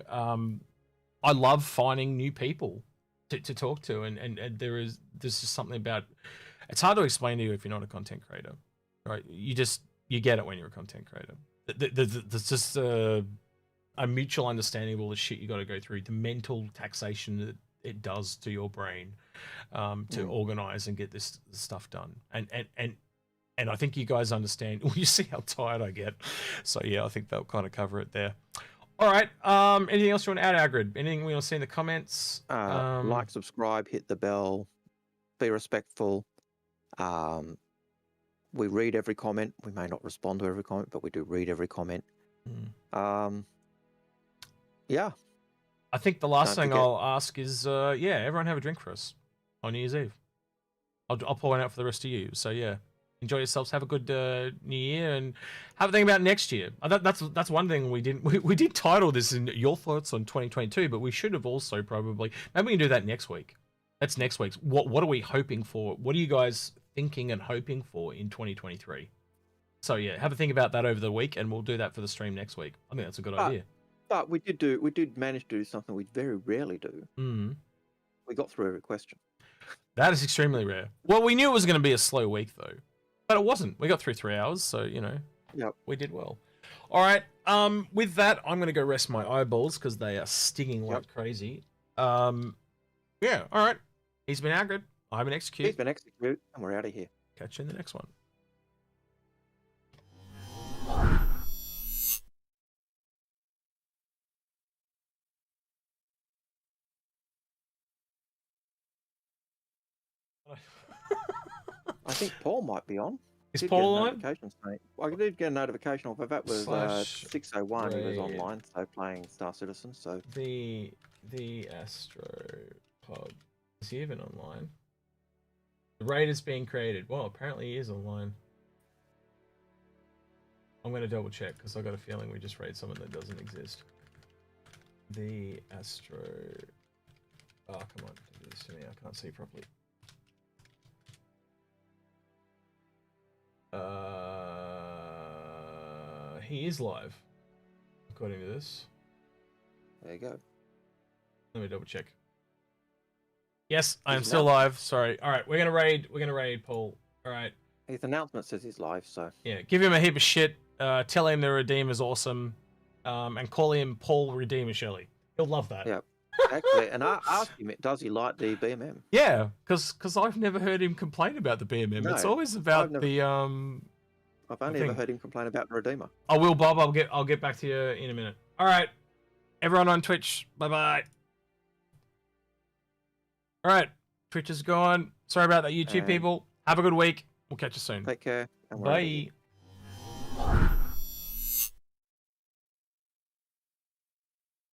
I love finding new people to talk to, and there's just something about, it's hard to explain to you if you're not a content creator, right? You get it when you're a content creator. There's just a mutual understanding of all the shit you got to go through, the mental taxation that it does to your brain, to organize and get this stuff done. And I think you guys understand. Well, you see how tired I get. So, yeah, I think they'll kind of cover it there. All right. Anything else you want to add, Algared? Anything we want to see in the comments? Like, subscribe, hit the bell, be respectful. We read every comment. We may not respond to every comment, but we do read every comment. Yeah. I think the last thing I'll ask is, everyone have a drink for us on New Year's Eve. I'll pour one out for the rest of you. So, yeah. Enjoy yourselves. Have a good New Year, and have a think about next year. That's one thing we didn't. We did title this in your thoughts on 2022, but we should have also probably, maybe we can do that next week. That's next week's. What are we hoping for? What are you guys thinking and hoping for in 2023? So yeah, have a think about that over the week, and we'll do that for the stream next week. I think that's a good idea. But we did manage to do something we very rarely do. We got through every question. That is extremely rare. Well, we knew it was going to be a slow week though. But it wasn't. We got through 3 hours, so, you know, we did well. All right. With that, I'm going to go rest my eyeballs because they are stinging like crazy. Yeah, all right. He's been Algared. I've been Execute. He's been Execute, and we're out of here. Catch you in the next one. I think Paul might be on. Is Paul on? I did get a notification off of that. Was 6:01. He was online, so playing Star Citizen. So the Astro Pub, is he even online? The raid is being created. Well, apparently he is online. I'm going to double check because I got a feeling we just raid someone that doesn't exist. The Astro. Oh, come on, do this to me. I can't see properly. He is live, according to this. There you go. Let me double check. Yes, I am still live. Sorry. All right, we're gonna raid Paul. All right. His announcement says he's live, so yeah, give him a heap of shit. Tell him the Redeemer's awesome, and call him Paul Redeemer Shelley. He'll love that. Yeah. Actually, and I asked him, does he like the BMM? Yeah, because I've never heard him complain about the BMM. No, it's always about the I've only ever heard him complain about the Redeemer. I will, Bob. I'll get back to you in a minute. All right, everyone on Twitch. Bye bye. All right, Twitch is gone. Sorry about that, YouTube people. Have a good week. We'll catch you soon. Take care. And we're out of here. Bye.